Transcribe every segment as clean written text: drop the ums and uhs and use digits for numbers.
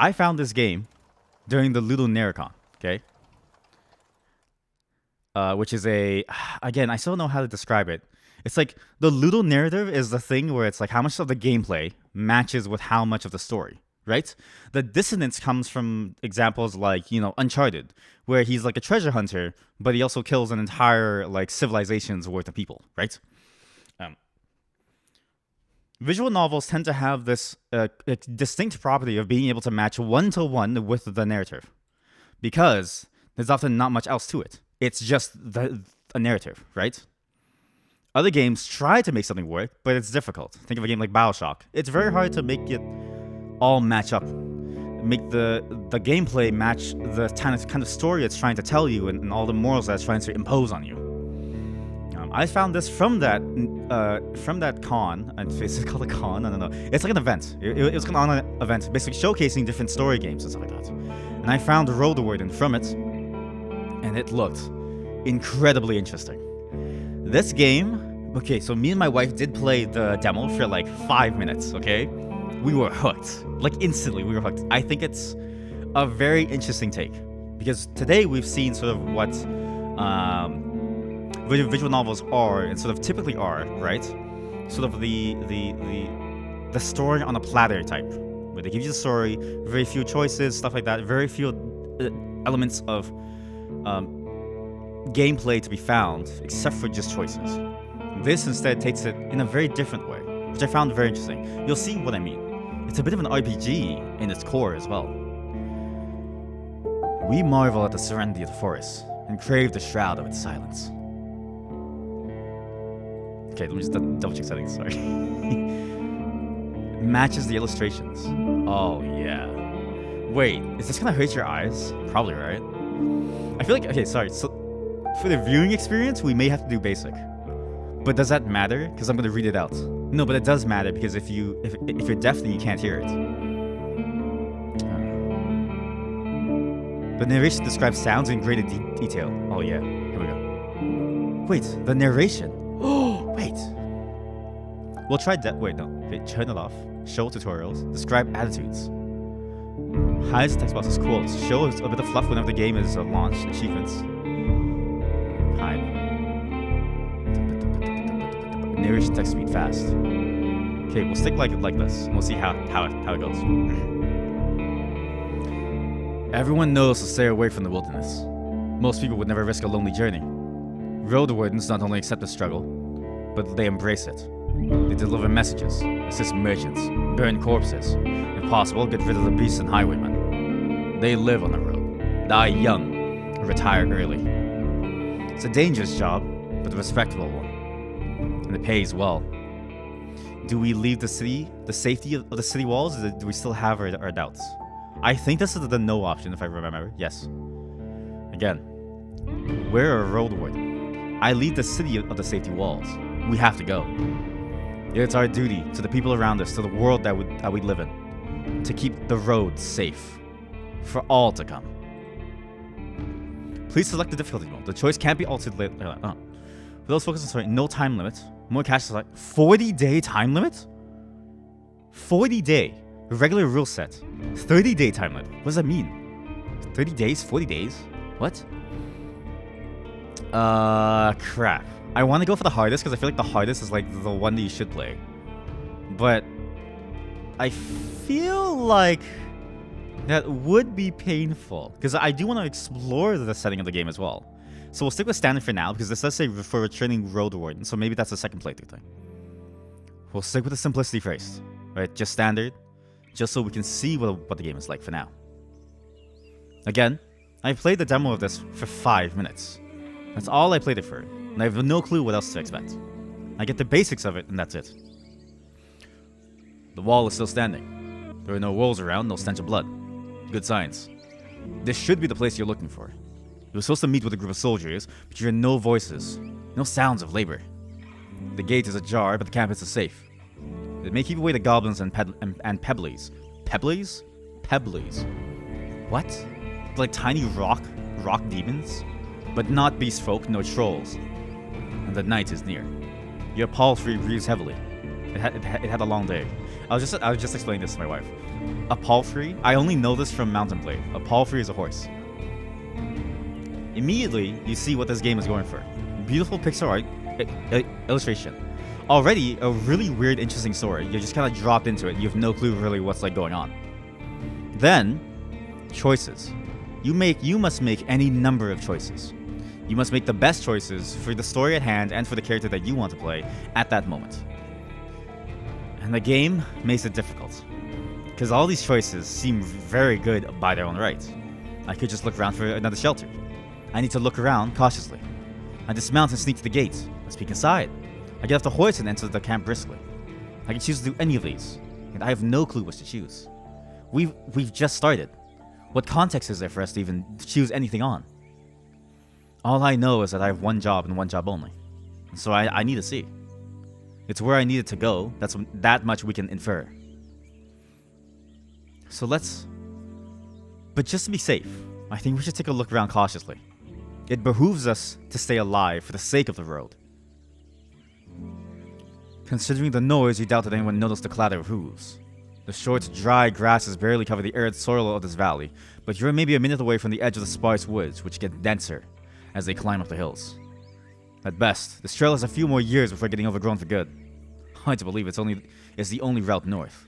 I found this game during the Ludo Naricon, okay? Which is again, I still don't know how to describe it. It's like the Ludo narrative is the thing where it's like how much of the gameplay matches with how much of the story, right? The dissonance comes from examples like, Uncharted, where he's like a treasure hunter, but he also kills an entire like civilization's worth of people, right? Visual novels tend to have this distinct property of being able to match one-to-one with the narrative, because there's often not much else to it. It's just a narrative, right? Other games try to make something work, but it's difficult. Think of a game like BioShock. It's very hard to make it all match up, make the gameplay match the kind of story it's trying to tell you and all the morals that it's trying to impose on you. I found this from that con. Is it called a con? I don't know. It's like an event. It was an online event, basically showcasing different story games and stuff like that. And I found Roadwarden from it, and it looked incredibly interesting. This game, okay, so me and my wife did play the demo for like 5 minutes, okay? We were hooked. Like instantly, we were hooked. I think it's a very interesting take, because today we've seen sort of what visual novels are and sort of typically are, right? Sort of the story on a platter type, where they give you the story, very few choices, stuff like that, very few elements of gameplay to be found, except for just choices. This instead takes it in a very different way, which I found very interesting. You'll see what I mean. It's a bit of an RPG in its core as well. We marvel at the serenity of the forest and crave the shroud of its silence. Okay, let me just double check settings, sorry. Matches the illustrations. Oh, yeah. Wait, is this gonna hurt your eyes? Probably, right? I feel like, okay, sorry. So, for the viewing experience, we may have to do basic. But does that matter? Because I'm gonna read it out. No, but it does matter, because if you're deaf, then you can't hear it. The narration describes sounds in greater detail. Oh, yeah. Here we go. Wait, the narration. Oh, wait. We'll try that. Wait, no. Okay, turn it off. Show tutorials. Describe attitudes. Hides text boxes, quotes. Show a bit of fluff whenever the game is launched. Achievements. Hide. Narration text speed fast. Okay, we'll stick like this. And we'll see how it goes. Everyone knows to stay away from the wilderness. Most people would never risk a lonely journey. Roadwardens not only accept the struggle, but they embrace it. They deliver messages, assist merchants, burn corpses, if possible, get rid of the beasts and highwaymen. They live on the road, die young, and retire early. It's a dangerous job, but a respectable one, and it pays well. Do we leave the city, the safety of the city walls, or do we still have our doubts? I think this is the no option, if I remember. Yes. Again, we're a Roadwarden. I lead the city of the safety walls. We have to go. It's our duty to the people around us, to the world that we live in, to keep the roads safe for all to come. Please select the difficulty mode. The choice can't be altered later. For those focused on story, no time limit. More cash is like 40-day time limit? 40-day. Regular rule set. 30-day time limit. What does that mean? 30 days? 40 days? What? Crap. I want to go for the hardest because I feel like the hardest is like the one that you should play. But I feel like that would be painful because I do want to explore the setting of the game as well. So we'll stick with standard for now because this does say for returning Roadwarden, so maybe that's the second playthrough thing. We'll stick with the simplicity first, right? Just standard, just so we can see what the game is like for now. Again, I played the demo of this for 5 minutes. That's all I played it for, and I have no clue what else to expect. I get the basics of it, and that's it. The wall is still standing. There are no wolves around, no stench of blood. Good signs. This should be the place you're looking for. You were supposed to meet with a group of soldiers, but you hear no voices, no sounds of labor. The gate is ajar, but the campus is safe. It may keep away the goblins and pebblies. Pebblies? Pebblies. What? Like tiny rock demons? But not beast folk, no trolls. And the night is near. Your palfrey breathes heavily. It had a long day. I was just explaining this to my wife. A palfrey, I only know this from Mountain Blade. A palfrey is a horse. Immediately, you see what this game is going for. Beautiful pixel art illustration. Already, a really weird, interesting story. You're just kind of dropped into it. You have no clue really what's like going on. Then, choices. You must make any number of choices. You must make the best choices for the story at hand and for the character that you want to play at that moment. And the game makes it difficult, because all these choices seem very good by their own right. I could just look around for another shelter. I need to look around cautiously. I dismount and sneak to the gate. Let's peek inside. I get off the horse and enter the camp briskly. I can choose to do any of these, and I have no clue which to choose. We've just started. What context is there for us to even choose anything on? All I know is that I have one job and one job only. And so I need to see. It's where I need it to go. That's that much we can infer. So but just to be safe, I think we should take a look around cautiously. It behooves us to stay alive for the sake of the road. Considering the noise, you doubt that anyone noticed the clatter of hooves. The short, dry grasses barely cover the arid soil of this valley, but you're maybe a minute away from the edge of the sparse woods, which get denser as they climb up the hills. At best, this trail has a few more years before getting overgrown for good. Hard to believe it's the only route north.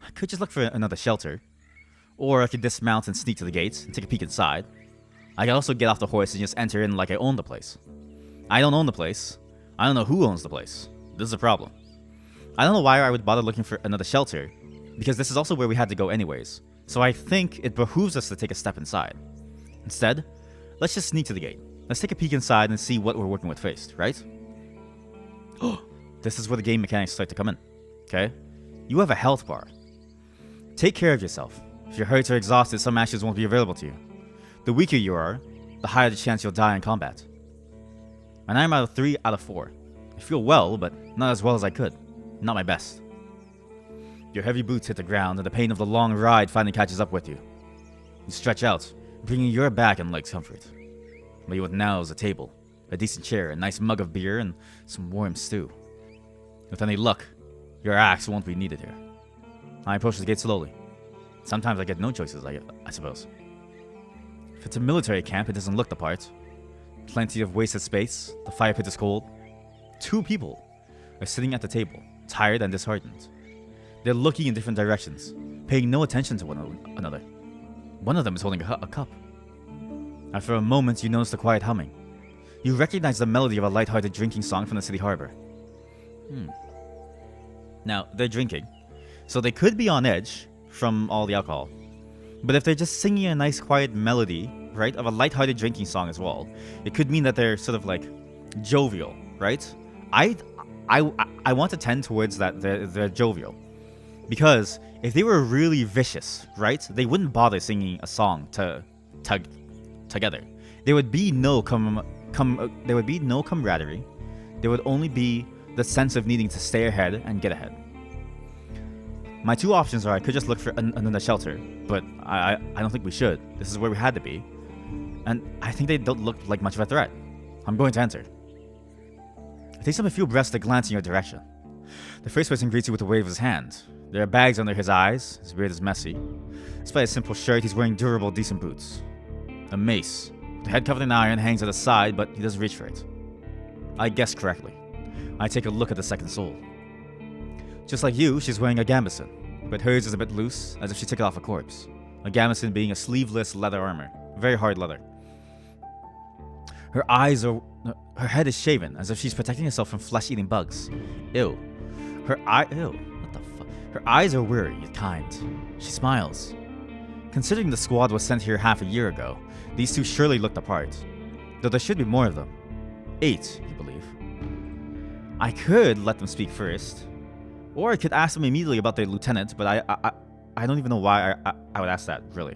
I could just look for another shelter, or I could dismount and sneak to the gates and take a peek inside. I could also get off the horse and just enter in like I own the place. I don't own the place. I don't know who owns the place. This is a problem. I don't know why I would bother looking for another shelter, because this is also where we had to go anyways, so I think it behooves us to take a step inside. Instead, let's just sneak to the gate. Let's take a peek inside and see what we're working with first, right? Oh, this is where the game mechanics start to come in, okay? You have a health bar. Take care of yourself. If you're hurt or exhausted, some actions won't be available to you. The weaker you are, the higher the chance you'll die in combat. And I'm at a 3 out of 4. I feel well, but not as well as I could. Not my best. Your heavy boots hit the ground, and the pain of the long ride finally catches up with you. You stretch out, bringing your back and legs comfort. What you want now is a table, a decent chair, a nice mug of beer, and some warm stew. With any luck, your axe won't be needed here. I approach the gate slowly. Sometimes I get no choices, I suppose. If it's a military camp, it doesn't look the part. Plenty of wasted space, the fire pit is cold. 2 people are sitting at the table, tired and disheartened. They're looking in different directions, paying no attention to one another. One of them is holding a cup. After a moment, you notice the quiet humming. You recognize the melody of a light-hearted drinking song from the city harbor. Now, they're drinking, so they could be on edge from all the alcohol. But if they're just singing a nice quiet melody, right, of a light-hearted drinking song as well, it could mean that they're sort of like jovial, right? I want to tend towards that they're jovial. Because if they were really vicious, right, they wouldn't bother singing a song together. There would be no camaraderie. There would only be the sense of needing to stay ahead and get ahead. My 2 options are I could just look for another shelter, but I don't think we should. This is where we had to be. And I think they don't look like much of a threat. I'm going to enter. It takes him a few breaths to glance in your direction. The first person greets you with a wave of his hand. There are bags under his eyes, his beard is messy. Despite a simple shirt, he's wearing durable, decent boots. A mace. The head covered in iron hangs at his side, but he doesn't reach for it. I guessed correctly. I take a look at the second soul. Just like you, she's wearing a gambeson, but hers is a bit loose, as if she took it off a corpse. A gambeson being a sleeveless leather armor. Very hard leather. Her head is shaven, as if she's protecting herself from flesh-eating bugs. Ew. What the fuck? Her eyes are weary, yet kind. She smiles. Considering the squad was sent here half a year ago, these 2 surely looked apart. Though there should be more of them. 8, you believe. I could let them speak first. Or I could ask them immediately about their lieutenant, but I don't even know why I would ask that, really.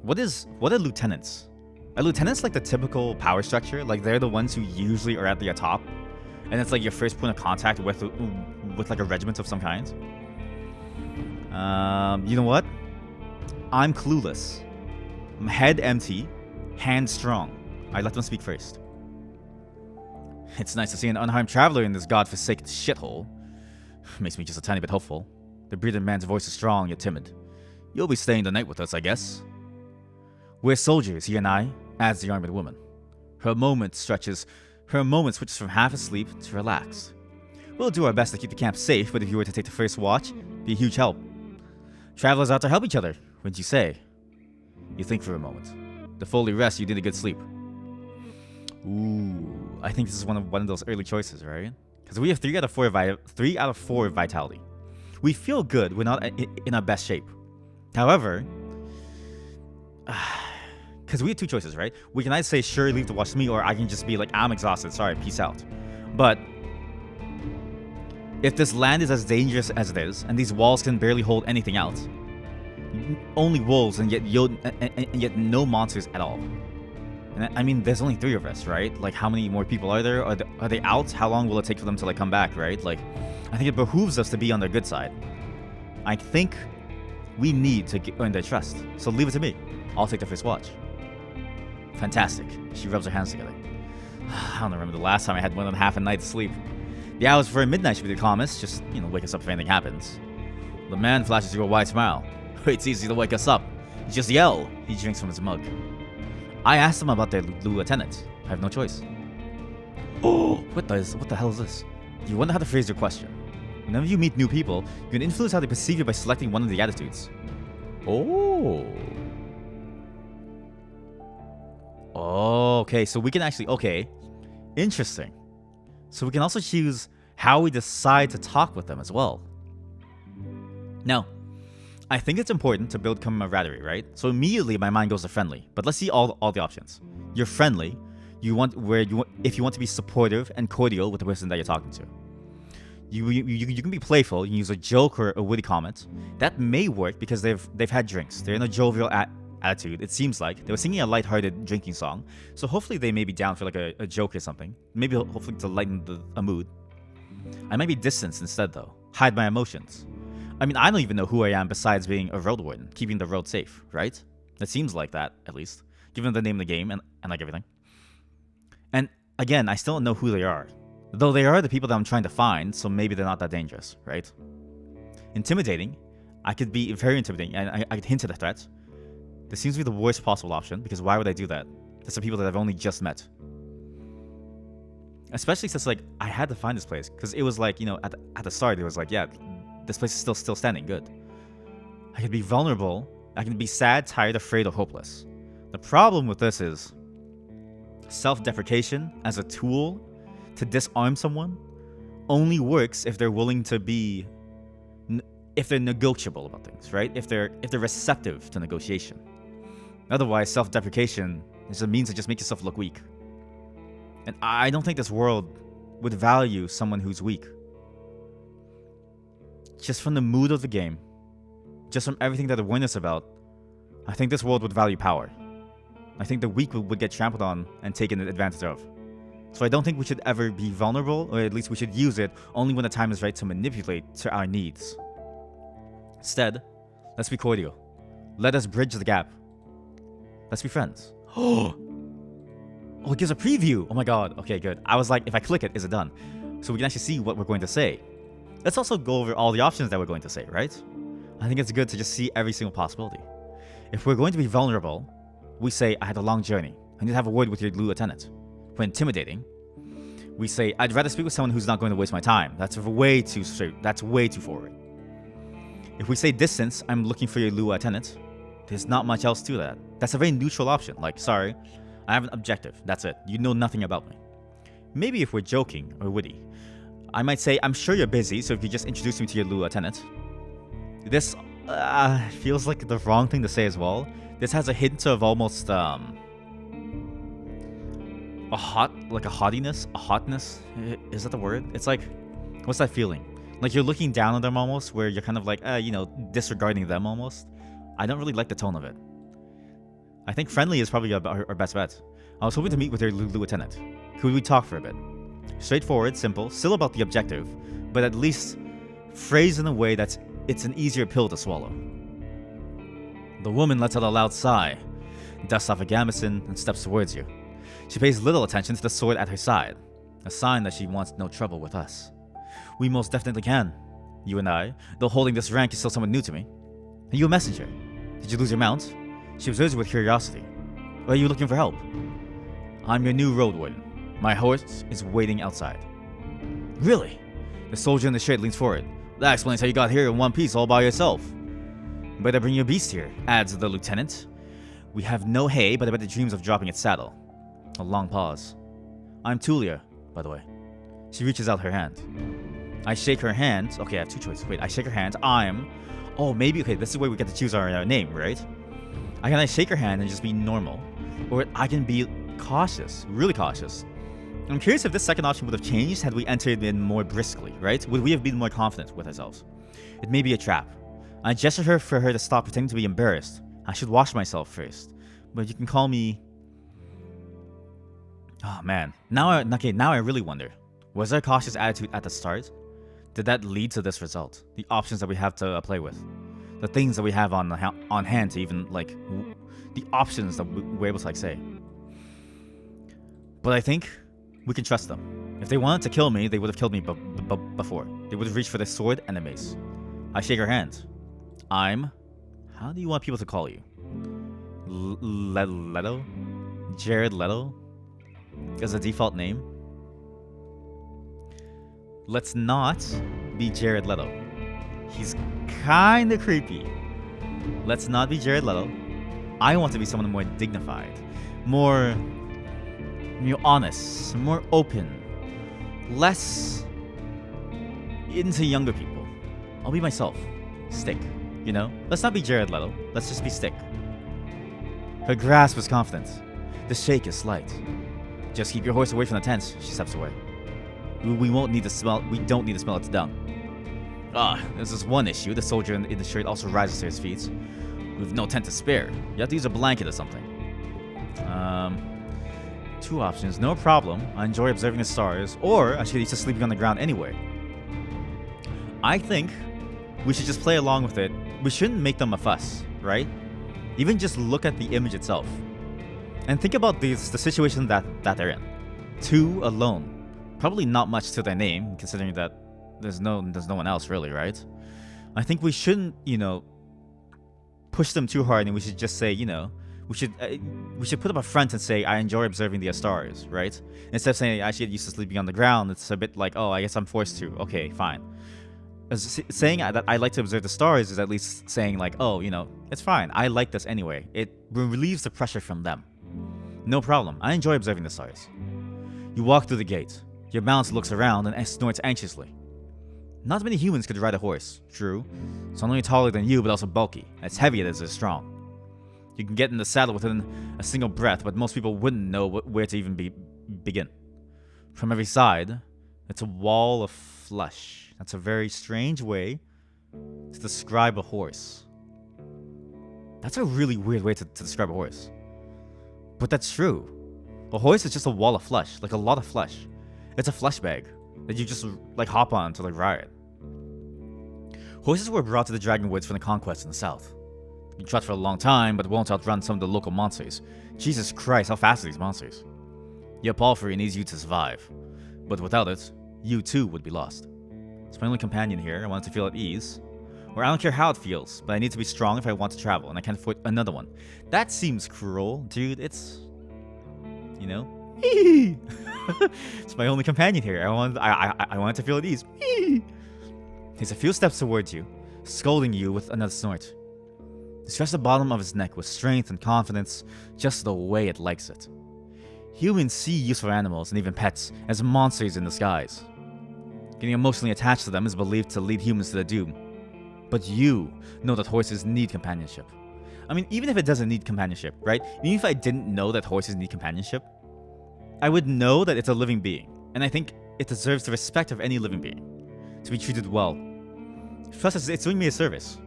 What are lieutenants? Are lieutenants like the typical power structure? Like they're the ones who usually are at the top? And it's like your first point of contact with like a regiment of some kind? You know what? I'm clueless. Head empty, hand strong. I let them speak first. It's nice to see an unharmed traveler in this godforsaken shithole. Makes me just a tiny bit hopeful. The bearded man's voice is strong yet timid. You'll be staying the night with us, I guess. We're soldiers, he and I, adds the armored woman. Her moment switches from half asleep to relaxed. We'll do our best to keep the camp safe, but if you were to take the first watch, it'd be a huge help. Travelers out to help each other, wouldn't you say? You think for a moment. The fully rest, you need a good sleep. Ooh, I think this is one of those early choices, right? Because we have 3 out of 4 vitality. We feel good. We're not in our best shape. However, because we have 2 choices, right? We can either say, sure, leave the watch to me, or I can just be like, I'm exhausted. Sorry, peace out. But if this land is as dangerous as it is, and these walls can barely hold anything out, only wolves and yet no monsters at all. And I mean, there's only 3 of us, right? Like, how many more people are there? Are they out? How long will it take for them to like come back, right? Like, I think it behooves us to be on their good side. I think we need to earn their trust. So leave it to me. I'll take the first watch. Fantastic. She rubs her hands together. I don't remember the last time I had more than half a night's sleep. The hours for midnight should be the calmest. Just, wake us up if anything happens. The man flashes you a wide smile. It's easy to wake us up. Just yell. He drinks from his mug. I asked them about their lieutenant. I have no choice. Oh, what the hell is this? You wonder how to phrase your question. Whenever you meet new people, you can influence how they perceive you by selecting one of the attitudes. Oh. Okay, so we can actually... Okay. Interesting. So we can also choose how we decide to talk with them as well. Now, I think it's important to build camaraderie, right? So immediately my mind goes to friendly. But let's see all the options. You're friendly. If you want to be supportive and cordial with the person that you're talking to. You can be playful. You can use a joke or a witty comment. That may work because they've had drinks. They're in a jovial attitude. It seems like they were singing a lighthearted drinking song. So hopefully they may be down for like a joke or something. Maybe hopefully to lighten a mood. I might be distanced instead though. Hide my emotions. I mean, I don't even know who I am besides being a road warden, keeping the road safe, right? It seems like that, at least, given the name of the game and like everything. And again, I still don't know who they are. Though they are the people that I'm trying to find, so maybe they're not that dangerous, right? Intimidating. I could be very intimidating, and I could hint at a threat. This seems to be the worst possible option, because why would I do that? That's the people that I've only just met. Especially since, like, I had to find this place, because it was like, at the start, it was like, yeah, this place is still standing, good. I could be vulnerable, I can be sad, tired, afraid, or hopeless. The problem with this is self-deprecation as a tool to disarm someone only works if they're willing to be, if they're negotiable about things, right? If they're receptive to negotiation. Otherwise, self-deprecation is a means to just make yourself look weak. And I don't think this world would value someone who's weak. Just from the mood of the game, just from everything that I've warned us about, I think this world would value power. I think the weak would get trampled on and taken advantage of. So I don't think we should ever be vulnerable, or at least we should use it only when the time is right to manipulate to our needs. Instead, let's be cordial. Let us bridge the gap. Let's be friends. Oh, it gives a preview. Oh my god. Okay, good. I was like, if I click it, is it done? So we can actually see what we're going to say. Let's also go over all the options that we're going to say, right? I think it's good to just see every single possibility. If we're going to be vulnerable, we say, I had a long journey. I need to have a word with your lieutenant. If we're intimidating, we say, I'd rather speak with someone who's not going to waste my time. That's way too straight. That's way too forward. If we say distance, I'm looking for your lieutenant. There's not much else to that. That's a very neutral option. Like, sorry, I have an objective. That's it. You know nothing about me. Maybe if we're joking or witty, I might say, I'm sure you're busy, so if you just introduce me to your lieutenant. This feels like the wrong thing to say as well. This has a hint of almost a haughtiness, a hotness. Is that the word? It's like, what's that feeling? Like you're looking down on them almost, where you're kind of like, disregarding them almost. I don't really like the tone of it. I think friendly is probably our best bet. I was hoping to meet with your lieutenant. Could we talk for a bit? Straightforward, simple, still about the objective, but at least phrased in a way that's it's an easier pill to swallow. The woman lets out a loud sigh, dusts off a gambeson, and steps towards you. She pays little attention to the sword at her side, a sign that she wants no trouble with us. We most definitely can. You and I, though holding this rank is still somewhat new to me. Are you a messenger? Did you lose your mount? She observes you with curiosity. Or are you looking for help? I'm your new Roadwarden. My horse is waiting outside. Really? The soldier in the shirt leans forward. That explains how you got here in one piece all by yourself. Better bring your beast here, adds the lieutenant. We have no hay, but I bet it dreams of dropping its saddle. A long pause. I'm Tulia, by the way. She reaches out her hand. I shake her hand. Okay, I have two choices. Wait, I shake her hand. Oh, maybe. Okay, this is where we get to choose our name, right? I shake her hand and just be normal. Or I can be cautious, really cautious. I'm curious if this second option would have changed had we entered in more briskly, right? Would we have been more confident with ourselves? It may be a trap. I gesture for her to stop pretending to be embarrassed. I should wash myself first. But you can call me... Oh, man. Now I really wonder. Was our cautious attitude at the start? Did that lead to this result? The options that we have to play with? The things that we have on hand to even, like... The options that we're able to, like, say. But I think we can trust them. If they wanted to kill me, they would have killed me before. They would have reached for their sword and their mace. I shake her hand. I'm... How do you want people to call you? Leto? Jared Leto? As a default name? Let's not be Jared Leto. He's kinda creepy. Let's not be Jared Leto. I want to be someone more dignified. More honest. More open. Less into younger people. I'll be myself. Stick. You know? Let's not be Jared Leto. Let's just be Stick. Her grasp is confident. The shake is slight. Just keep your horse away from the tents. She steps away. We won't need to smell. We don't need to smell its dung. There's this one issue. The soldier in the shirt also rises to his feet. We've no tent to spare. You have to use a blanket or something. Two options. No problem. I enjoy observing the stars. Or I should be just sleeping on the ground anyway. I think we should just play along with it. We shouldn't make them a fuss, right? Even just look at the image itself. And think about the situation that they're in. Two alone. Probably not much to their name, considering that there's no one else really, right? I think we shouldn't, push them too hard, and we should just say, we should put up a front and say, I enjoy observing the stars, right? Instead of saying I should get used to sleeping on the ground, it's a bit like, oh, I guess I'm forced to. Okay, fine. Saying that I like to observe the stars is at least saying like, oh, it's fine. I like this anyway. It relieves the pressure from them. No problem. I enjoy observing the stars. You walk through the gate. Your mount looks around and snorts anxiously. Not many humans could ride a horse, true. It's not only taller than you, but also bulky. It's heavy as it is strong. You can get in the saddle within a single breath, but most people wouldn't know where to even begin. From every side, it's a wall of flesh. That's a very strange way to describe a horse. That's a really weird way to describe a horse. But that's true. A horse is just a wall of flesh, like a lot of flesh. It's a flesh bag that you just like hop on to like ride. Horses were brought to the Dragon Woods from the conquest in the south. You can trot for a long time, but won't outrun some of the local monsters. Jesus Christ, how fast are these monsters? Your palfrey needs you to survive, but without it, you too would be lost. It's my only companion here. I want it to feel at ease. Or I don't care how it feels, but I need to be strong if I want to travel, and I can't afford another one. That seems cruel, dude. It's... It's my only companion here. I want it to feel at ease. He's a few steps towards you, scolding you with another snort. He stretches the bottom of his neck with strength and confidence, just the way it likes it. Humans see useful animals, and even pets, as monsters in disguise. Getting emotionally attached to them is believed to lead humans to their doom. But you know that horses need companionship. I mean, even if it doesn't need companionship, right? Even if I didn't know that horses need companionship, I would know that it's a living being, and I think it deserves the respect of any living being, to be treated well. Plus, it's doing me a service.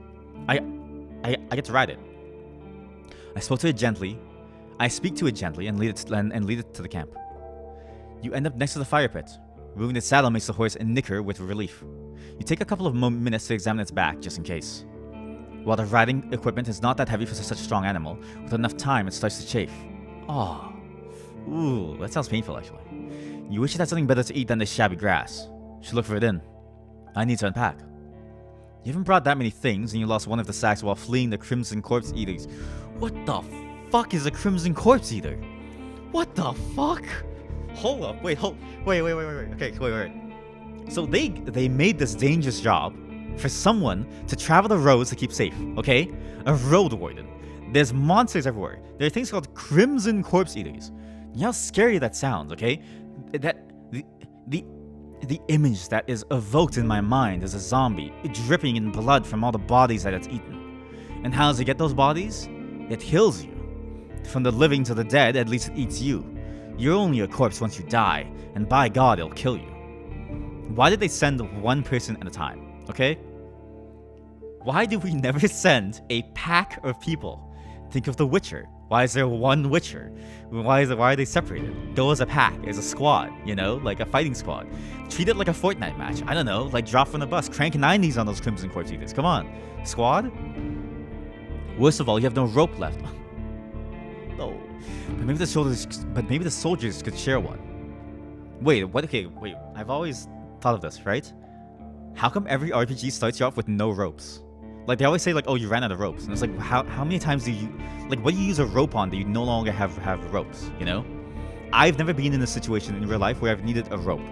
I get to ride it. I speak to it gently and lead it to the camp. You end up next to the fire pit. Removing the saddle makes the horse nicker with relief. You take a couple of minutes to examine its back, just in case. While the riding equipment is not that heavy for such a strong animal, with enough time it starts to chafe. Oh. Ooh, that sounds painful, actually. You wish it had something better to eat than this shabby grass. Should look for it in. I need to unpack. You haven't brought that many things, and you lost one of the sacks while fleeing the Crimson Corpse Eaters. What the fuck is a Crimson Corpse Eater? What the fuck? Hold up, wait. Okay, wait. So they made this dangerous job for someone to travel the roads to keep safe, okay? A road warden. There's monsters everywhere. There are things called Crimson Corpse Eaters. You know how scary that sounds, okay? The image that is evoked in my mind is a zombie, dripping in blood from all the bodies that it's eaten. And how does it get those bodies? It kills you. From the living to the dead, at least it eats you. You're only a corpse once you die, and by God, it'll kill you. Why did they send one person at a time, okay? Why do we never send a pack of people? Think of The Witcher. Why is there one Witcher? Why are they separated? Go as a pack, as a squad, you know, like a fighting squad. Treat it like a Fortnite match. I don't know, like drop from the bus, crank 90s on those Crimson Corpse Eaters. Come on, squad. Worst of all, you have no rope left. No, but maybe the soldiers could share one. Wait, what? Okay, wait. I've always thought of this, right? How come every RPG starts you off with no ropes? Like, they always say, like, oh, you ran out of ropes. And it's like, how many times do you... Like, what do you use a rope on that you no longer have ropes, you know? I've never been in a situation in real life where I've needed a rope.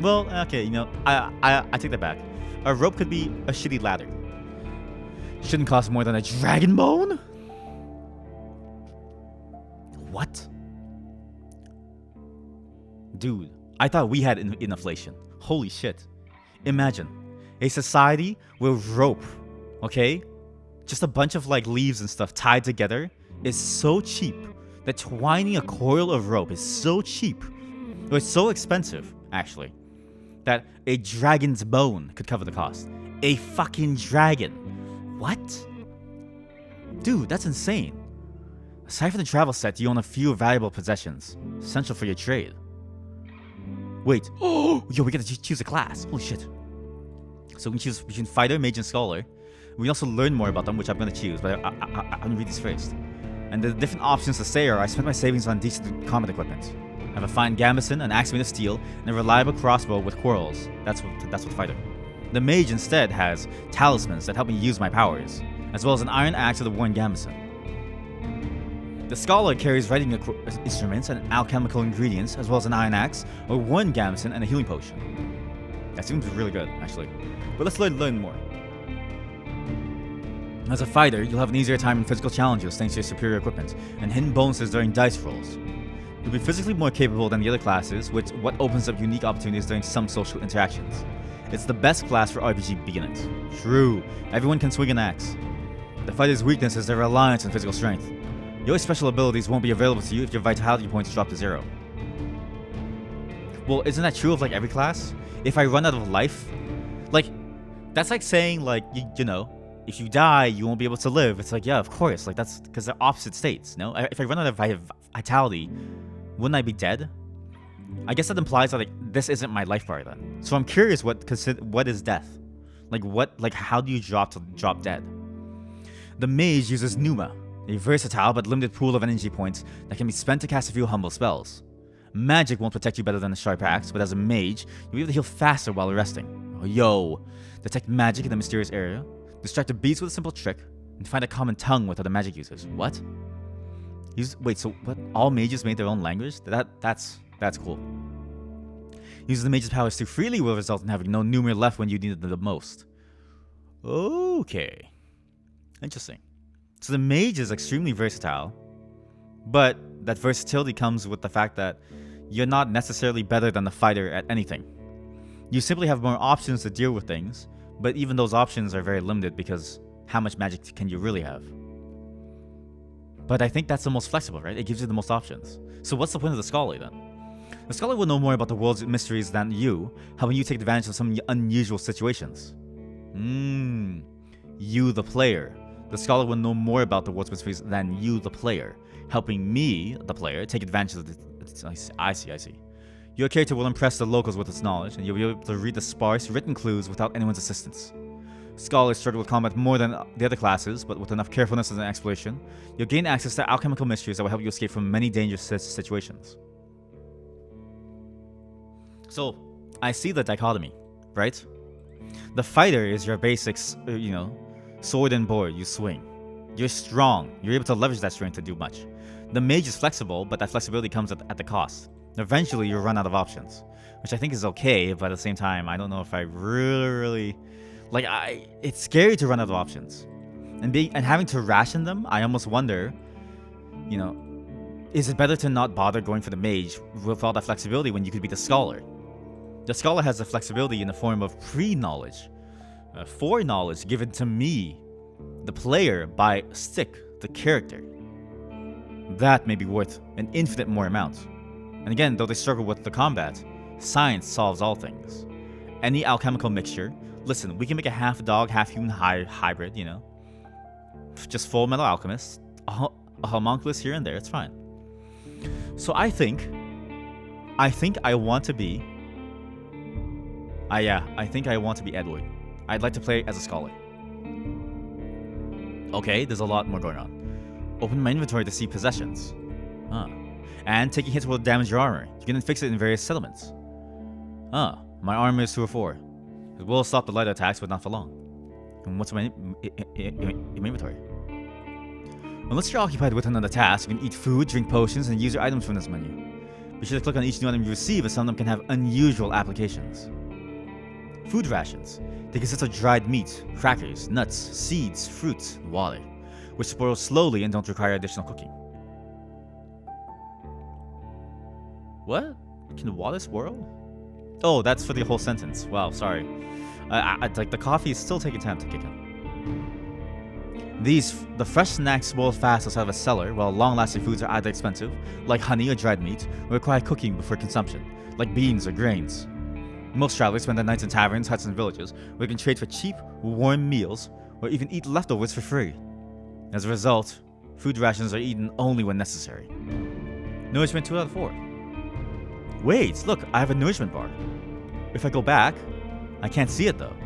Well, okay, you know, I take that back. A rope could be a shitty ladder. Shouldn't cost more than a dragon bone? What? Dude, I thought we had inflation. Holy shit. Imagine a society with rope, okay? Just a bunch of like leaves and stuff tied together is so cheap. That twining a coil of rope is so cheap. It's so expensive, actually, that a dragon's bone could cover the cost. A fucking dragon. What? Dude, that's insane. Aside from the travel set, you own a few valuable possessions, essential for your trade. Wait, oh, yo, we gotta choose a class. Holy shit. So we can choose between fighter, mage, and scholar. We can also learn more about them, which I'm gonna choose, but I'm gonna read this first. And the different options to say are, I spent my savings on decent combat equipment. I have a fine gambeson, an axe made of steel, and a reliable crossbow with quarrels. That's what fighter. The mage instead has talismans that help me use my powers, as well as an iron axe with a worn gambeson. The scholar carries writing instruments and alchemical ingredients, as well as an iron axe, a worn gambeson, and a healing potion. That seems really good, actually. But let's learn more. As a fighter, you'll have an easier time in physical challenges thanks to your superior equipment, and hidden bonuses during dice rolls. You'll be physically more capable than the other classes, what opens up unique opportunities during some social interactions. It's the best class for RPG beginners. True, everyone can swing an axe. The fighter's weakness is their reliance on physical strength. Your special abilities won't be available to you if your vitality points drop to 0. Well, isn't that true of like every class? If I run out of life, like, that's like saying like, you know, if you die, you won't be able to live. It's like, yeah, of course. Like, that's because they're opposite states, no? If I run out of vitality, wouldn't I be dead? I guess that implies that, like, this isn't my life bar then. So I'm curious what is death? How do you drop dead? The mage uses Pneuma, a versatile but limited pool of energy points that can be spent to cast a few humble spells. Magic won't protect you better than a sharp axe, but as a mage, you'll be able to heal faster while resting. Oh, yo. Detect magic in the mysterious area, distract the beast with a simple trick, and find a common tongue with other magic users. What? Wait, so what? All mages made their own language? That's cool. Using the mage's powers too freely will result in having no numer left when you need them the most. Okay. Interesting. So the mage is extremely versatile, but that versatility comes with the fact that you're not necessarily better than the fighter at anything. You simply have more options to deal with things, but even those options are very limited because how much magic can you really have? But I think that's the most flexible, right? It gives you the most options. So what's the point of the scholar then? The scholar will know more about the world's mysteries than you, helping you take advantage of some unusual situations. You, the player. The scholar will know more about the world's mysteries than you, the player, helping me, the player, take advantage of the... I see. Your character will impress the locals with its knowledge, and you'll be able to read the sparse, written clues without anyone's assistance. Scholars struggle with combat more than the other classes, but with enough carefulness and exploration, you'll gain access to alchemical mysteries that will help you escape from many dangerous situations. So, I see the dichotomy, right? The fighter is your basics, sword and board you swing. You're strong. You're able to leverage that strength to do much. The mage is flexible, but that flexibility comes at the cost. Eventually, you run out of options, which I think is okay, but at the same time, I don't know if I really like. It's scary to run out of options, and having to ration them. I almost wonder, is it better to not bother going for the mage with all that flexibility when you could be the scholar? The scholar has the flexibility in the form of pre-knowledge, foreknowledge given to me, the player, by Stick, the character. That may be worth an infinite more amount. And again, though they struggle with the combat, science solves all things. Any alchemical mixture, listen, we can make a half dog, half human hybrid, just full metal alchemist, a homunculus here and there, it's fine. So I think I want to be I think I want to be Edward. I'd like to play as a scholar. Okay, there's a lot more going on. Open my inventory to see possessions. And taking hits will damage your armor. You can then fix it in various settlements. My armor is 2 or 4. It will stop the light attacks, but not for long. And what's my inventory? Unless you're occupied with another task, you can eat food, drink potions, and use your items from this menu. Be sure to click on each new item you receive, as some of them can have unusual applications. Food rations. They consist of dried meat, crackers, nuts, seeds, fruits, and water, which spoil slowly and don't require additional cooking. What? Can water spoil? Oh, that's for the whole sentence. Wow, sorry. Like the coffee is still taking time to kick in. The fresh snacks spoil fast outside of a cellar, while long-lasting foods are either expensive, like honey or dried meat, or require cooking before consumption, like beans or grains. Most travelers spend their nights in taverns, huts, and villages, where they can trade for cheap, warm meals, or even eat leftovers for free. As a result, food rations are eaten only when necessary. Nourishment 2 out of 4. Wait, look, I have a nourishment bar. If I go back, I can't see it though.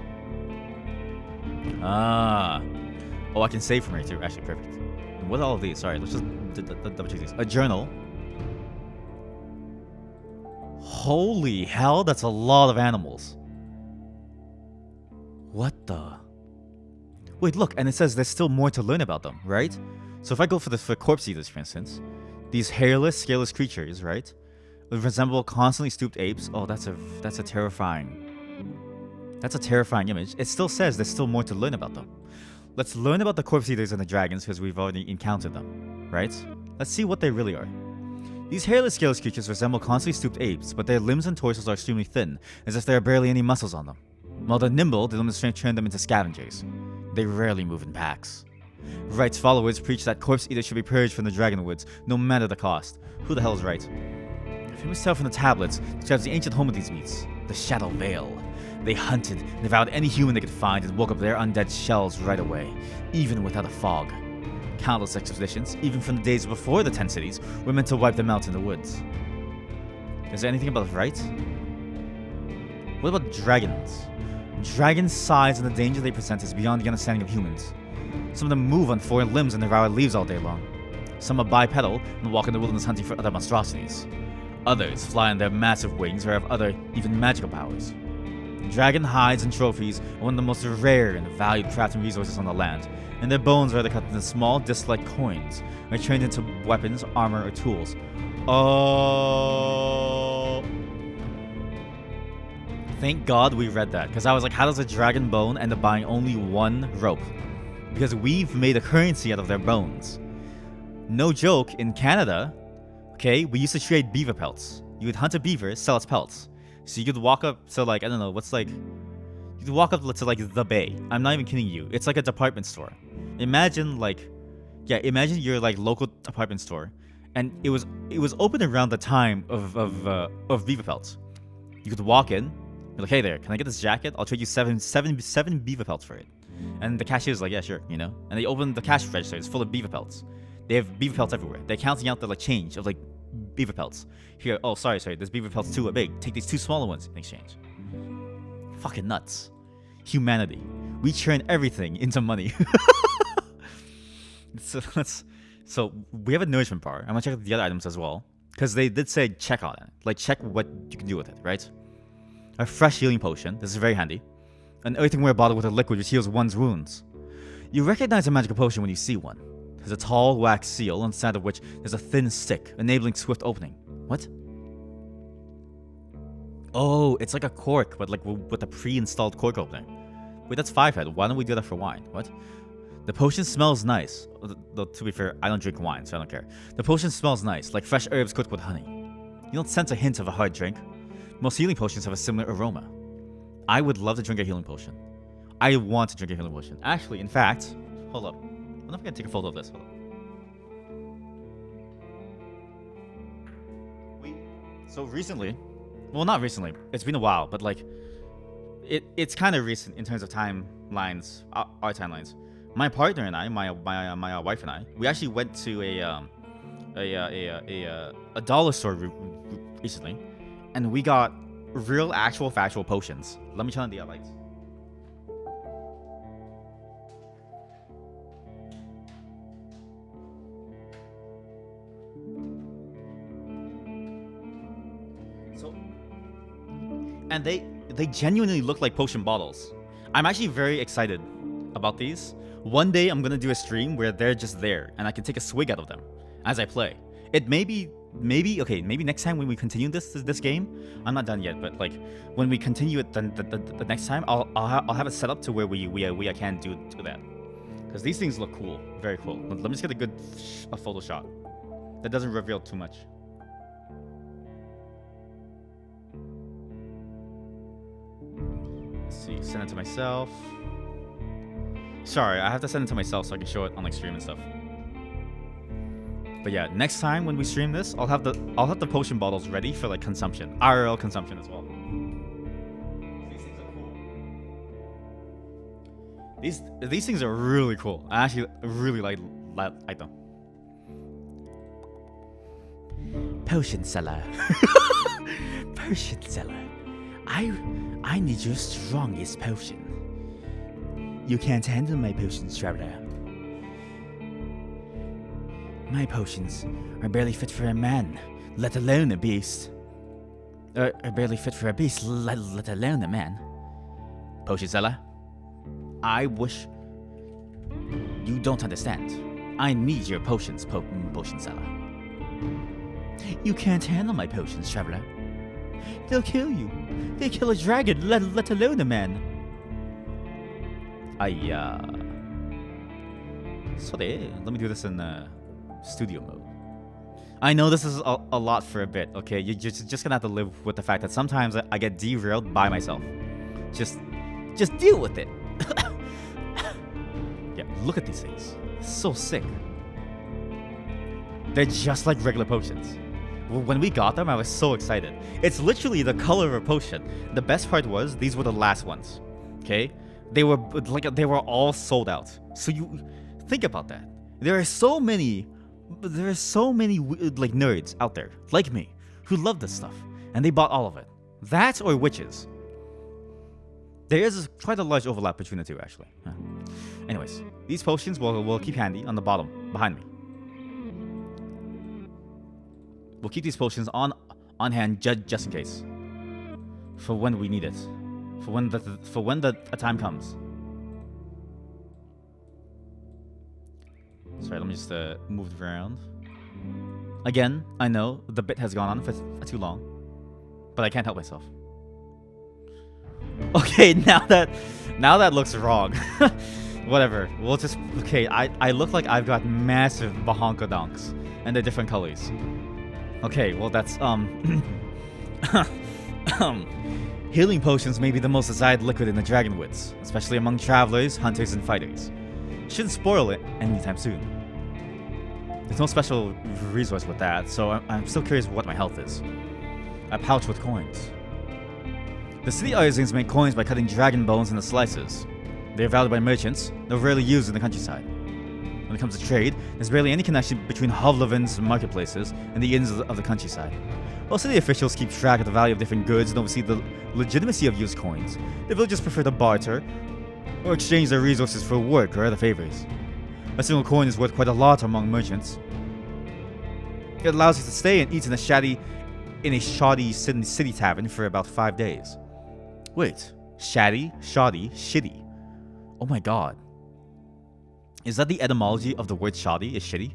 Oh, I can save from here too. Actually, perfect. And what are all of these? Sorry, let's just double check these. A journal. Holy hell, that's a lot of animals. What the? Wait, look, and it says there's still more to learn about them, right? So if I go for corpse eaters, for instance, these hairless, scaleless creatures, right? Resemble constantly stooped apes. Oh, that's a terrifying. That's a terrifying image. It still says there's still more to learn about them. Let's learn about the corpse eaters and the dragons because we've already encountered them, right? Let's see what they really are. These hairless, scaleless creatures resemble constantly stooped apes, but their limbs and torsos are extremely thin, as if there are barely any muscles on them. While they're nimble, their limited strength turn them into scavengers. They rarely move in packs. Wright's followers preach that corpse eaters should be purged from the Dragonwoods, no matter the cost. Who the hell is Wright? A famous tale from the tablets describes the ancient home of these meats, the Shadow Vale. They hunted, devoured any human they could find, and woke up their undead shells right away, even without a fog. Countless expeditions, even from the days before the 10 cities, were meant to wipe them out in the woods. Is there anything about Wright? What about dragons? Dragons' size and the danger they present is beyond the understanding of humans. Some of them move on 4 limbs and devour leaves all day long. Some are bipedal and walk in the wilderness hunting for other monstrosities. Others fly on their massive wings or have other, even magical powers. Dragon hides and trophies are one of the most rare and valued crafting resources on the land, and their bones are either cut into small disc-like coins or turned into weapons, armor, or tools. Oh! Thank God we read that, because I was like, how does a dragon bone end up buying only 1 rope? Because we've made a currency out of their bones. No joke, in Canada, okay, we used to trade beaver pelts. You would hunt a beaver, sell its pelts. So you could walk up to like, I don't know, what's like, you could walk up to like the Bay. I'm not even kidding you. It's like a department store. Imagine like, imagine your like local department store, and it was open around the time of beaver pelts. You could walk in, be like, hey there, can I get this jacket? I'll trade you seven beaver pelts for it. And the cashier's like, yeah, sure, you know. And they open the cash register. It's full of beaver pelts. They have beaver pelts everywhere. They're counting out the like change of like beaver pelts. Here, oh sorry, there's beaver pelts 2 are big. Take these 2 smaller ones in exchange. Fucking nuts. Humanity. We churn everything into money. So we have a nourishment bar. I'm gonna check out the other items as well, because they did say check on it. Like check what you can do with it, right? A fresh healing potion. This is very handy. An earthenware bottle with a liquid which heals one's wounds. You recognize a magical potion when you see one. There's a tall wax seal, inside of which there's a thin stick, enabling swift opening. What? Oh, it's like a cork, but like with a pre-installed cork opener. Wait, that's 5-head. Why don't we do that for wine? What? The potion smells nice. Though, to be fair, I don't drink wine, so I don't care. The potion smells nice, like fresh herbs cooked with honey. You don't sense a hint of a hard drink. Most healing potions have a similar aroma. I would love to drink a healing potion. I want to drink a healing potion. Actually, in fact, hold up. I wonder if I can take a photo of this. Hold up. So recently, well, not recently. It's been a while, but like, it's kind of recent in terms of timelines, our timelines. My partner and I, my wife and I, we actually went to a dollar store recently, and we got real, actual, factual potions. Let me turn on the lights. So, and they genuinely look like potion bottles. I'm actually very excited about these. One day I'm gonna do a stream where they're just there, and I can take a swig out of them as I play. It maybe next time when we continue this game, I'm not done yet, but like when we continue it the next time, I'll have it set up to where we can do that, because these things look cool, very cool. Let me just get a good photo shot that doesn't reveal too much. Let's see, send it to myself. Sorry, I have to send it to myself so I can show it on like stream and stuff. But yeah, next time when we stream this, I'll have the potion bottles ready for like consumption, IRL consumption as well. These things are cool. These things are really cool. I actually really like them. Potion seller. Potion seller. I need your strongest potion. You can't handle my potions, traveler. My potions are barely fit for a man, let alone a beast. Are barely fit for a beast, let alone a man. Potion seller, I wish you don't understand. I need your potions, potion seller. You can't handle my potions, traveler. They'll kill you. They kill a dragon, let alone a man. Sorry, let me do this in studio mode. I know this is a lot for a bit, okay? You're just gonna have to live with the fact that sometimes I get derailed by myself. Just deal with it. Yeah, look at these things. So sick. They're just like regular potions. When we got them, I was so excited. It's literally the color of a potion. The best part was these were the last ones, okay? They were all sold out. So you think about that. There are so many like nerds out there like me who love this stuff, and they bought all of it. That or witches. There is quite a large overlap between the two, actually. Anyways, these potions will keep handy on the bottom behind me. We'll keep these potions on hand just in case, for when we need it. For when the time comes. Sorry, let me just move it around. Again, I know the bit has gone on for too long, but I can't help myself. Okay, now that looks wrong. Whatever. We'll just okay. I look like I've got massive bahonkadonks, and they're different colors. Okay, well that's healing potions may be the most desired liquid in the Dragonwoods, especially among travelers, hunters, and fighters. Shouldn't spoil it anytime soon. There's no special resource with that, so I'm still curious what my health is. A pouch with coins. The city artisans make coins by cutting dragon bones into slices. They are valued by merchants, though rarely used in the countryside. When it comes to trade, there's barely any connection between Hovlevin's marketplaces and the inns of the countryside. While city officials keep track of the value of different goods and oversee the legitimacy of used coins, the villagers prefer to barter or exchange their resources for work or other favors. A single coin is worth quite a lot among merchants. It allows you to stay and eat in a shoddy city tavern for about 5 days. Wait, Shoddy, shitty. Oh my god. Is that the etymology of the word shoddy? Is shitty?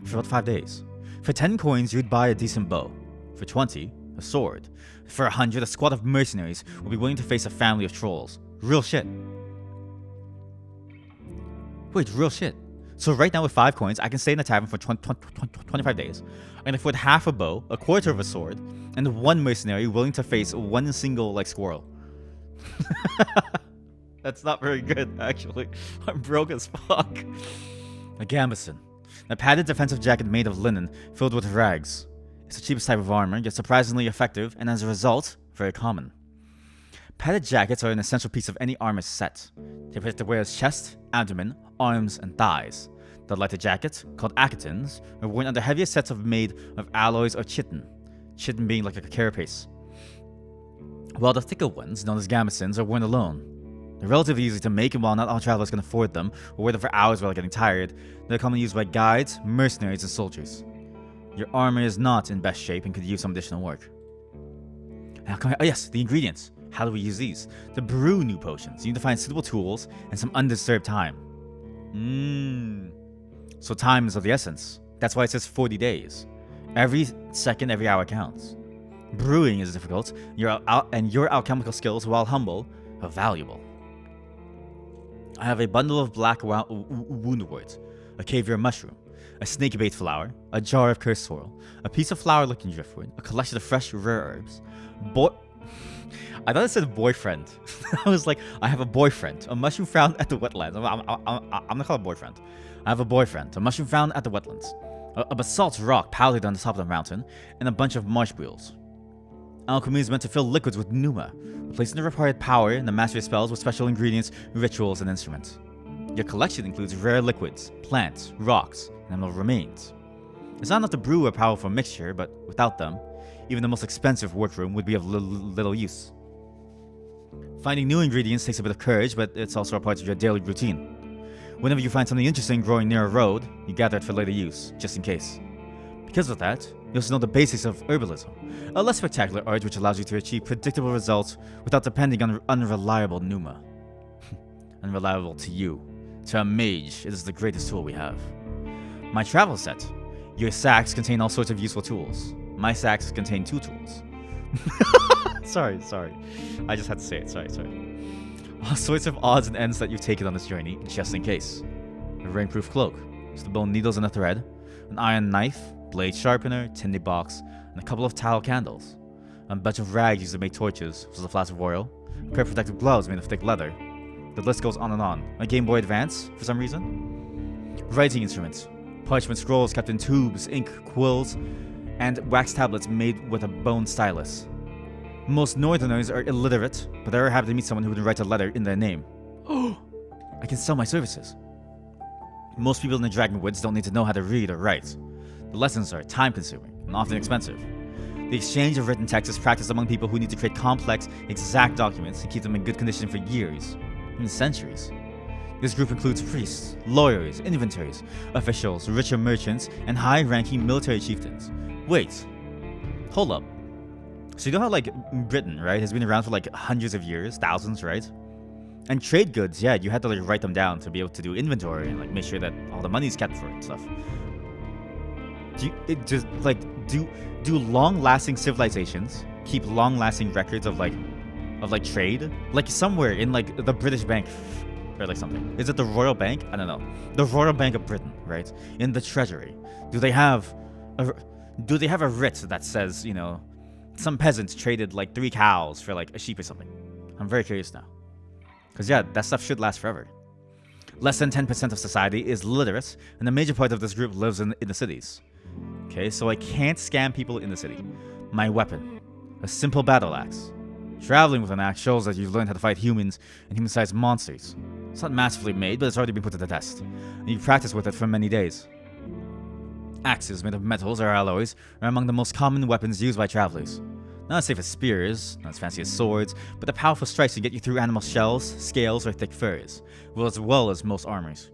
For about 5 days. For 10 coins, you'd buy a decent bow. For 20, a sword. For 100, a squad of mercenaries will be willing to face a family of trolls. Real shit. Wait, real shit. So right now with 5 coins, I can stay in the tavern for 25 days. I can afford half a bow, a quarter of a sword, and 1 mercenary willing to face 1 single, like, squirrel. That's not very good, actually. I'm broke as fuck. A gambeson. A padded defensive jacket made of linen, filled with rags. It's the cheapest type of armor, yet surprisingly effective, and as a result, very common. Padded jackets are an essential piece of any armor set. They protect the wearer's chest, abdomen, arms, and thighs. The lighter jackets, called akatins, are worn under heavier sets made of alloys or chitin. Chitin being like a carapace. While the thicker ones, known as gambesons, are worn alone. They're relatively easy to make, and while not all travelers can afford them, or wear them for hours without getting tired, they're commonly used by guides, mercenaries, and soldiers. Your armor is not in best shape and could use some additional work. Now, oh yes, the ingredients. How do we use these? To brew new potions, you need to find suitable tools and some undisturbed time. So time is of the essence. That's why it says 40 days. Every second, every hour counts. Brewing is difficult, and your alchemical skills, while humble, are valuable. I have a bundle of black woundworts, a caviar mushroom, a snakebait flower, a jar of cursed sorrel, a piece of flower-looking driftwood, a collection of fresh rare herbs. I thought it said boyfriend. I was like, I have a boyfriend, a mushroom found at the wetlands. I'm gonna call it boyfriend. I have a boyfriend, a mushroom found at the wetlands, a basalt rock powdered on the top of the mountain, and a bunch of marsh beetles. Alchemy is meant to fill liquids with pneuma, replacing the required power in the mastery of spells with special ingredients, rituals, and instruments. Your collection includes rare liquids, plants, rocks, and animal remains. It's not enough to brew a powerful mixture, but without them, even the most expensive workroom would be of little use. Finding new ingredients takes a bit of courage, but it's also a part of your daily routine. Whenever you find something interesting growing near a road, you gather it for later use, just in case. Because of that, you also know the basics of herbalism, a less spectacular art which allows you to achieve predictable results without depending on unreliable pneuma. Unreliable to you. To a mage, it is the greatest tool we have. My travel set. Your sacks contain all sorts of useful tools. My sacks contain 2 tools. Sorry. I just had to say it. Sorry. All sorts of odds and ends that you've taken on this journey, just in case. A rainproof cloak, just the bone needles and a thread, an iron knife, blade sharpener, tinder box, and a couple of tallow candles. A bunch of rags used to make torches, plus a flask of oil, a pair of protective gloves made of thick leather. The list goes on and on. A Game Boy Advance, for some reason. Writing instruments, parchment scrolls kept in tubes, ink, quills, and wax tablets made with a bone stylus. Most Northerners are illiterate, but they're happy to meet someone who can write a letter in their name. Oh, I can sell my services. Most people in the Dragonwoods don't need to know how to read or write. The lessons are time-consuming and often expensive. The exchange of written text is practiced among people who need to create complex, exact documents and keep them in good condition for years, even centuries. This group includes priests, lawyers, inventories, officials, richer merchants, and high-ranking military chieftains. Wait, hold up. So you know how, like, Britain, right, has been around for, like, hundreds of years, thousands, right? And trade goods, yeah, you had to, like, write them down to be able to do inventory and, like, make sure that all the money's kept for it and stuff. Do long-lasting civilizations keep long-lasting records of trade? Like, somewhere in, like, the British Bank or, like, something. Is it the Royal Bank? I don't know. The Royal Bank of Britain, right? In the Treasury. Do they have a writ that says, you know, some peasants traded, like, 3 cows for, like, a sheep or something? I'm very curious now. Because, yeah, that stuff should last forever. Less than 10% of society is literate, and a major part of this group lives in the cities. Okay, so I can't scam people in the city. My weapon. A simple battle axe. Traveling with an axe shows that you've learned how to fight humans and human-sized monsters. It's not massively made, but it's already been put to the test. And you practice with it for many days. Axes made of metals or alloys are among the most common weapons used by travelers. Not as safe as spears, not as fancy as swords, but the powerful strikes can get you through animal shells, scales, or thick furs, as well as most armors.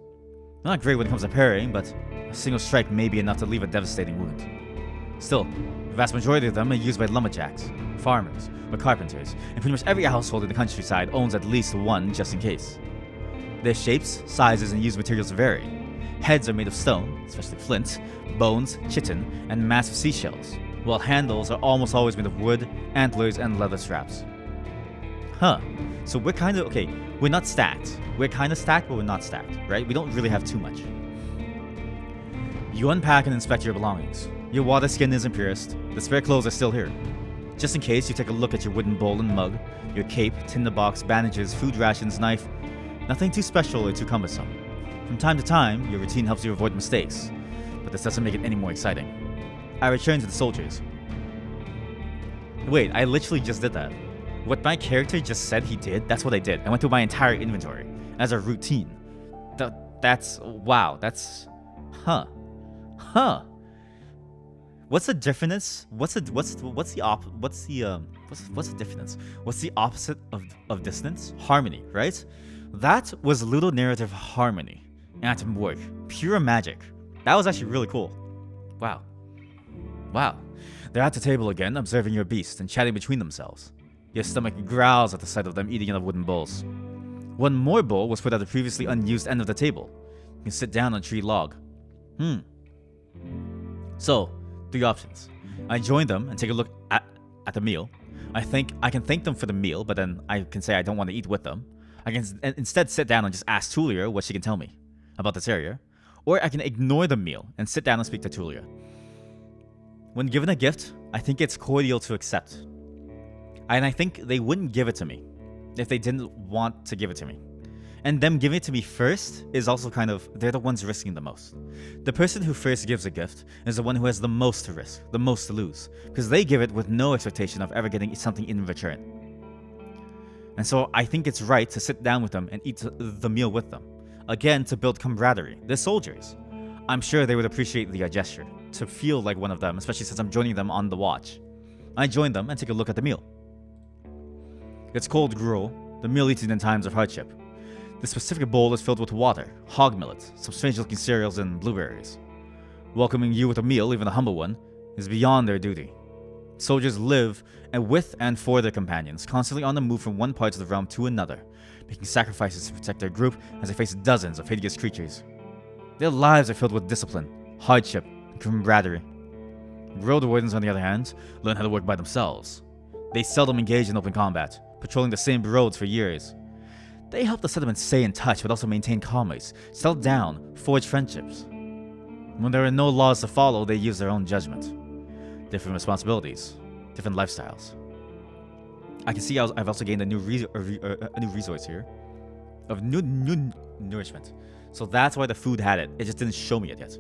Not great when it comes to parrying, but a single strike may be enough to leave a devastating wound. Still, the vast majority of them are used by lumberjacks, farmers, or carpenters, and pretty much every household in the countryside owns at least one just in case. Their shapes, sizes, and used materials vary. Heads are made of stone, especially flint, bones, chitin, and massive seashells, while handles are almost always made of wood, antlers, and leather straps. Huh. So we're kind of, okay, we're not stacked. We're kind of stacked, but we're not stacked, right? We don't really have too much. You unpack and inspect your belongings. Your water skin isn't pierced. The spare clothes are still here. Just in case, you take a look at your wooden bowl and mug, your cape, tinderbox, bandages, food rations, knife. Nothing too special or too cumbersome. From time to time, your routine helps you avoid mistakes, but this doesn't make it any more exciting. I return to the soldiers. Wait, I literally just did that. What my character just said he did, that's what I did. I went through my entire inventory as a routine. That's wow. That's huh. What's the difference? What's the difference? What's the opposite of dissonance? Harmony, right? That was little narrative harmony at work. Pure magic. That was actually really cool. Wow. They're at the table again, observing your beast and chatting between themselves. Your stomach growls at the sight of them eating in the wooden bowls. One more bowl was put at the previously unused end of the table. You can sit down on a tree log. So, 3 options. I join them and take a look at the meal. I think I can thank them for the meal, but then I can say I don't want to eat with them. I can instead sit down and just ask Tulia what she can tell me about this area. Or I can ignore the meal and sit down and speak to Tulia. When given a gift, I think it's cordial to accept. And I think they wouldn't give it to me if they didn't want to give it to me. And them giving it to me first is also kind of, they're the ones risking the most. The person who first gives a gift is the one who has the most to risk, the most to lose, because they give it with no expectation of ever getting something in return. And so I think it's right to sit down with them and eat the meal with them. Again, to build camaraderie. They're soldiers. I'm sure they would appreciate the gesture, to feel like one of them, especially since I'm joining them on the watch. I join them and take a look at the meal. It's cold gruel, the meal eaten in times of hardship. The specific bowl is filled with water, hog millet, some strange-looking cereals, and blueberries. Welcoming you with a meal, even a humble one, is beyond their duty. Soldiers live with and for their companions, constantly on the move from one part of the realm to another, making sacrifices to protect their group as they face dozens of hideous creatures. Their lives are filled with discipline, hardship, and camaraderie. Roadwardens, on the other hand, learn how to work by themselves. They seldom engage in open combat, patrolling the same roads for years. They help the settlement stay in touch, but also maintain commerce, settle down, forge friendships. When there are no laws to follow, they use their own judgment. Different responsibilities, different lifestyles. I can see I've also gained a new resource here of new nourishment. So that's why the food had it. It just didn't show me it yet.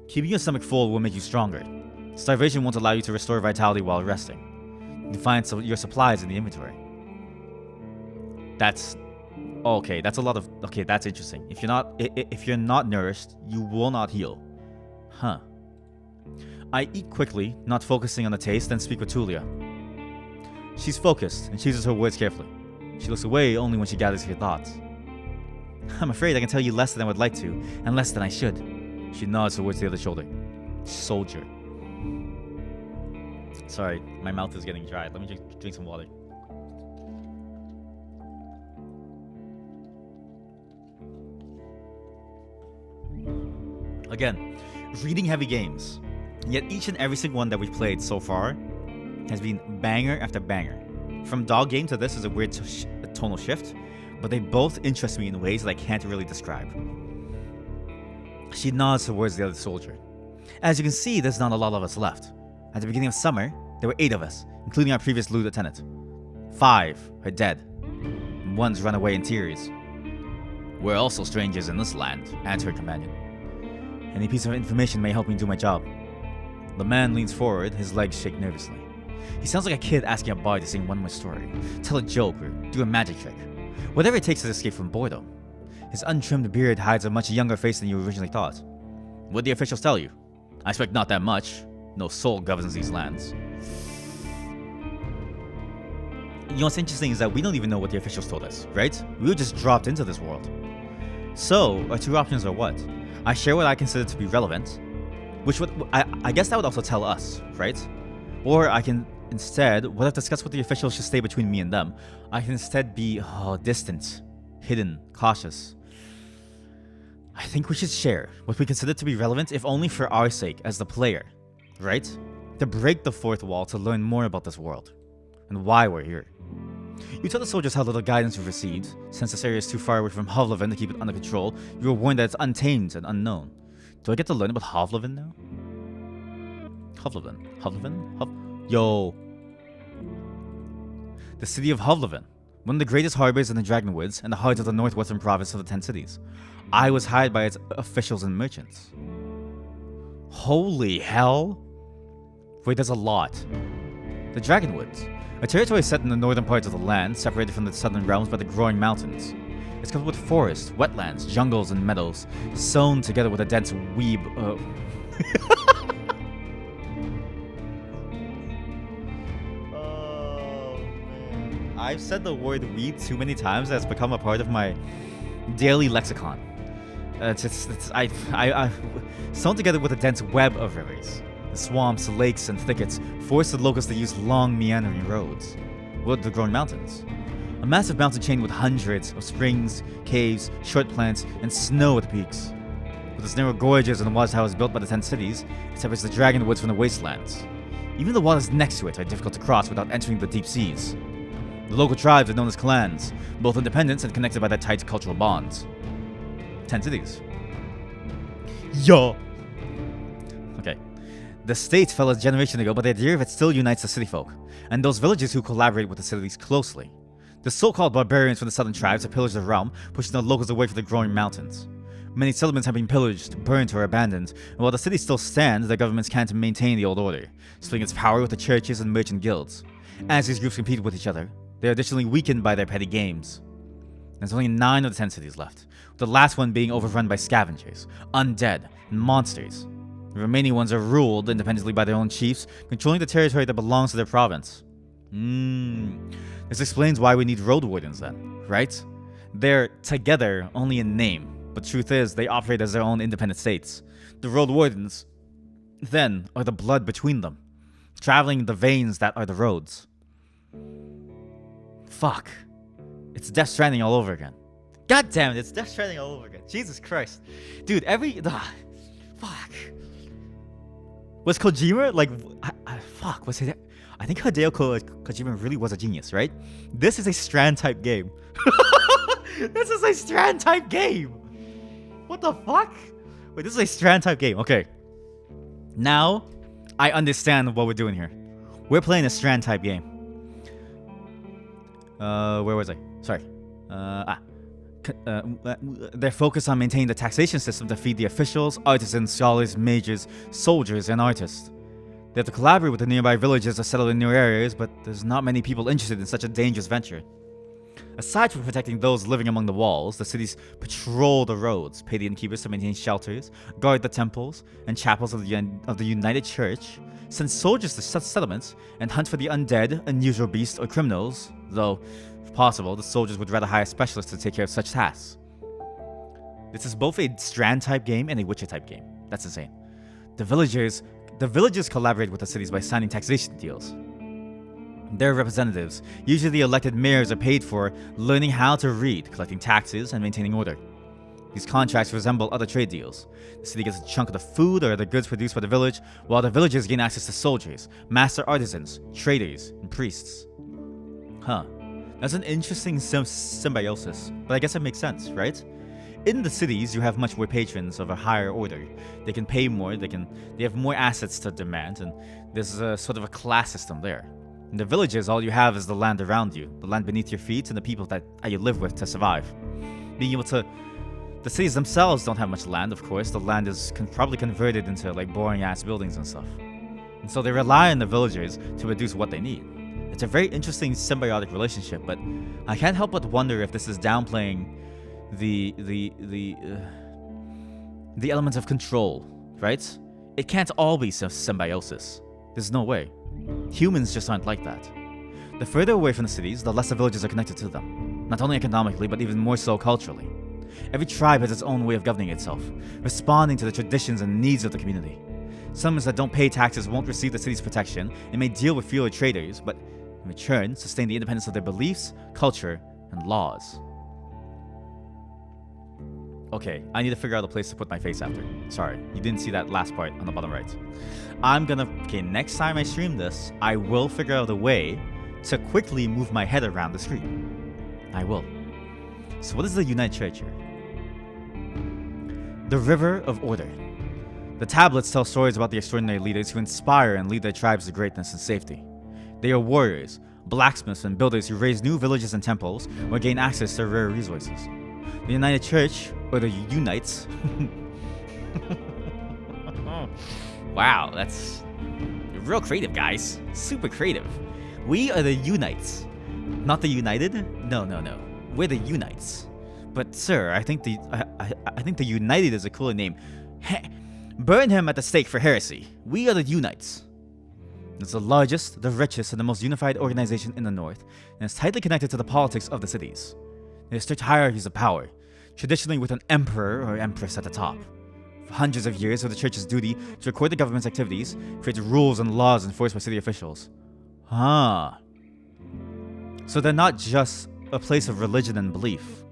Keeping your stomach full will make you stronger. Starvation won't allow you to restore vitality while resting. You can find your supplies in the inventory. That's okay. That's a lot of okay. That's interesting. If you're not nourished, you will not heal. Huh. I eat quickly, not focusing on the taste, then speak with Tulia. She's focused and chooses her words carefully. She looks away only when she gathers her thoughts. I'm afraid I can tell you less than I would like to, and less than I should. She nods towards the other shoulder. Soldier. Sorry, my mouth is getting dry. Let me drink some water. Again, reading heavy games. Yet each and every single one that we've played so far has been banger after banger. From dog game to this is a weird tonal shift, but they both interest me in ways that I can't really describe. She nods towards the other soldier. As you can see, there's not a lot of us left. At the beginning of summer, there were 8 of us, including our previous lieutenant. 5 are dead, and 1's run away in tears. We're also strangers in this land, answered her companion. Any piece of information may help me do my job. The man leans forward, his legs shake nervously. He sounds like a kid asking a boy to sing one more story, tell a joke, or do a magic trick. Whatever it takes to escape from boredom. His untrimmed beard hides a much younger face than you originally thought. What'd the officials tell you? I expect not that much. No soul governs these lands. You know what's interesting is that we don't even know what the officials told us, right? We were just dropped into this world. So, our 2 options are what? I share what I consider to be relevant, Which would, I guess that would also tell us, right? Or I can instead, what I've discussed with the officials should stay between me and them. I can instead be distant, hidden, cautious. I think we should share what we consider to be relevant, if only for our sake as the player, right? To break the fourth wall to learn more about this world and why we're here. You tell the soldiers how little guidance you've received. Since this area is too far away from Hovlevin to keep it under control, you were warned that it's untamed and unknown. Do I get to learn about Hovlevin now? Hovlevin? Yo. The city of Hovlevin, one of the greatest harbors in the Dragonwoods and the heart of the northwestern province of the 10 cities. I was hired by its officials and merchants. Holy hell. Wait, there's a lot. The Dragonwoods, a territory set in the northern parts of the land, separated from the southern realms by the growing mountains. It's covered with forests, wetlands, jungles, and meadows, sewn together with a dense weeb of... Oh, man. I've said the word weed too many times that it's become a part of my daily lexicon. Sewn together with a dense web of rivers. The swamps, lakes, and thickets forced the locals to use long, meandering roads. With the growing mountains. A massive mountain chain with hundreds of springs, caves, short plants, and snow at the peaks. With its narrow gorges and watchtowers built by the 10 cities, it separates the Dragonwoods from the wastelands. Even the waters next to it are difficult to cross without entering the deep seas. The local tribes are known as clans, both independent and connected by their tight cultural bonds. 10 cities. Yo! Okay. The state fell a generation ago, but the idea of it still unites the city folk, and those villagers who collaborate with the cities closely. The so-called barbarians from the southern tribes have pillaged the realm, pushing the locals away from the growing mountains. Many settlements have been pillaged, burnt, or abandoned, and while the city still stands, the governments can't maintain the old order, splitting its power with the churches and merchant guilds. As these groups compete with each other, they are additionally weakened by their petty games. There's only 9 of the 10 cities left, with the last one being overrun by scavengers, undead, and monsters. The remaining ones are ruled independently by their own chiefs, controlling the territory that belongs to their province. This explains why we need Roadwardens then, right? They're together only in name, but truth is they operate as their own independent states. The Roadwardens, then, are the blood between them, traveling the veins that are the roads. Fuck. It's Death Stranding all over again. God damn it, it's Death Stranding all over again. Jesus Christ. Dude, fuck. Was Kojima, like... fuck, was it... I think Hideo Kojima really was a genius, right? This is a Strand-type game. This is a Strand-type game! What the fuck? Wait, this is a Strand-type game. Okay. Now, I understand what we're doing here. We're playing a Strand-type game. Where was I? Sorry. They're focused on maintaining the taxation system to feed the officials, artisans, scholars, mages, soldiers, and artists. They have to collaborate with the nearby villages to settle in new areas, but there's not many people interested in such a dangerous venture. Aside from protecting those living among the walls, the cities patrol the roads, pay the innkeepers to maintain shelters, guard the temples and chapels of the United Church, send soldiers to settlements, and hunt for the undead, unusual beasts, or criminals, though, if possible, the soldiers would rather hire specialists to take care of such tasks. This is both a Strand-type game and a Witcher-type game. That's insane. The villagers collaborate with the cities by signing taxation deals. Their representatives, usually the elected mayors, are paid for learning how to read, collecting taxes, and maintaining order. These contracts resemble other trade deals. The city gets a chunk of the food or the goods produced by the village, while the villagers gain access to soldiers, master artisans, traders, and priests. Huh. That's an interesting symbiosis, but I guess it makes sense, right? In the cities, you have much more patrons of a higher order. They can pay more, they have more assets to demand, and there's a sort of a class system there. In the villages, all you have is the land around you, the land beneath your feet, and the people that you live with to survive. The cities themselves don't have much land, of course. The land is probably converted into like boring-ass buildings and stuff. And so they rely on the villagers to produce what they need. It's a very interesting symbiotic relationship, but I can't help but wonder if this is downplaying the elements of control, right? It can't all be symbiosis. There's no way. Humans just aren't like that. The further away from the cities, the less the villages are connected to them. Not only economically, but even more so culturally. Every tribe has its own way of governing itself, responding to the traditions and needs of the community. Settlements that don't pay taxes won't receive the city's protection and may deal with fewer traders, but in return, sustain the independence of their beliefs, culture, and laws. Okay, I need to figure out a place to put my face after. Sorry, you didn't see that last part on the bottom right. Okay, next time I stream this, I will figure out a way to quickly move my head around the screen. I will. So what is the United Church here? The River of Order. The tablets tell stories about the extraordinary leaders who inspire and lead their tribes to greatness and safety. They are warriors, blacksmiths, and builders who raise new villages and temples or gain access to rare resources. The United Church, or the Unites... Wow, that's real creative, guys. Super creative. We are the Unites. Not the United? No. We're the Unites. But sir, I think the United is a cooler name. Burn him at the stake for heresy. We are the Unites. It's the largest, the richest, and the most unified organization in the North, and is tightly connected to the politics of the cities. There are strict hierarchies of power, traditionally with an emperor or empress at the top. For hundreds of years, it was the church's duty to record the government's activities, create rules and laws enforced by city officials. So they're not just a place of religion and belief.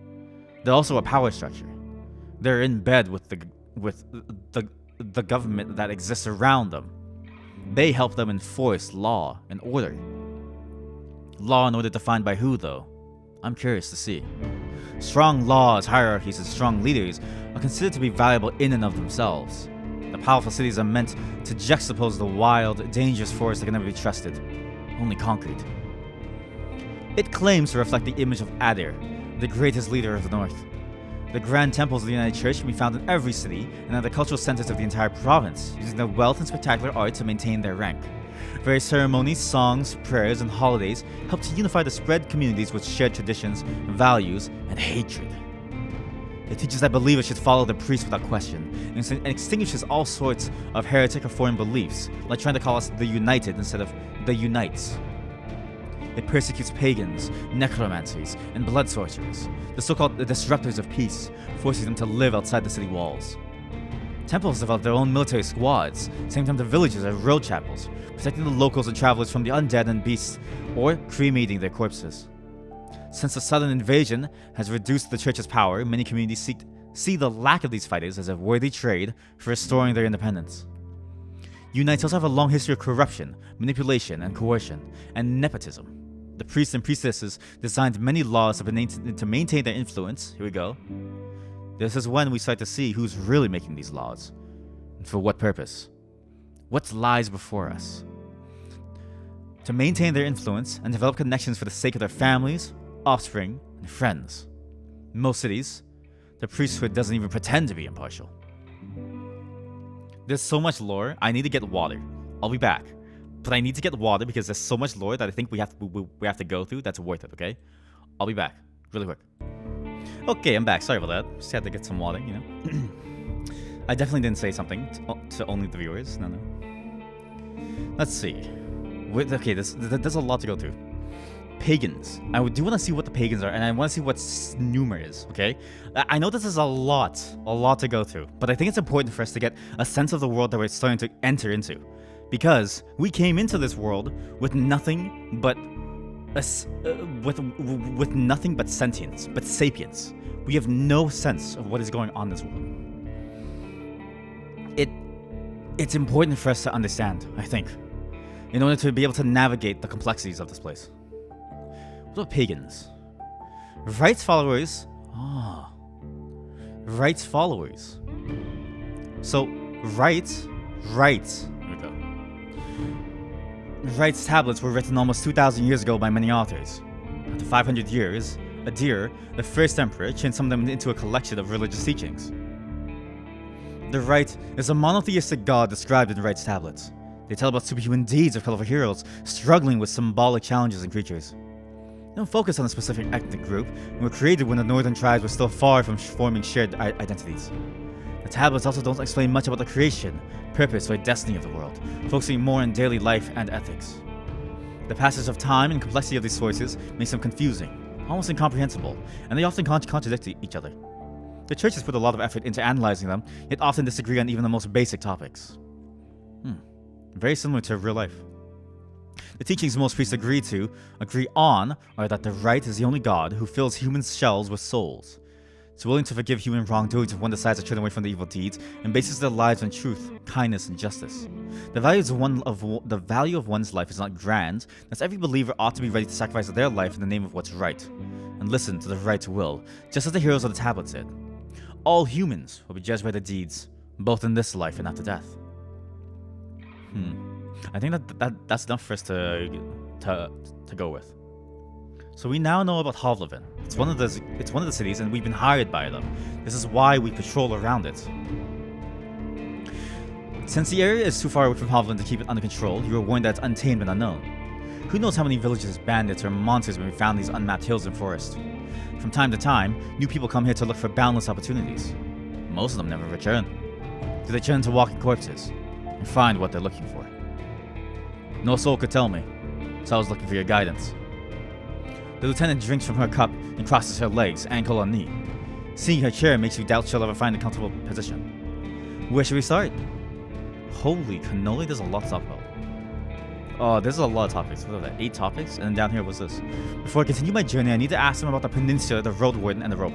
They're also a power structure. They're in bed with the government that exists around them. They help them enforce law and order. Law and order defined by who, though? I'm curious to see. Strong laws, hierarchies, and strong leaders are considered to be valuable in and of themselves. The powerful cities are meant to juxtapose the wild, dangerous forests that can never be trusted, only conquered. It claims to reflect the image of Adir, the greatest leader of the North. The grand temples of the United Church can be found in every city and are the cultural centers of the entire province, using their wealth and spectacular art to maintain their rank. Various ceremonies, songs, prayers, and holidays help to unify the spread communities with shared traditions, values, and hatred. It teaches that believers should follow the priest without question, and extinguishes all sorts of heretic or foreign beliefs, like trying to call us the United instead of the Unites. It persecutes pagans, necromancers, and blood sorcerers, the so-called disruptors of peace, forcing them to live outside the city walls. Temples develop their own military squads, same time the villages are road chapels, protecting the locals and travelers from the undead and beasts, or cremating their corpses. Since the sudden invasion has reduced the church's power, many communities see the lack of these fighters as a worthy trade for restoring their independence. Unites also have a long history of corruption, manipulation, and coercion, and nepotism. The priests and priestesses designed many laws to maintain their influence. Here we go. This is when we start to see who's really making these laws, and for what purpose. What lies before us? To maintain their influence and develop connections for the sake of their families, offspring, and friends. In most cities, the priesthood doesn't even pretend to be impartial. There's so much lore, I need to get water. I'll be back. But I need to get water because there's so much lore that I think we have to go through that's worth it, okay? I'll be back. Really quick. Okay, I'm back. Sorry about that. Just had to get some water, you know? I definitely didn't say something to only the viewers. No. Let's see. Okay, there's a lot to go through. Pagans. I do want to see what the pagans are, and I want to see what Snoomer is, okay? I know this is a lot to go through, but I think it's important for us to get a sense of the world that we're starting to enter into. Because we came into this world with nothing but with nothing but sentience, but sapience. We have no sense of what is going on in this world. It's important for us to understand, I think, in order to be able to navigate the complexities of this place. What about pagans? Rites followers. Rites followers. So, rites. Here we go. Rites tablets were written almost 2,000 years ago by many authors. After 500 years, Adir, the first emperor, changed some of them into a collection of religious teachings. The Rite is a monotheistic god described in Rites tablets. They tell about superhuman deeds of colorful heroes struggling with symbolic challenges and creatures. They don't focus on a specific ethnic group and were created when the northern tribes were still far from forming shared identities. The tablets also don't explain much about the creation, purpose, or destiny of the world, focusing more on daily life and ethics. The passage of time and complexity of these sources makes them confusing, almost incomprehensible, and they often contradict each other. The church has put a lot of effort into analyzing them, yet often disagree on even the most basic topics. Very similar to real life. The teachings most priests agree on, are that the right is the only God who fills human shells with souls. It's willing to forgive human wrongdoings if one decides to turn away from the evil deeds and bases their lives on truth, kindness, and justice. The value of one's life is not grand. Thus, every believer ought to be ready to sacrifice their life in the name of what's right, and listen to the right will, just as the heroes of the tablet said. All humans will be judged by their deeds, both in this life and after death. I think that's enough for us to go with. So we now know about Hovlevin. It's one of the cities, and we've been hired by them. This is why we patrol around it. Since the area is too far away from Hovlin to keep it under control, you are warned that it's untamed and unknown. Who knows how many villages, bandits, or monsters may be found in these unmapped hills and forests. From time to time, new people come here to look for boundless opportunities. Most of them never return. Do they turn to walking corpses and find what they're looking for? No soul could tell me, so I was looking for your guidance. The lieutenant drinks from her cup and crosses her legs, ankle on knee. Seeing her chair makes you doubt she'll ever find a comfortable position. Where should we start? Holy cannoli, there's a lot to talk about. Oh, there's a lot of topics. What are that? 8 topics? And then down here, what's this? Before I continue my journey, I need to ask them about the peninsula, the Roadwarden, and the rope.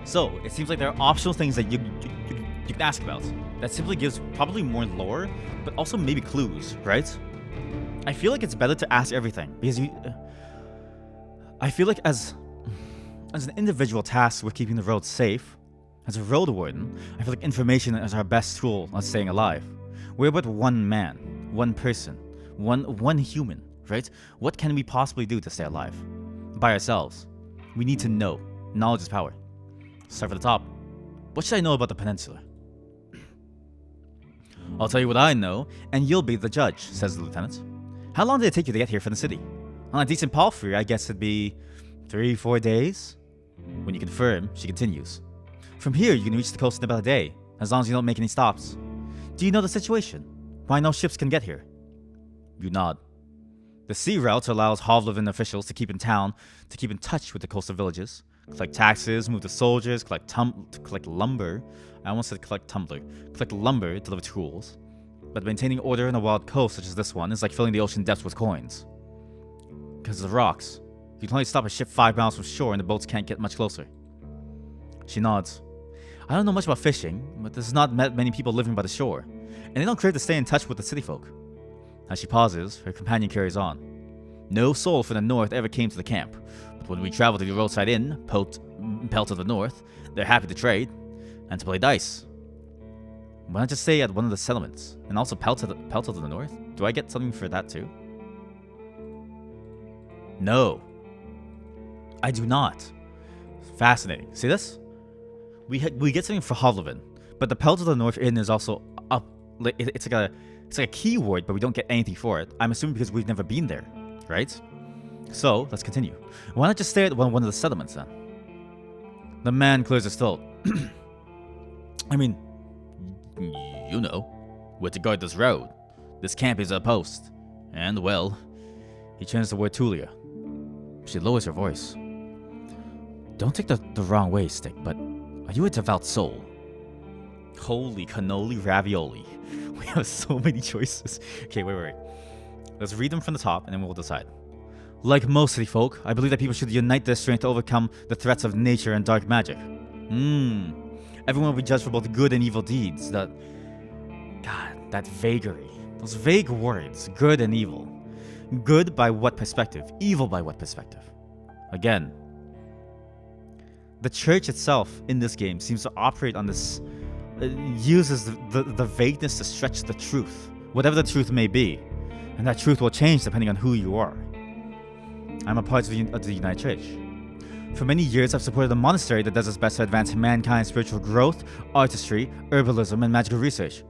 So, it seems like there are optional things that you can ask about. That simply gives probably more lore, but also maybe clues, right? I feel like it's better to ask everything, because I feel like as an individual tasked with keeping the road safe, as a road warden, I feel like information is our best tool on staying alive. We're but one man, one person, one human, right? What can we possibly do to stay alive? By ourselves. We need to know. Knowledge is power. Start from the top. What should I know about the peninsula? I'll tell you what I know, and you'll be the judge, says the lieutenant. How long did it take you to get here from the city? On a decent palfrey, I guess it'd be 3-4 days. When you confirm, she continues. From here, you can reach the coast in about a day, as long as you don't make any stops. Do you know the situation? Why no ships can get here? You nod. The sea route allows Hovlevin officials to keep in touch with the coastal villages, collect taxes, move the soldiers, collect lumber. I almost said collect tumbler. Collect lumber, deliver tools. But maintaining order on a wild coast such as this one is like filling the ocean depths with coins. Because of the rocks. You can only stop a ship 5 miles from shore and the boats can't get much closer. She nods. I don't know much about fishing, but there's not many people living by the shore, and they don't crave to stay in touch with the city folk. As she pauses, her companion carries on. No soul from the north ever came to the camp, but when we travel to the roadside inn, Pelt of the North, they're happy to trade, and to play dice. Why not just stay at one of the settlements, and also Pelt of the North? Do I get something for that too? No. I do not. Fascinating. See this? We get something for Hovlevin, but the Pelt of the North Inn is also up. It's like a keyword, but we don't get anything for it. I'm assuming because we've never been there, right? So let's continue. Why not just stay at one of the settlements then? The man clears his throat. I mean, you know, we're to guard this road. This camp is a post, and well, he turns to word Tulia. She lowers her voice. Don't take the wrong way, Stick, but are you a devout soul? Holy cannoli ravioli. We have so many choices. Okay, wait. Let's read them from the top and then we'll decide. Like most city folk, I believe that people should unite their strength to overcome the threats of nature and dark magic. Everyone will be judged for both good and evil deeds. God, that vagary. Those vague words, good and evil. Good by what perspective? Evil by what perspective? Again, the church itself in this game seems to operate on this, uses the vagueness to stretch the truth, whatever the truth may be, and that truth will change depending on who you are. I'm a part of the United Church. For many years, I've supported a monastery that does its best to advance mankind's spiritual growth, artistry, herbalism, and magical research.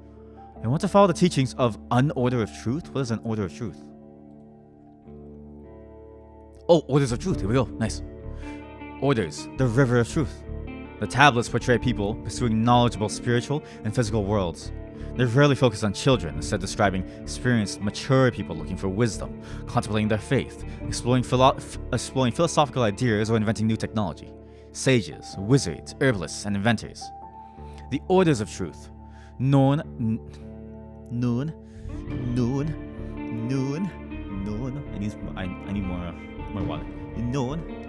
I want to follow the teachings of an order of truth. What is an order of truth? Oh, orders of truth. Here we go. Nice. Orders, the river of truth. The tablets portray people pursuing knowledgeable spiritual and physical worlds. They rarely focus on children, instead describing experienced, mature people looking for wisdom, contemplating their faith, exploring philosophical ideas, or inventing new technology. Sages, wizards, herbalists, and inventors. The orders of truth, known Noon. Noon. Noon. Noon. I need more water. Noon.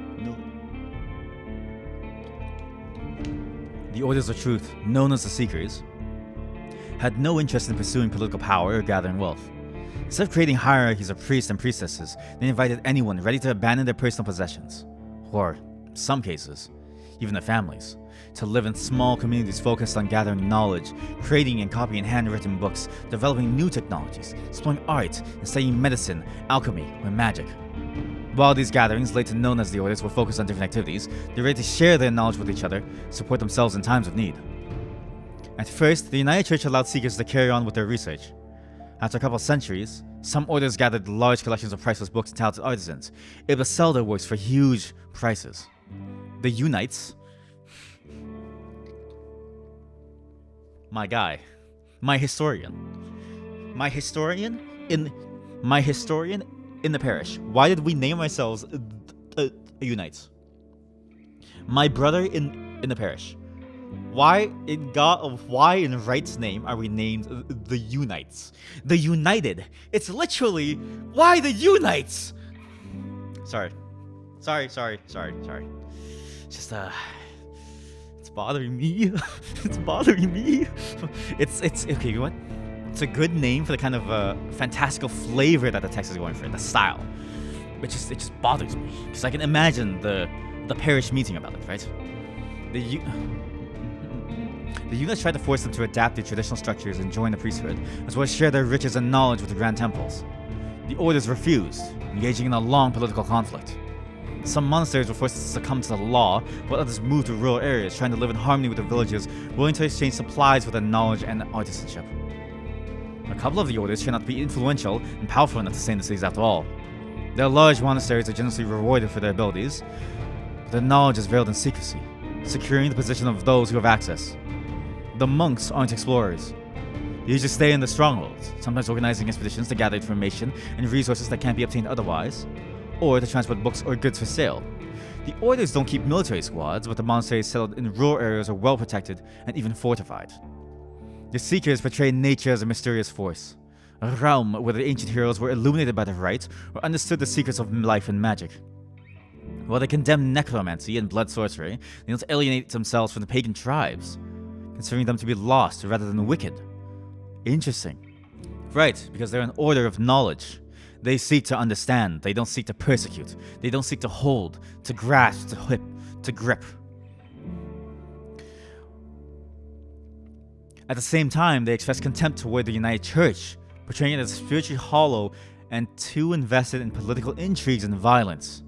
The Orders of Truth, known as the Seekers, had no interest in pursuing political power or gathering wealth. Instead of creating hierarchies of priests and priestesses, they invited anyone ready to abandon their personal possessions, or, in some cases, even their families, to live in small communities focused on gathering knowledge, creating and copying handwritten books, developing new technologies, exploring art, and studying medicine, alchemy, or magic. While these gatherings, later known as the Orders, were focused on different activities, they were ready to share their knowledge with each other, support themselves in times of need. At first, the United Church allowed seekers to carry on with their research. After a couple of centuries, some orders gathered large collections of priceless books and talented artisans, able to sell their works for huge prices. The Unites, my guy, my historian in the parish. Why did we name ourselves Unites? My brother in the parish. Why in right's name are we named the Unites? The United. It's literally, why the Unites? Sorry. Just it's bothering me. It's bothering me. It's okay. You know what? It's a good name for the kind of fantastical flavor that the text is going for, the style. It just bothers me because I can imagine the parish meeting about it, right? The Unites tried to force them to adapt their traditional structures and join the priesthood, as well as share their riches and knowledge with the grand temples. The orders refused, engaging in a long political conflict. Some monasteries were forced to succumb to the law, while others moved to rural areas, trying to live in harmony with the villagers, willing to exchange supplies for their knowledge and artisanship. A couple of the orders turned out to be influential and powerful enough to stay in the cities after all. Their large monasteries are generously rewarded for their abilities, but their knowledge is veiled in secrecy, securing the position of those who have access. The monks aren't explorers. They usually stay in the strongholds, sometimes organizing expeditions to gather information and resources that can't be obtained otherwise, or to transport books or goods for sale. The orders don't keep military squads, but the monasteries settled in rural areas are well protected and even fortified. The Seekers portray nature as a mysterious force, a realm where the ancient heroes were illuminated by the right or understood the secrets of life and magic. While they condemn necromancy and blood sorcery, they don't alienate themselves from the pagan tribes, considering them to be lost rather than wicked. Interesting. Right, because they're an order of knowledge. They seek to understand. They don't seek to persecute. They don't seek to hold, to grasp, to grip. At the same time, they express contempt toward the United Church, portraying it as spiritually hollow and too invested in political intrigues and violence.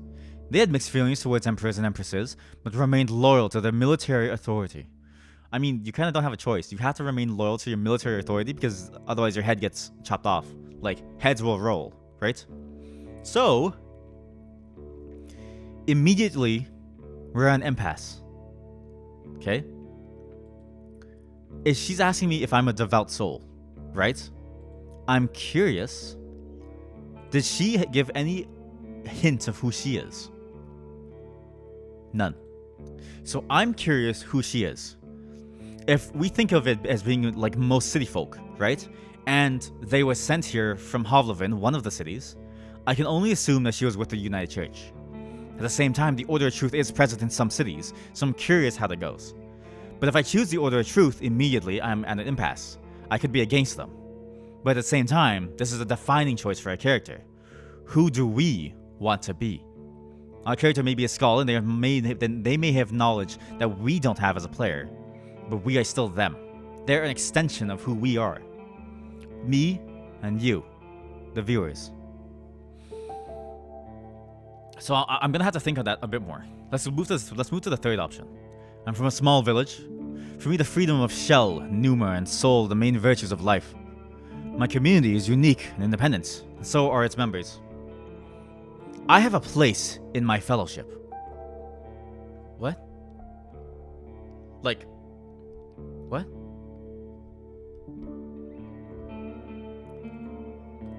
They had mixed feelings towards emperors and empresses, but remained loyal to their military authority. I mean, you kind of don't have a choice. You have to remain loyal to your military authority because otherwise your head gets chopped off. Like, heads will roll, right? So, immediately, we're at an impasse. Okay? She's asking me if I'm a devout soul, right? I'm curious. Did she give any hint of who she is? None. So I'm curious who she is. If we think of it as being like most city folk, right? And they were sent here from Hovlevin, one of the cities, I can only assume that she was with the United Church. At the same time, the Order of Truth is present in some cities, so I'm curious how that goes. But if I choose the Order of Truth, immediately I'm at an impasse. I could be against them. But at the same time, this is a defining choice for our character. Who do we want to be? Our character may be a scholar, and they may have knowledge that we don't have as a player, but we are still them. They're an extension of who we are. Me and you, the viewers. So I'm gonna have to think on that a bit more. Let's move to the third option. I'm from a small village. For me, the freedom of shell, pneuma, and soul are the main virtues of life. My community is unique and independent, and so are its members. I have a place in my fellowship. What? Like, what?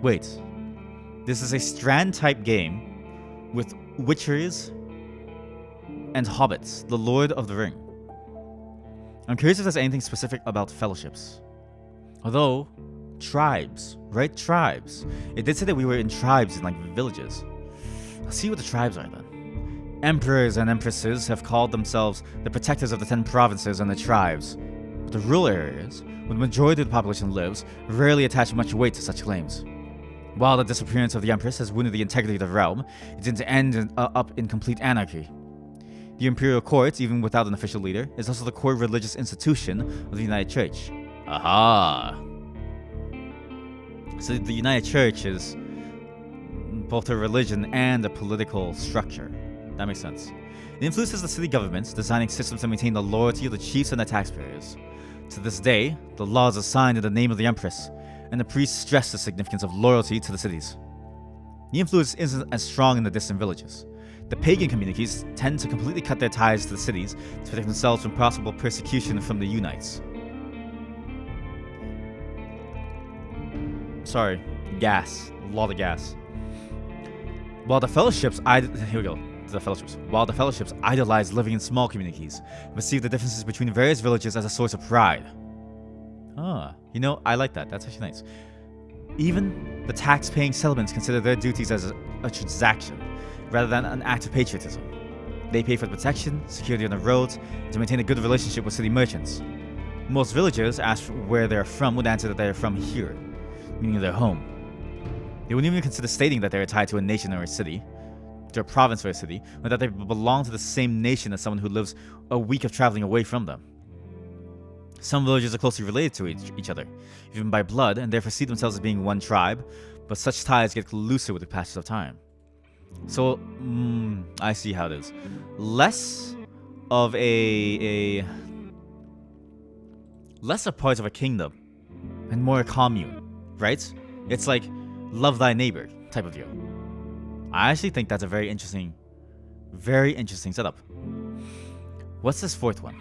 Wait. This is a Strand-type game with witcheries and hobbits, the Lord of the Ring. I'm curious if there's anything specific about fellowships. Although, tribes, right? Tribes. It did say that we were in tribes in like villages. Let's see what the tribes are then. Emperors and empresses have called themselves the protectors of the 10 provinces and the tribes. But the rural areas, where the majority of the population lives, rarely attach much weight to such claims. While the disappearance of the Empress has wounded the integrity of the realm, it didn't end up in complete anarchy. The Imperial Court, even without an official leader, is also the core religious institution of the United Church. Aha! So the United Church is both a religion and a political structure. That makes sense. It influences the city governments, designing systems to maintain the loyalty of the chiefs and the taxpayers. To this day, the laws are signed in the name of the Empress, and the priests stress the significance of loyalty to the cities. The influence isn't as strong in the distant villages. The pagan communities tend to completely cut their ties to the cities to protect themselves from possible persecution from the Unites. Sorry, gas. A lot of gas. While the fellowships idolize living in small communities, and perceive the differences between various villages as a source of pride. You know, I like that. That's actually nice. Even the tax-paying settlements consider their duties as a transaction, rather than an act of patriotism. They pay for the protection, security on the roads, and to maintain a good relationship with city merchants. Most villagers, asked where they're from, would answer that they're from here, meaning their home. They wouldn't even consider stating that they're tied to a nation or a city, to a province or a city, or that they belong to the same nation as someone who lives a week of traveling away from them. Some villagers are closely related to each other, even by blood, and therefore see themselves as being one tribe, but such ties get looser with the passage of time. So, I see how it is. Less of less a part of a kingdom, and more a commune, right? It's like love thy neighbor type of view. I actually think that's a very interesting setup. What's this fourth one?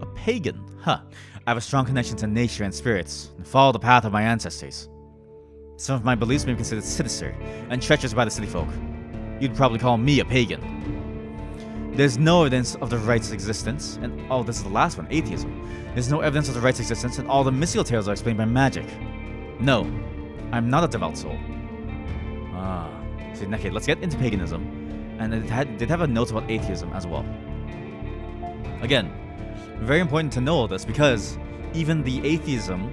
A pagan, huh? I have a strong connection to nature and spirits, and follow the path of my ancestors. Some of my beliefs may be considered sinister and treacherous by the city folk. You'd probably call me a pagan. There's no evidence of the right's existence, and this is the last one, atheism. There's no evidence of the right's existence, and all the mystical tales are explained by magic. No, I'm not a devout soul. So okay, let's get into paganism, and it did have a note about atheism as well. Again, very important to know all this because even the atheism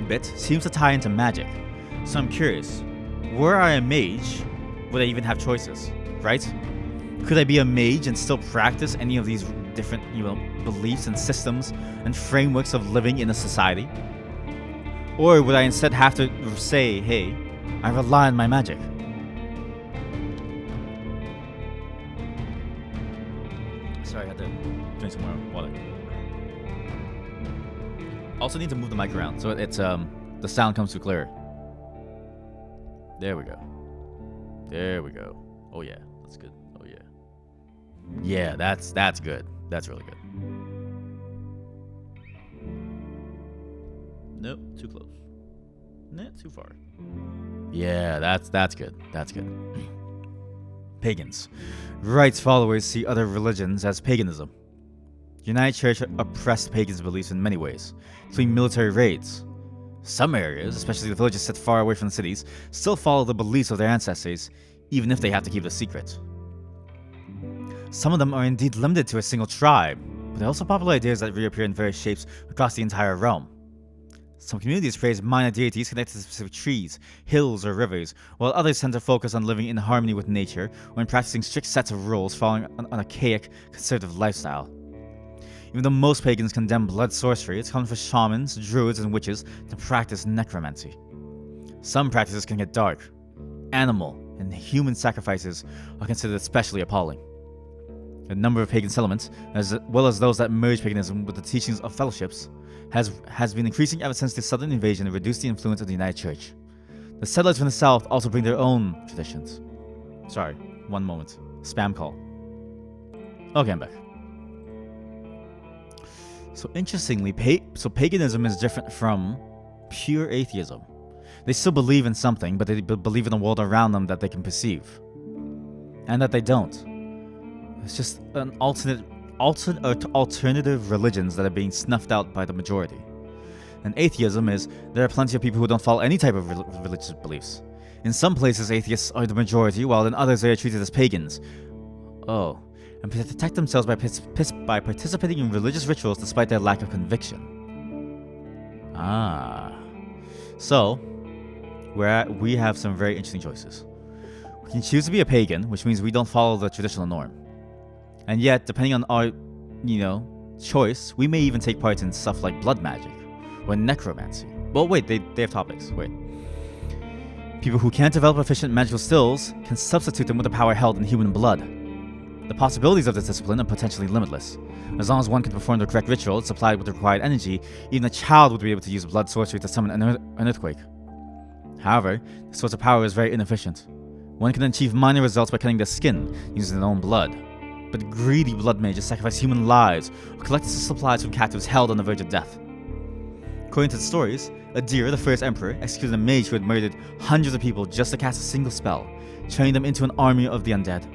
bit seems to tie into magic. So I'm curious, were I a mage, would I even have choices, right? Could I be a mage and still practice any of these different, beliefs and systems and frameworks of living in a society? Or would I instead have to say, hey, I rely on my magic? Sorry, I had to drink some more water. Also need to move the mic around so it's the sound comes through clearer. There we go. There we go. Oh yeah, that's good. Oh yeah. Yeah, that's good. That's really good. Nope, too close. Nah, too far. Yeah, that's good. That's good. Pagans. Right's followers see other religions as paganism. The United Church oppressed pagans' beliefs in many ways, including military raids. Some areas, especially the villages set far away from the cities, still follow the beliefs of their ancestors, even if they have to keep the secret. Some of them are indeed limited to a single tribe, but they're also popular ideas that reappear in various shapes across the entire realm. Some communities praise minor deities connected to specific trees, hills, or rivers, while others tend to focus on living in harmony with nature or in practicing strict sets of rules following an archaic, conservative lifestyle. Even though most pagans condemn blood sorcery, it's common for shamans, druids, and witches to practice necromancy. Some practices can get dark. Animal and human sacrifices are considered especially appalling. A number of pagan settlements, as well as those that merge paganism with the teachings of fellowships, has been increasing ever since the southern invasion and reduced the influence of the United Church. The settlers from the south also bring their own traditions. Sorry, one moment. Spam call. Okay, I'm back. So interestingly, paganism is different from pure atheism. They still believe in something, but they believe in a world around them that they can perceive. And that they don't. It's just an alternative religions that are being snuffed out by the majority. And atheism is there are plenty of people who don't follow any type of religious beliefs. In some places, atheists are the majority, while in others they are treated as pagans. Oh, and protect themselves by participating in religious rituals despite their lack of conviction. Ah. So, we have some very interesting choices. We can choose to be a pagan, which means we don't follow the traditional norm. And yet, depending on our, choice, we may even take part in stuff like blood magic or necromancy. Well, wait, they have topics. Wait. People who can't develop efficient magical skills can substitute them with the power held in human blood. The possibilities of this discipline are potentially limitless. As long as one can perform the correct ritual supplied with the required energy, even a child would be able to use blood sorcery to summon an earthquake. However, this sort of power is very inefficient. One can achieve minor results by cutting their skin using their own blood. But greedy blood mages sacrifice human lives or collect supplies from captives held on the verge of death. According to the stories, Adir, the first emperor, executed a mage who had murdered hundreds of people just to cast a single spell, turning them into an army of the undead.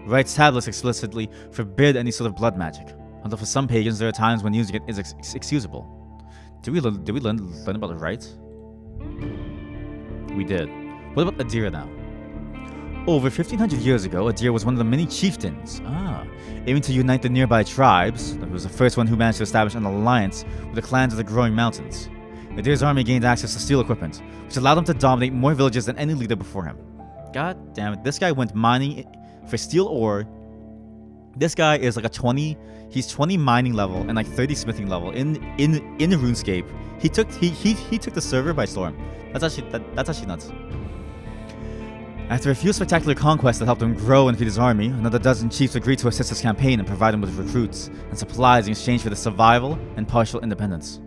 Rites tablets explicitly forbid any sort of blood magic, although for some pagans there are times when using it is excusable. Did we learn about the rites? We did. What about Adir now? Over 1500 years ago, Adir was one of the many chieftains, aiming to unite the nearby tribes. He was the first one who managed to establish an alliance with the clans of the growing mountains. Adir's army gained access to steel equipment, which allowed him to dominate more villages than any leader before him. God damn it, this guy went mining for steel ore. This guy is like he's 20 mining level and like 30 smithing level in RuneScape. He took the server by storm. That's actually nuts. After a few spectacular conquests that helped him grow and feed his army, another dozen chiefs agreed to assist his campaign and provide him with recruits and supplies in exchange for their survival and partial independence.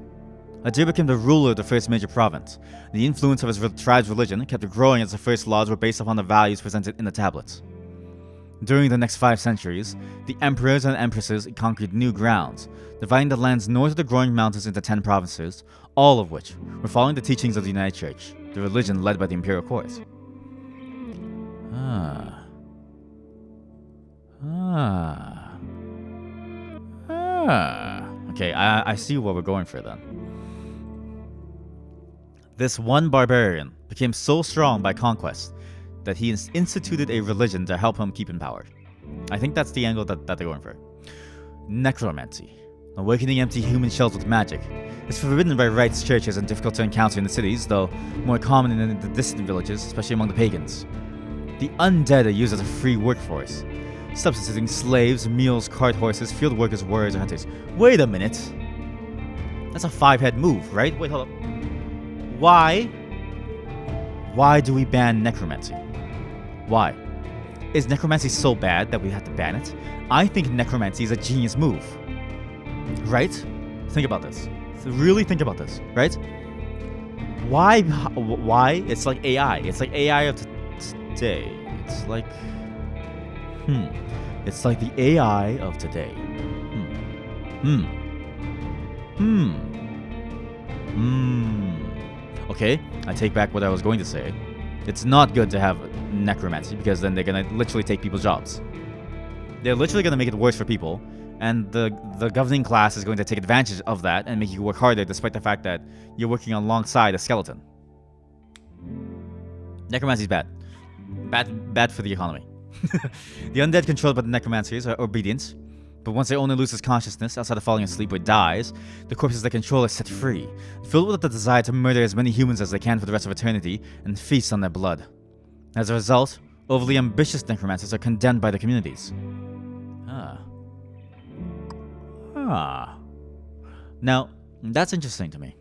Adir became the ruler of the first major province. The influence of his tribe's religion kept growing as the first laws were based upon the values presented in the tablets. During the next 5 centuries, the emperors and empresses conquered new grounds, dividing the lands north of the growing mountains into 10 provinces, all of which were following the teachings of the United Church, the religion led by the imperial court. Okay, I see what we're going for then. This one barbarian became so strong by conquest that he instituted a religion to help him keep in power. I think that's the angle that they're going for. Necromancy, awakening empty human shells with magic, is forbidden by rites, churches, and difficult to encounter in the cities, though more common in the distant villages, especially among the pagans. The undead are used as a free workforce, substituting slaves, mules, cart horses, field workers, warriors, and hunters. Wait a minute. That's a 5-head move, right? Wait, hold up. Why do we ban necromancy? Why? Is necromancy so bad that we have to ban it? I think necromancy is a genius move. Right? Think about this. Really think about this, right? Why? It's like AI. It's like AI of today. It's like... It's like the AI of today. Okay, I take back what I was going to say. It's not good to have necromancy because then they're gonna literally take people's jobs. They're literally gonna make it worse for people, and the governing class is going to take advantage of that and make you work harder despite the fact that you're working alongside a skeleton. Necromancy is bad. Bad for the economy. The undead controlled by the necromancers are obedient, but once their owner loses consciousness outside of falling asleep or dies, the corpses they control are set free, filled with the desire to murder as many humans as they can for the rest of eternity and feast on their blood. As a result, overly ambitious necromancers are condemned by the communities. Now, that's interesting to me,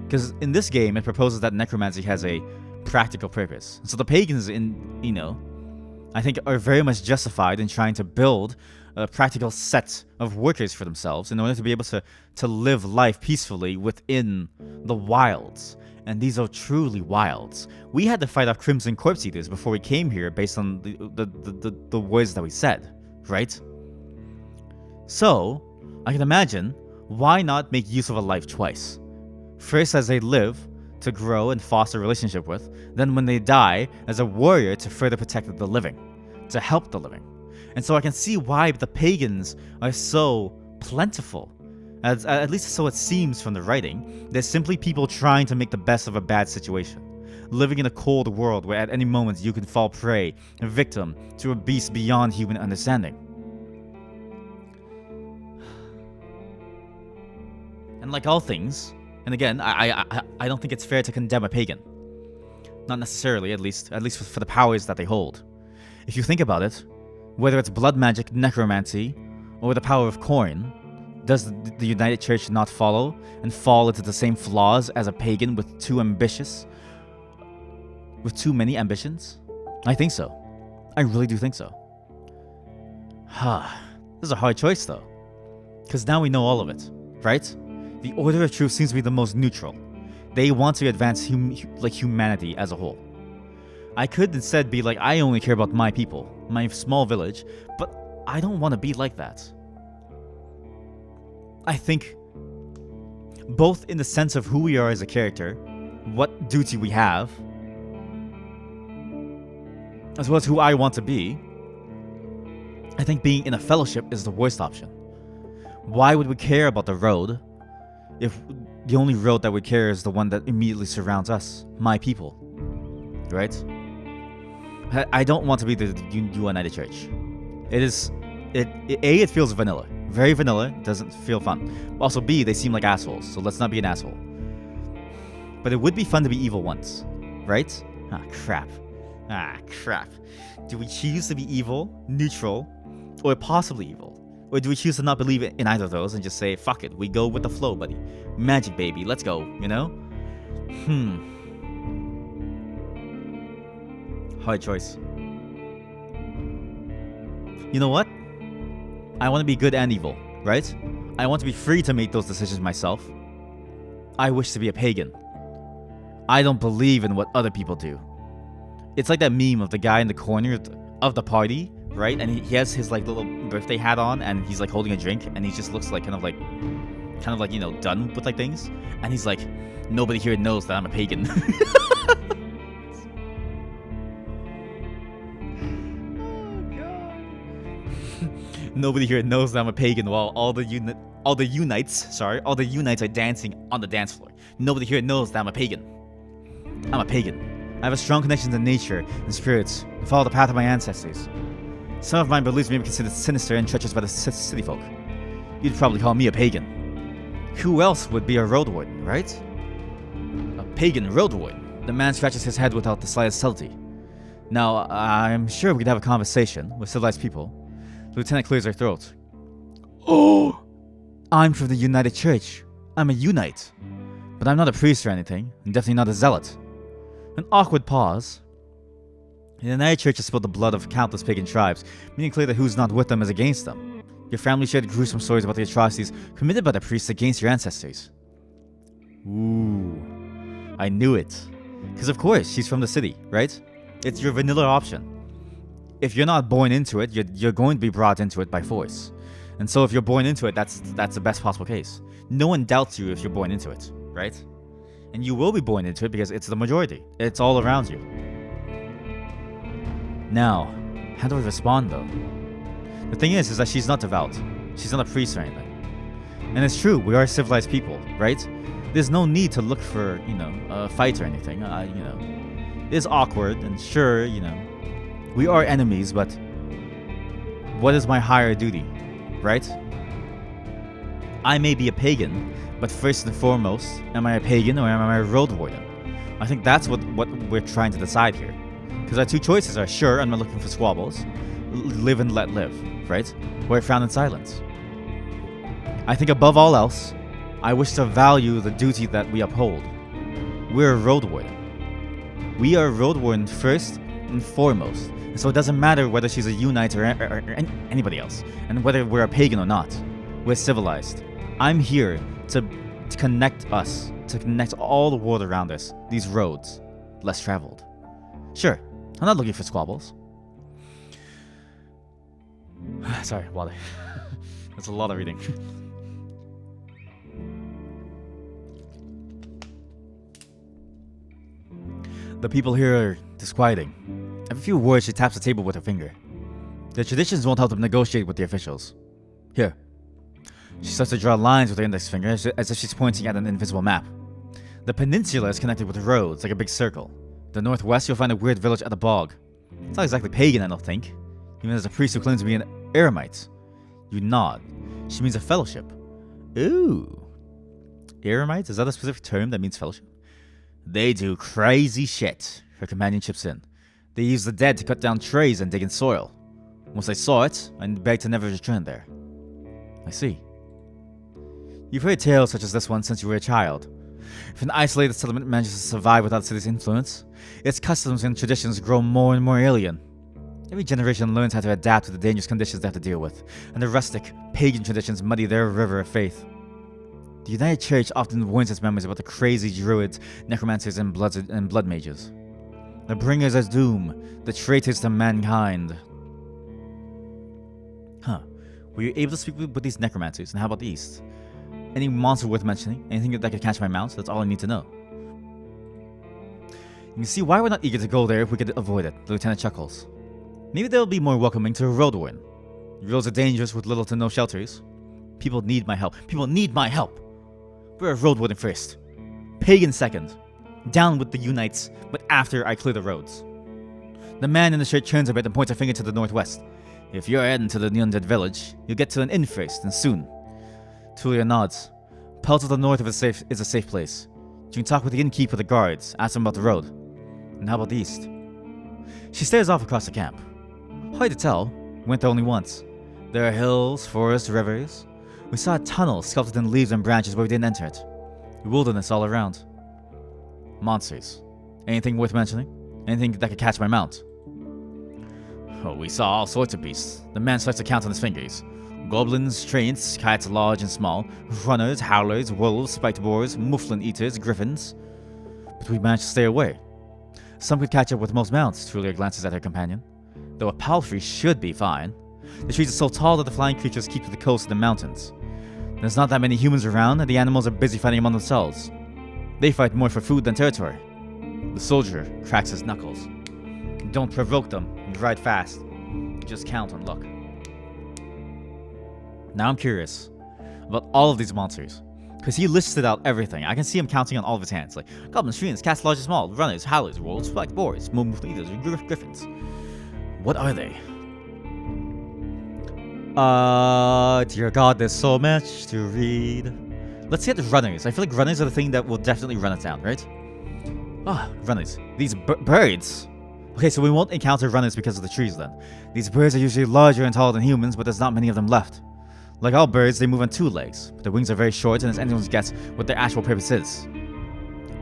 because in this game it proposes that necromancy has a practical purpose. So the pagans I think are very much justified in trying to build a practical set of workers for themselves in order to be able to live life peacefully within the wilds. And these are truly wilds. We had to fight off Crimson Corpse Eaters before we came here based on the words that we said, right? So, I can imagine, why not make use of a life twice? First as they live, to grow and foster a relationship with, then when they die, as a warrior to further protect the living, to help the living. And so I can see why the pagans are so plentiful At least so it seems from the writing. They're simply people trying to make the best of a bad situation. Living in a cold world where at any moment you can fall prey, a victim, to a beast beyond human understanding. And like all things, and again, I don't think it's fair to condemn a pagan. Not necessarily, at least for the powers that they hold. If you think about it, whether it's blood magic, necromancy, or the power of coin, does the United Church not follow and fall into the same flaws as a pagan with too many ambitions? I think so. I really do think so. This is a hard choice though. Because now we know all of it, right? The Order of Truth seems to be the most neutral. They want to advance humanity as a whole. I could instead be like, I only care about my people, my small village, but I don't want to be like that. I think both in the sense of who we are as a character, what duty we have, as well as who I want to be, I think being in a fellowship is the worst option. Why would we care about the road if the only road that we care is the one that immediately surrounds us, my people, right? I don't want to be the United Church. It feels vanilla. Very vanilla, doesn't feel fun. Also, B, they seem like assholes, so let's not be an asshole. But it would be fun to be evil once, right? Crap. Do we choose to be evil, neutral, or possibly evil? Or do we choose to not believe in either of those and just say, fuck it, we go with the flow, buddy. Magic, baby, let's go, you know? Hard choice. You know what? I want to be good and evil, right? I want to be free to make those decisions myself. I wish to be a pagan. I don't believe in what other people do. It's like that meme of the guy in the corner of the party, right? And he has his like little birthday hat on, and he's like holding a drink, and he just looks like kind of like you know, done with like things. And he's like, nobody here knows that I'm a pagan. Nobody here knows that I'm a pagan while all the Unites are dancing on the dance floor. Nobody here knows that I'm a pagan. I'm a pagan. I have a strong connection to nature and spirits and follow the path of my ancestors. Some of my beliefs may be considered sinister and treacherous by the city folk. You'd probably call me a pagan. Who else would be a Roadwarden, right? A pagan Roadwarden. The man scratches his head without the slightest subtlety. Now, I'm sure we could have a conversation with civilized people. The lieutenant clears her throat. Oh! I'm from the United Church. I'm a Unite. But I'm not a priest or anything, and definitely not a zealot. An awkward pause. The United Church has spilled the blood of countless pagan tribes, making clear that who's not with them is against them. Your family shared gruesome stories about the atrocities committed by the priests against your ancestors. Ooh. I knew it. Because of course, she's from the city, right? It's your vanilla option. If you're not born into it, you're going to be brought into it by force. And so if you're born into it, that's the best possible case. No one doubts you if you're born into it, right? And you will be born into it because it's the majority. It's all around you. Now, how do I respond though? The thing is that she's not devout. She's not a priest or anything. And it's true, we are civilized people, right? There's no need to look for, a fight or anything. It is awkward, and sure, we are enemies, but what is my higher duty, right? I may be a pagan, but first and foremost, am I a pagan or am I a Roadwarden? I think that's what we're trying to decide here. Because our two choices are, sure, I'm not looking for squabbles, live and let live, right? Or I frown in silence. I think above all else, I wish to value the duty that we uphold. We're a Roadwarden. We are a Roadwarden first and foremost. And so it doesn't matter whether she's a Unite or anybody else, and whether we're a pagan or not. We're civilized. I'm here to connect us, to connect all the world around us, these roads less traveled. Sure, I'm not looking for squabbles. Sorry, Wally. That's a lot of reading. The people here are disquieting. Every few words, she taps the table with her finger. The traditions won't help them negotiate with the officials. Here. She starts to draw lines with her index finger as if she's pointing at an invisible map. The peninsula is connected with roads, like a big circle. The northwest, you'll find a weird village at the bog. It's not exactly pagan, I don't think. Even there's a priest who claims to be an eremite. You nod. She means a fellowship. Ooh. Eremites? Is that a specific term that means fellowship? They do crazy shit, her companion chips in. They use the dead to cut down trees and dig in soil. Once I saw it, I begged to never return there. I see. You've heard tales such as this one since you were a child. If an isolated settlement manages to survive without the city's influence, its customs and traditions grow more and more alien. Every generation learns how to adapt to the dangerous conditions they have to deal with, and the rustic, pagan traditions muddy their river of faith. The United Church often warns its members about the crazy druids, necromancers, and blood mages. The bringers of doom, the traitors to mankind. Huh. Were you able to speak with these necromancers, and how about the East? Any monster worth mentioning? Anything that could catch my mouse? That's all I need to know. You can see why we're not eager to go there if we could avoid it, the lieutenant chuckles. Maybe they'll be more welcoming to a Roadwarden. Roads are dangerous with little to no shelters. People need my help. People need my help! We're a Roadwarden first. Pagan second. Down with the Unites, but after I clear the roads. The man in the shirt turns a bit and points a finger to the northwest. If you're heading to the undead village, you'll get to an inn first, and soon. Tulia nods. Pell to the north is a safe place. You can talk with the innkeep or the guards, ask them about the road. And how about the east? She stares off across the camp. Hard to tell. Went there only once. There are hills, forests, rivers. We saw a tunnel sculpted in leaves and branches, but we didn't enter it. Wilderness all around. Monsters. Anything worth mentioning? Anything that could catch my mount? Oh, we saw all sorts of beasts. The man starts to count on his fingers. Goblins, traints, cats large and small, runners, howlers, wolves, spiked boars, mufflin eaters, griffins. But we managed to stay away. Some could catch up with most mounts, Trulia glances at her companion. Though a palfrey should be fine. The trees are so tall that the flying creatures keep to the coast of the mountains. There's not that many humans around, and the animals are busy fighting among themselves. They fight more for food than territory. The soldier cracks his knuckles. Don't provoke them, and ride fast. Just count on luck. Now I'm curious about all of these monsters, because he listed out everything. I can see him counting on all of his hands, like goblins, treants, cats large and small, runners, howlers, wolves, spiked boars, mufflin eaters, and griffins. What are they? Dear God, there's so much to read. Let's get runners. I feel like runners are the thing that will definitely run us down, right? Runners. These birds. Okay, so we won't encounter runners because of the trees then. These birds are usually larger and taller than humans, but there's not many of them left. Like all birds, they move on two legs, but their wings are very short, and it's anyone's guess what their actual purpose is.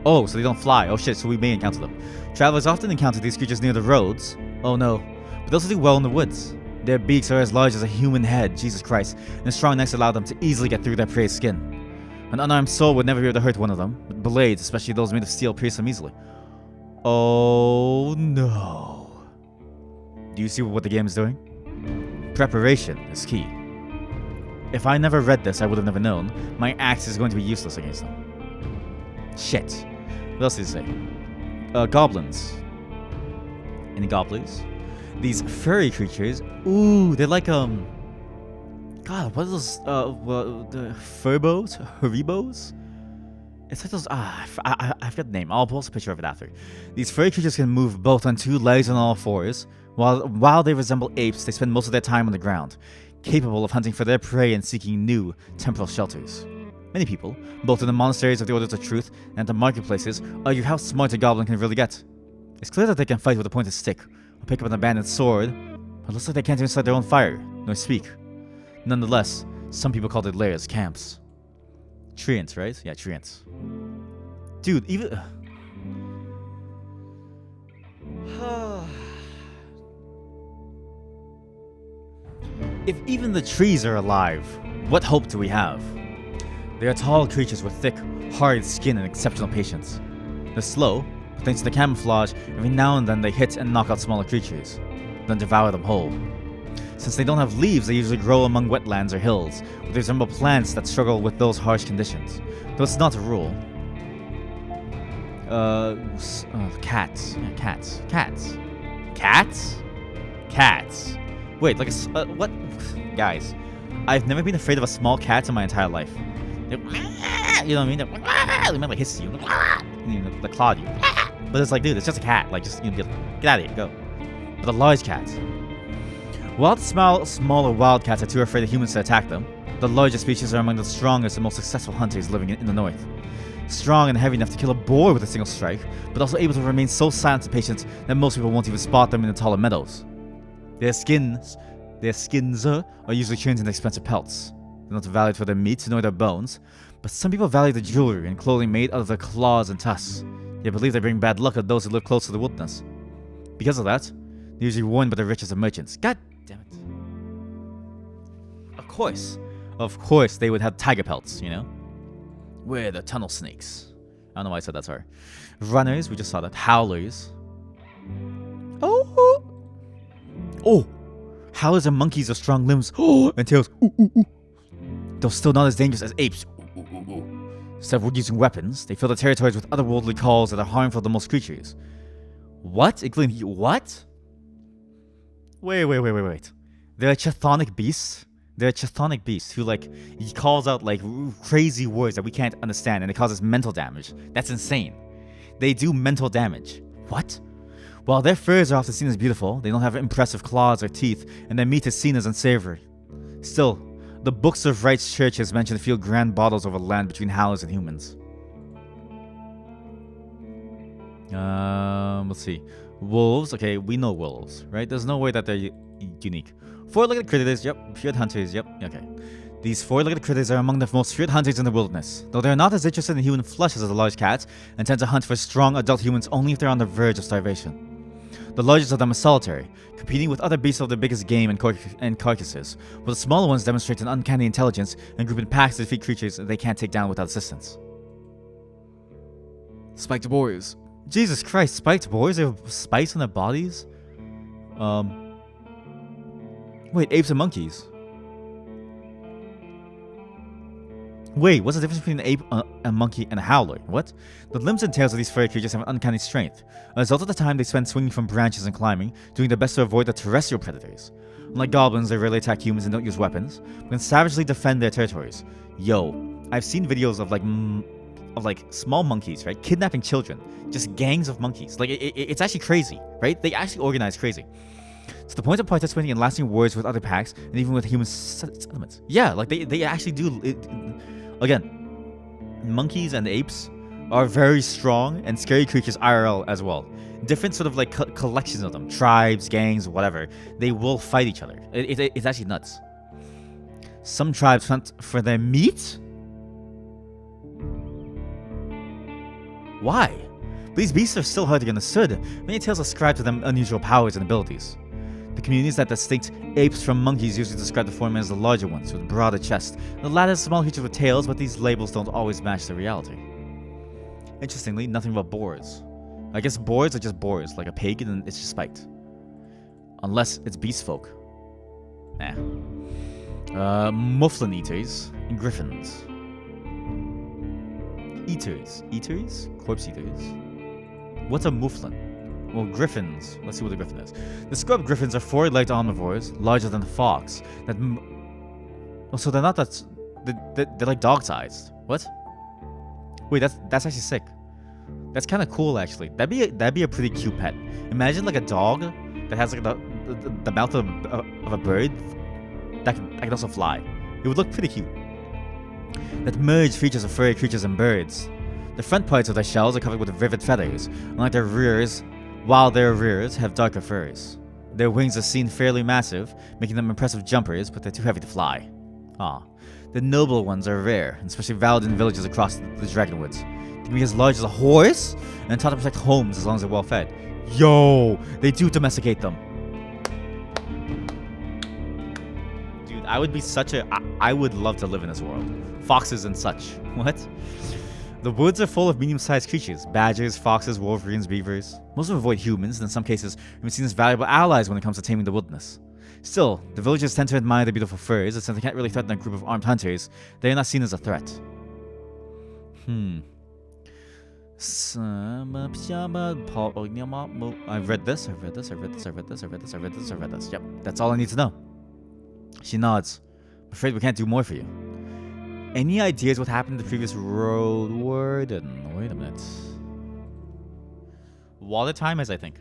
Oh, so they don't fly. Oh shit, so we may encounter them. Travelers often encounter these creatures near the roads. Oh no. But they also do well in the woods. Their beaks are as large as a human head, Jesus Christ, and their strong necks allow them to easily get through their prey's skin. An unarmed soul would never be able to hurt one of them, but blades, especially those made of steel, pierce them easily. Oh no. Do you see what the game is doing? Preparation is key. If I never read this, I would have never known. My axe is going to be useless against them. Shit. What else did it say? Goblins. Any goblins? These furry creatures. Ooh, they're like, God, what are those, the furbos? Haribos? It's like those, I forgot the name. I'll post a picture of it after. These furry creatures can move both on two legs and on all fours. While they resemble apes, they spend most of their time on the ground, capable of hunting for their prey and seeking new temporal shelters. Many people, both in the monasteries of the Orders of Truth and the marketplaces, argue how smart a goblin can really get. It's clear that they can fight with a pointed stick, or pick up an abandoned sword, but it looks like they can't even start their own fire, nor speak. Nonetheless, some people call their lairs camps. Treants, right? Yeah, treants. Dude, even... If even the trees are alive, what hope do we have? They are tall creatures with thick, hard skin and exceptional patience. They're slow, but thanks to the camouflage, every now and then they hit and knock out smaller creatures, then devour them whole. Since they don't have leaves, they usually grow among wetlands or hills, where they resemble plants that struggle with those harsh conditions. Though it's not a rule. Cats. Yeah, cats. Cats. Cats? Cats. Wait, like a... what? Guys, I've never been afraid of a small cat in my entire life. You know what I mean? They might like hiss you, they claw you. But it's like, dude, it's just a cat. Like, just get out of here, go. But a large cat. While the smaller wild cats are too afraid of humans to attack them, the larger species are among the strongest and most successful hunters living in the north. Strong and heavy enough to kill a boar with a single strike, but also able to remain so silent and patient that most people won't even spot them in the taller meadows. Their skins are usually turned into expensive pelts. They're not valued for their meat nor their bones, but some people value the jewelry and clothing made out of their claws and tusks. They believe they bring bad luck to those who live close to the wilderness. Because of that, they're usually worn by the richest of merchants. God damn it. Of course they would have tiger pelts, you know? We're the tunnel snakes. I don't know why I said that, sorry. Runners, we just saw that. Howlers. Oh! Howlers are monkeys with strong limbs and tails. Though still not as dangerous as apes. Instead of using weapons, they fill the territories with otherworldly calls that are harmful to most creatures. What? Including what? Wait. They're chthonic beasts? They're chthonic beasts who, like, he calls out, like, crazy words that we can't understand, and it causes mental damage. That's insane. They do mental damage. What? While their furs are often seen as beautiful, they don't have impressive claws or teeth, and their meat is seen as unsavory. Still, the Books of Rites churches mention a few grand battles over land between howlers and humans. Let's see. Wolves. Okay, we know wolves, right? There's no way that they're unique. Four-legged critters. Yep. Feared hunters. Yep. Okay. These four-legged critters are among the most feared hunters in the wilderness, though they're not as interested in human flesh as the large cats, and tend to hunt for strong adult humans only if they're on the verge of starvation. The largest of them is solitary, competing with other beasts of the biggest game and carcasses, while the smaller ones demonstrate an uncanny intelligence and group in packs to defeat creatures that they can't take down without assistance. Spiked boars. Jesus Christ, spiked boars? They have spikes on their bodies? Wait, apes and monkeys. Wait, what's the difference between an ape, a monkey, and a howler? What? The limbs and tails of these furry creatures have an uncanny strength. A result of the time they spend swinging from branches and climbing, doing their best to avoid the terrestrial predators. Unlike goblins, they rarely attack humans and don't use weapons, but can savagely defend their territories. Yo, I've seen videos of like small monkeys, right, kidnapping children, just gangs of monkeys. Like it's actually crazy, right? They actually organize crazy. To the point of participating in lasting wars with other packs and even with human settlements. Yeah, like they actually do it. Again, monkeys and apes are very strong and scary creatures IRL as well. Different sort of like collections of them, tribes, gangs, whatever. They will fight each other. It's actually nuts. Some tribes hunt for their meat? Why? But these beasts are still hard to get understood. Many tales ascribe to them unusual powers and abilities. The communities that distinct apes from monkeys usually describe the former as the larger ones, with broader chests. The latter small creatures with tails, but these labels don't always match the reality. Interestingly, nothing about boars. I guess boars are just boars, like a pig, and it's just spiked. Unless it's beast folk. Nah. Mufflin eaters and griffins. Eaters? Corpse eaters. What's a mufflin? Well, griffins. Let's see what a griffin is. The scrub griffins are four-legged omnivores, larger than a fox. So they're not that. They're like dog-sized. What? Wait, that's actually sick. That's kind of cool, actually. That'd be a pretty cute pet. Imagine like a dog that has like the mouth of a bird that can also fly. It would look pretty cute. That merge features of furry creatures and birds. The front parts of their shells are covered with vivid feathers, unlike their rears. While their rears have darker furs. Their wings are seen fairly massive, making them impressive jumpers, but they're too heavy to fly. The noble ones are rare, especially valued in villages across the Dragonwoods. They can be as large as a horse, and taught to protect homes as long as they're well fed. Yo, they do domesticate them. Dude, I would be I would love to live in this world. Foxes and such. What? The woods are full of medium-sized creatures. Badgers, foxes, wolverines, beavers. Most of them avoid humans, and in some cases, have been seen as valuable allies when it comes to taming the wilderness. Still, the villagers tend to admire their beautiful furs, and since they can't really threaten a group of armed hunters, they are not seen as a threat. I've read this. Yep, that's all I need to know. She nods. Afraid we can't do more for you. Any ideas what happened to the previous Roadwarden? Wait a minute. Wallet time is, I think.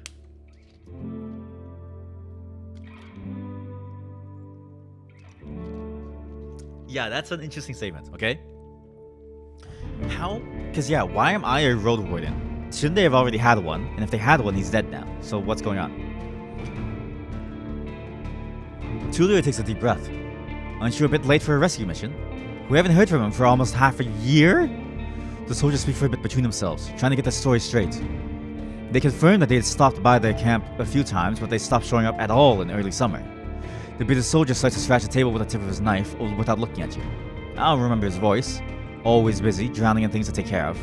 Yeah, that's an interesting statement, okay? How? Because, yeah, why am I a Roadwarden? Shouldn't they have already had one? And if they had one, he's dead now. So what's going on? Tulia takes a deep breath. Aren't you a bit late for a rescue mission? We haven't heard from him for almost half a year? The soldiers speak for a bit between themselves, trying to get the story straight. They confirmed that they had stopped by their camp a few times, but they stopped showing up at all in early summer. The bearded soldier starts to scratch the table with the tip of his knife without looking at you. I don't remember his voice. Always busy, drowning in things to take care of.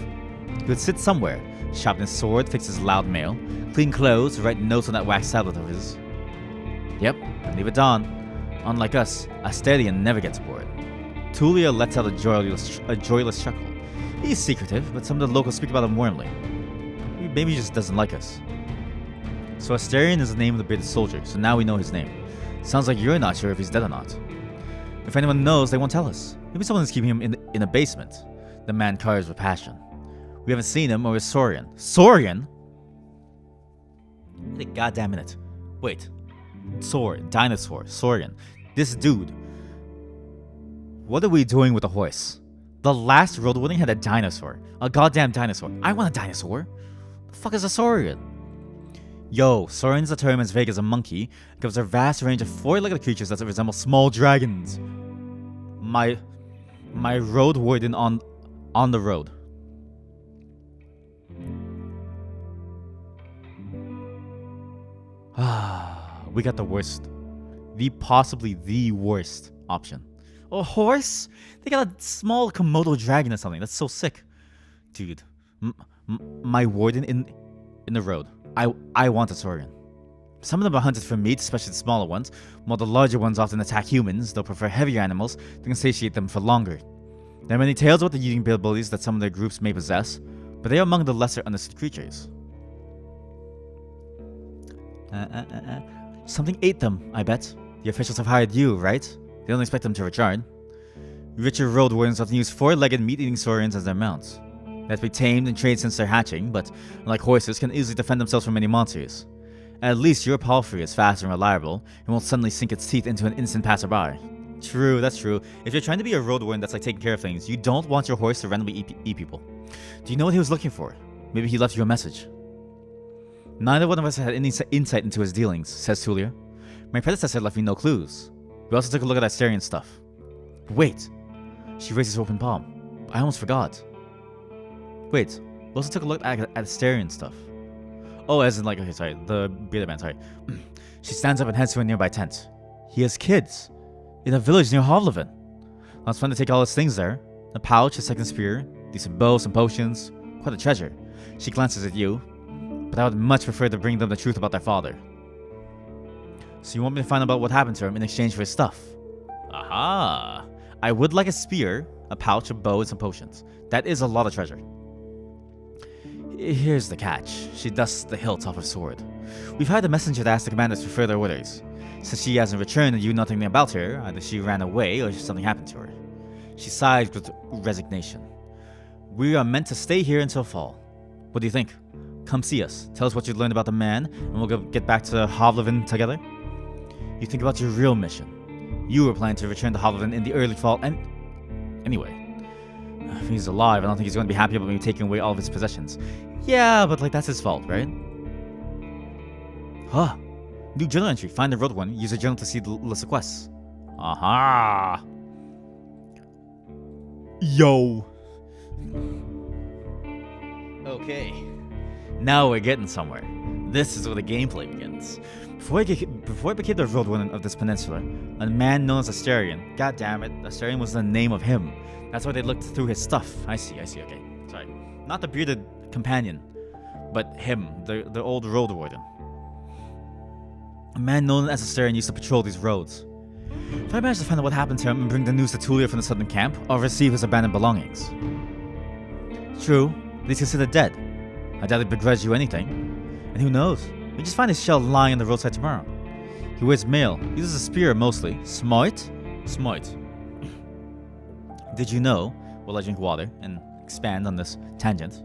He would sit somewhere, sharpen his sword, fix his loud mail, clean clothes, write notes on that wax tablet of his. Yep, and leave it on. Unlike us, Asterian never gets bored. Tulia lets out a joyless chuckle. He's secretive, but some of the locals speak about him warmly. Maybe he just doesn't like us. So Asterian is the name of the bearded soldier, so now we know his name. Sounds like you're not sure if he's dead or not. If anyone knows, they won't tell us. Maybe someone is keeping him in a basement. The man cars with passion. We haven't seen him or his Saurian. Saurian? Wait a goddamn minute. Wait. Dinosaur, Saurian. This dude. What are we doing with a horse? The last Roadwarden had a dinosaur. A goddamn dinosaur. I want a dinosaur. The fuck is a Saurian? Yo, Saurian is a term as vague as a monkey. It covers a vast range of four-legged creatures that resemble small dragons. My Roadwarden on the road. We got the worst. Possibly the worst option. A horse? They got a small Komodo dragon or something. That's so sick. Dude. My warden in the road. I want a Saurian. Some of them are hunted for meat, especially the smaller ones, while the larger ones often attack humans. They'll prefer heavier animals that can satiate them for longer. There are many tales about the eating abilities that some of their groups may possess, but they are among the lesser understood creatures. Something ate them, I bet. The officials have hired you, right? They don't expect them to return. Richer Roadwardens often use four-legged meat-eating Saurians as their mounts. They have to be tamed and trained since they're hatching, but unlike horses, can easily defend themselves from many monsters. At least your palfrey is fast and reliable, and won't suddenly sink its teeth into an innocent passerby. True, that's true. If you're trying to be a Roadwarden that's like taking care of things, you don't want your horse to randomly eat people. Do you know what he was looking for? Maybe he left you a message. Neither one of us had any insight into his dealings, says Tulia. My predecessor left me no clues. We also took a look at Asterian stuff. Wait. She raises her open palm. I almost forgot. Wait. We also took a look at Asterian stuff. Oh, as in like, okay, sorry. The bearded man, sorry. She stands up and heads to a nearby tent. He has kids. In a village near Hovleven. I was fun to take all his things there. A pouch, a second spear, decent bow, some potions. Quite a treasure. She glances at you. But I would much prefer to bring them the truth about their father. So you want me to find out about what happened to him in exchange for his stuff? Aha! I would like a spear, a pouch, a bow, and some potions. That is a lot of treasure. Here's the catch. She dusts the hilt off her sword. We've hired a messenger to ask the commanders for further orders. Since she hasn't returned and you know nothing about her, either she ran away or something happened to her. She sighs with resignation. We are meant to stay here until fall. What do you think? Come see us. Tell us what you learned about the man, and we'll get back to Hovleven together. You think about your real mission. You were planning to return to Hovleven in the early fall, and... Anyway. If he's alive, I don't think he's going to be happy about me taking away all of his possessions. Yeah, but like, that's his fault, right? Huh. New journal entry. Find the Roadwarden. Use a journal to see the list of quests. Aha! Yo! Okay. Now we're getting somewhere. This is where the gameplay begins. Before I became the Roadwarden of this peninsula, a man known as Asterian. God damn it, Asterian was the name of him. That's why they looked through his stuff. I see, okay. Sorry. Not the bearded companion, but him, the old Roadwarden. A man known as Asterian used to patrol these roads. If I manage to find out what happened to him and bring the news to Tulia from the southern camp, I'll receive his abandoned belongings. True, but he's considered dead. I doubt he'd begrudge you anything. And who knows? We just find his shell lying on the roadside tomorrow. He wears mail. He uses a spear mostly. Smart? Smart. Did you know, while I drink water and expand on this tangent,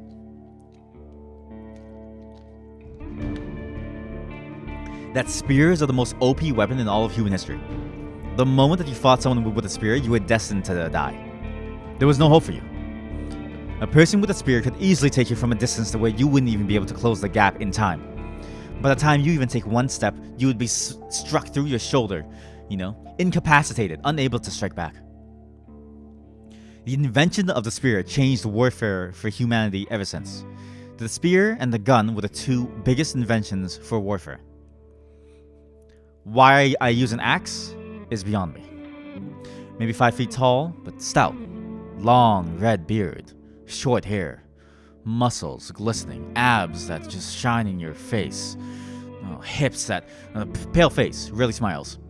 that spears are the most OP weapon in all of human history? The moment that you fought someone with a spear, you were destined to die. There was no hope for you. A person with a spear could easily take you from a distance to where you wouldn't even be able to close the gap in time. By the time you even take one step, you would be struck through your shoulder, incapacitated, unable to strike back. The invention of the spear changed warfare for humanity ever since. The spear and the gun were the two biggest inventions for warfare. Why I use an axe is beyond me. Maybe 5 feet tall, but stout. Long red beard, short hair, muscles glistening, abs that just shine in your face, hips that, pale face, really smiles.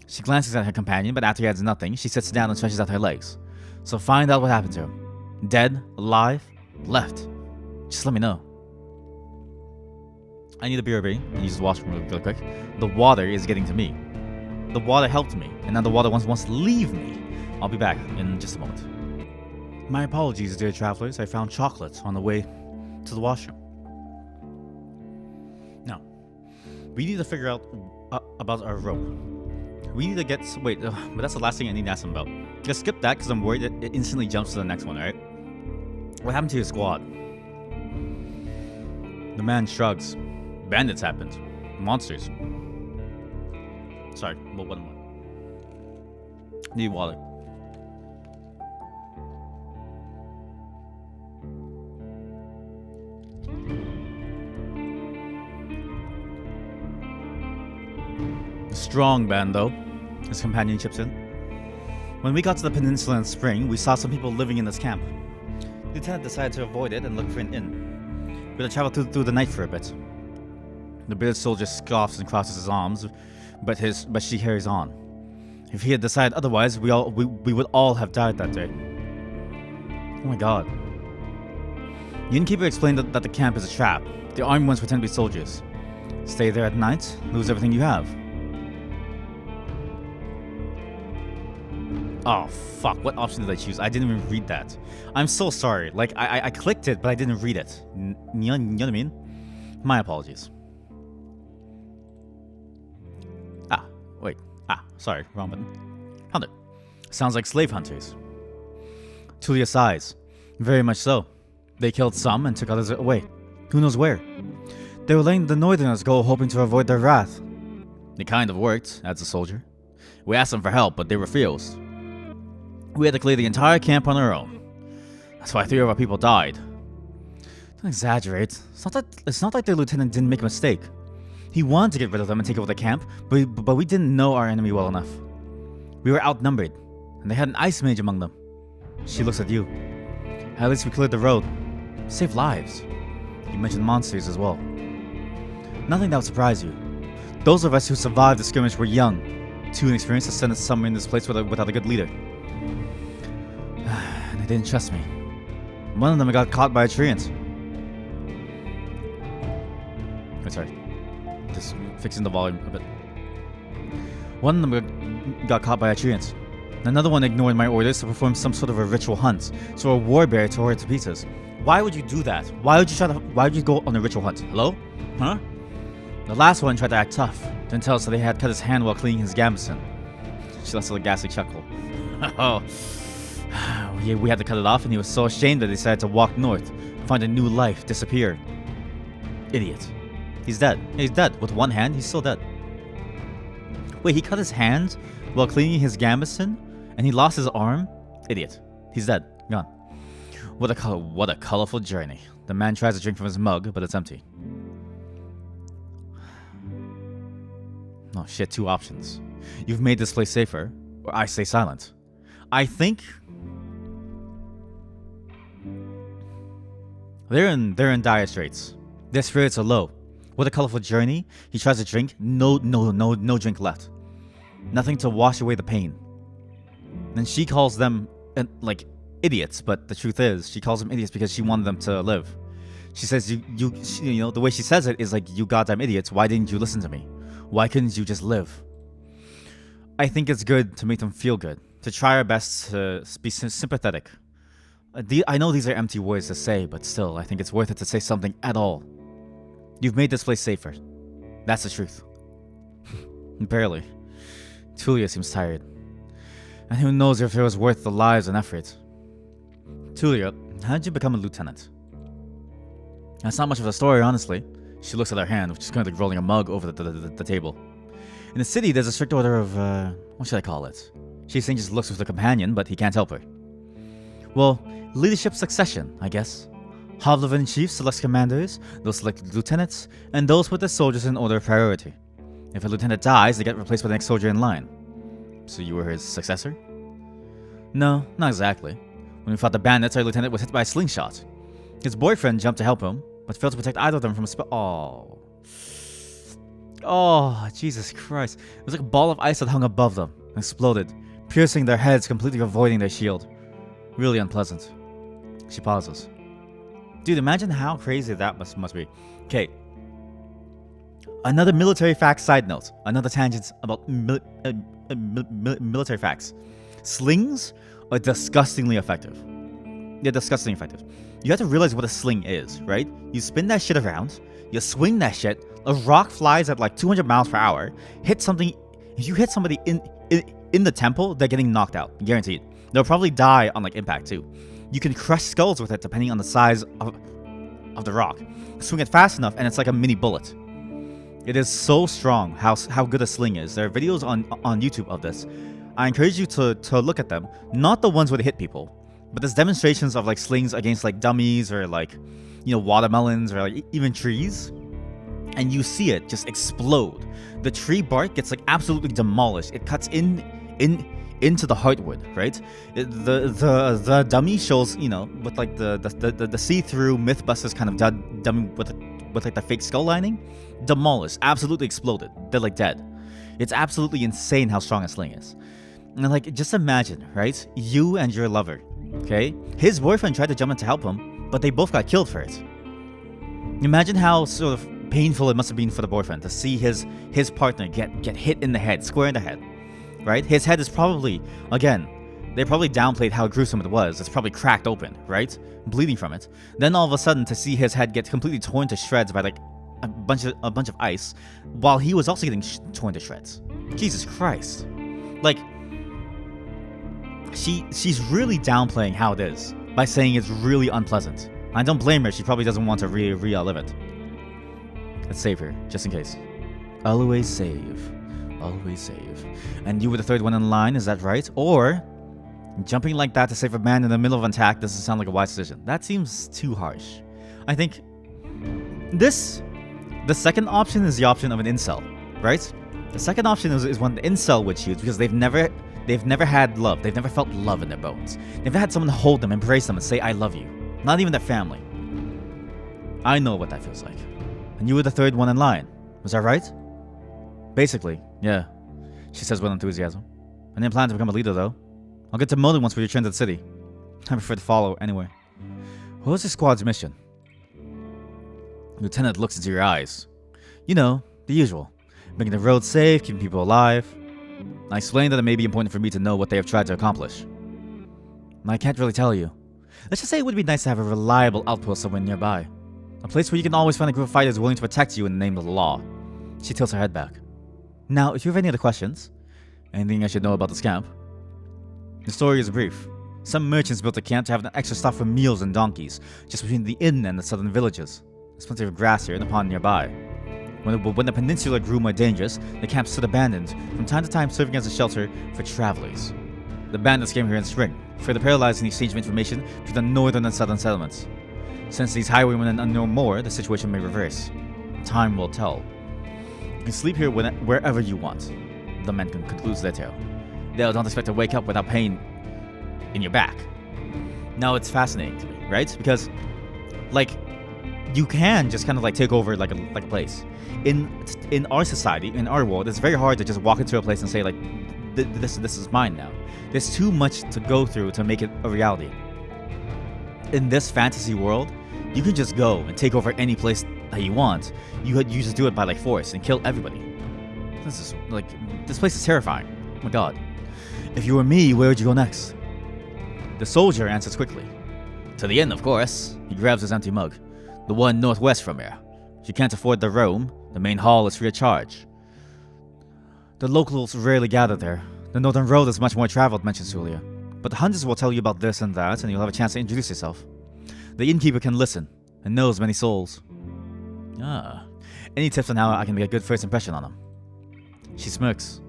She glances at her companion, but after he adds nothing, she sits down and stretches out her legs. So find out what happened to him. Dead, alive, left. Just let me know. I need a BRB and use the washroom really quick. The water is getting to me. The water helped me, and now the water wants to leave me. I'll be back in just a moment. My apologies, dear travelers. I found chocolate on the way to the washroom. Now, we need to figure out about our rope. We need to get... Wait, but that's the last thing I need to ask them about. Just skip that because I'm worried that it instantly jumps to the next one, alright? What happened to your squad? The man shrugs. Bandits happened. Monsters. Sorry, what am I? Need water. Strong band, though, his companion chips in. When we got to the peninsula in spring, we saw some people living in this camp. The lieutenant decided to avoid it and look for an inn. We had to travel through the night for a bit. The bearded soldier scoffs and crosses his arms, but she carries on. If he had decided otherwise, we would all have died that day. Oh my god. The innkeeper explained that the camp is a trap. The armed ones pretend to be soldiers. Stay there at night, lose everything you have. Oh, fuck. What option did I choose? I didn't even read that. I'm so sorry. Like, I clicked it, but I didn't read it. You know what I mean? My apologies. Sorry. Wrong button. Hunter. Sounds like slave hunters. Tulia sighs. Very much so. They killed some and took others away. Who knows where? They were letting the northerners go, hoping to avoid their wrath. It kind of worked, adds the soldier. We asked them for help, but they refused. We had to clear the entire camp on our own. That's why 3 of our people died. Don't exaggerate. It's not like the lieutenant didn't make a mistake. He wanted to get rid of them and take over the camp, but we didn't know our enemy well enough. We were outnumbered, and they had an ice mage among them. She looks at you. At least we cleared the road. Saved lives. You mentioned monsters as well. Nothing that would surprise you. Those of us who survived the skirmish were young, too inexperienced to send us somewhere in this place without a good leader. And they didn't trust me. One of them got caught by a treant. Sorry. Just fixing the volume a bit. One of them got caught by a treant. Another one ignored my orders to perform some sort of a ritual hunt, so a war bear tore it to pieces. Why would you do that? Why would you go on a ritual hunt? Hello? Huh? The last one tried to act tough. Didn't tell us that they had cut his hand while cleaning his gambeson. She lets out a ghastly chuckle. Oh. We had to cut it off, and he was so ashamed that he decided to walk north, find a new life, disappear. Idiot. He's dead. He's dead. With one hand, he's still dead. Wait, he cut his hand while cleaning his gambeson, and he lost his arm? Idiot. He's dead. Gone. What a colorful journey. The man tries to drink from his mug, but it's empty. Oh shit, 2 options. You've made this place safer, or I stay silent. I think they're in dire straits. Their spirits are low. What a colorful journey. He tries to drink. No drink left. Nothing to wash away the pain. Then she calls them like idiots, but the truth is, she calls them idiots because she wanted them to live. She says, the way she says it is like, you goddamn idiots, why didn't you listen to me? Why couldn't you just live? I think it's good to make them feel good. to try our best to be sympathetic. I know these are empty words to say, but still, I think it's worth it to say something at all. You've made this place safer. That's the truth. Barely. Tulia seems tired. And who knows if it was worth the lives and effort. Tulia, how did you become a lieutenant? That's not much of a story, honestly. She looks at her hand, which is currently rolling a mug over the table. In the city, there's a strict order of, what should I call it? She just looks with a companion, but he can't help her. Well, leadership succession, I guess. Hovlevan Chief selects commanders, those select lieutenants, and those put their soldiers in order of priority. If a lieutenant dies, they get replaced by the next soldier in line. So you were his successor? No, not exactly. When we fought the bandits, our lieutenant was hit by a slingshot. His boyfriend jumped to help him, but failed to protect either of them from a Oh, Jesus Christ. It was like a ball of ice that hung above them and exploded, piercing their heads, completely avoiding their shield. Really unpleasant. She pauses. Dude, imagine how crazy that must be. Okay. Another military facts side note. Another tangent about military facts. Slings are disgustingly effective. They're disgustingly effective. You have to realize what a sling is, right? You spin that shit around, you swing that shit, a rock flies at like 200 miles per hour, hit something. If you hit somebody in the temple, they're getting knocked out, guaranteed. They'll probably die on like impact too. You can crush skulls with it depending on the size of the rock. Swing it fast enough and it's like a mini bullet. It is so strong how good a sling is. There are videos on YouTube of this. I encourage you to look at them. Not the ones where they hit people, but there's demonstrations of like slings against like dummies or like, you know, watermelons or like even trees. And you see it just explode. The tree bark gets like absolutely demolished. It cuts into the hardwood, right? The dummy shows, you know, with like the see-through Mythbusters kind of dummy with like the fake skull lining, demolished, absolutely exploded. They're like dead. It's absolutely insane how strong a sling is. And like, just imagine, right? You and your lover, okay? His boyfriend tried to jump in to help him, but they both got killed for it. Imagine how sort of painful it must have been for the boyfriend to see his partner get hit in the head, square in the head, right? His head is probably, again, they probably downplayed how gruesome it was. It's probably cracked open, right? Bleeding from it. Then all of a sudden to see his head get completely torn to shreds by like a bunch of ice, while he was also getting torn to shreds. Jesus Christ. Like, she's really downplaying how it is by saying it's really unpleasant. I don't blame her. She probably doesn't want to relive it. Let's save her, just in case. Always save. Always save. And you were the third one in line, is that right? Or jumping like that to save a man in the middle of an attack doesn't sound like a wise decision. That seems too harsh. I think the second option is the option of an incel, right? The second option is one the incel would choose because they've never had love. They've never felt love in their bones. They've never had someone to hold them, embrace them, and say, I love you. Not even their family. I know what that feels like. And you were the third one in line. Was that right? Basically, yeah. She says with enthusiasm. I didn't plan to become a leader, though. I'll get to Moly once we return to the city. I prefer to follow, anyway. What was the squad's mission? Lieutenant looks into your eyes. You know, the usual. Making the road safe, keeping people alive. I explained that it may be important for me to know what they have tried to accomplish. I can't really tell you. Let's just say it would be nice to have a reliable outpost somewhere nearby. A place where you can always find a group of fighters willing to protect you in the name of the law. She tilts her head back. Now, if you have any other questions, anything I should know about this camp? The story is brief. Some merchants built a camp to have an extra stop for meals and donkeys, just between the inn and the southern villages. There's plenty of grass here and a pond nearby. When the peninsula grew more dangerous, the camp stood abandoned, from time to time serving as a shelter for travelers. The bandits came here in spring, further paralyzing the exchange of information between the northern and southern settlements. Since these highwaymen are no more, the situation may reverse. Time will tell. You can sleep here wherever you want. The man concludes their tale. They don't expect to wake up without pain in your back. Now it's fascinating to me, right? Because, like, you can just kind of like take over like a place. In our society, in our world, it's very hard to just walk into a place and say like, this is mine now. There's too much to go through to make it a reality. In this fantasy world, you can just go and take over any place that you want. You just do it by like force and kill everybody. This place is terrifying. Oh my god. If you were me, where would you go next? The soldier answers quickly. To the inn, of course. He grabs his empty mug. The one northwest from here. If you can't afford the room, the main hall is free of charge. The locals rarely gather there. The northern road is much more traveled, mentions Julia. But the hunters will tell you about this and that, and you'll have a chance to introduce yourself. The innkeeper can listen, and knows many souls. Ah. Any tips on how I can make a good first impression on him? She smirks.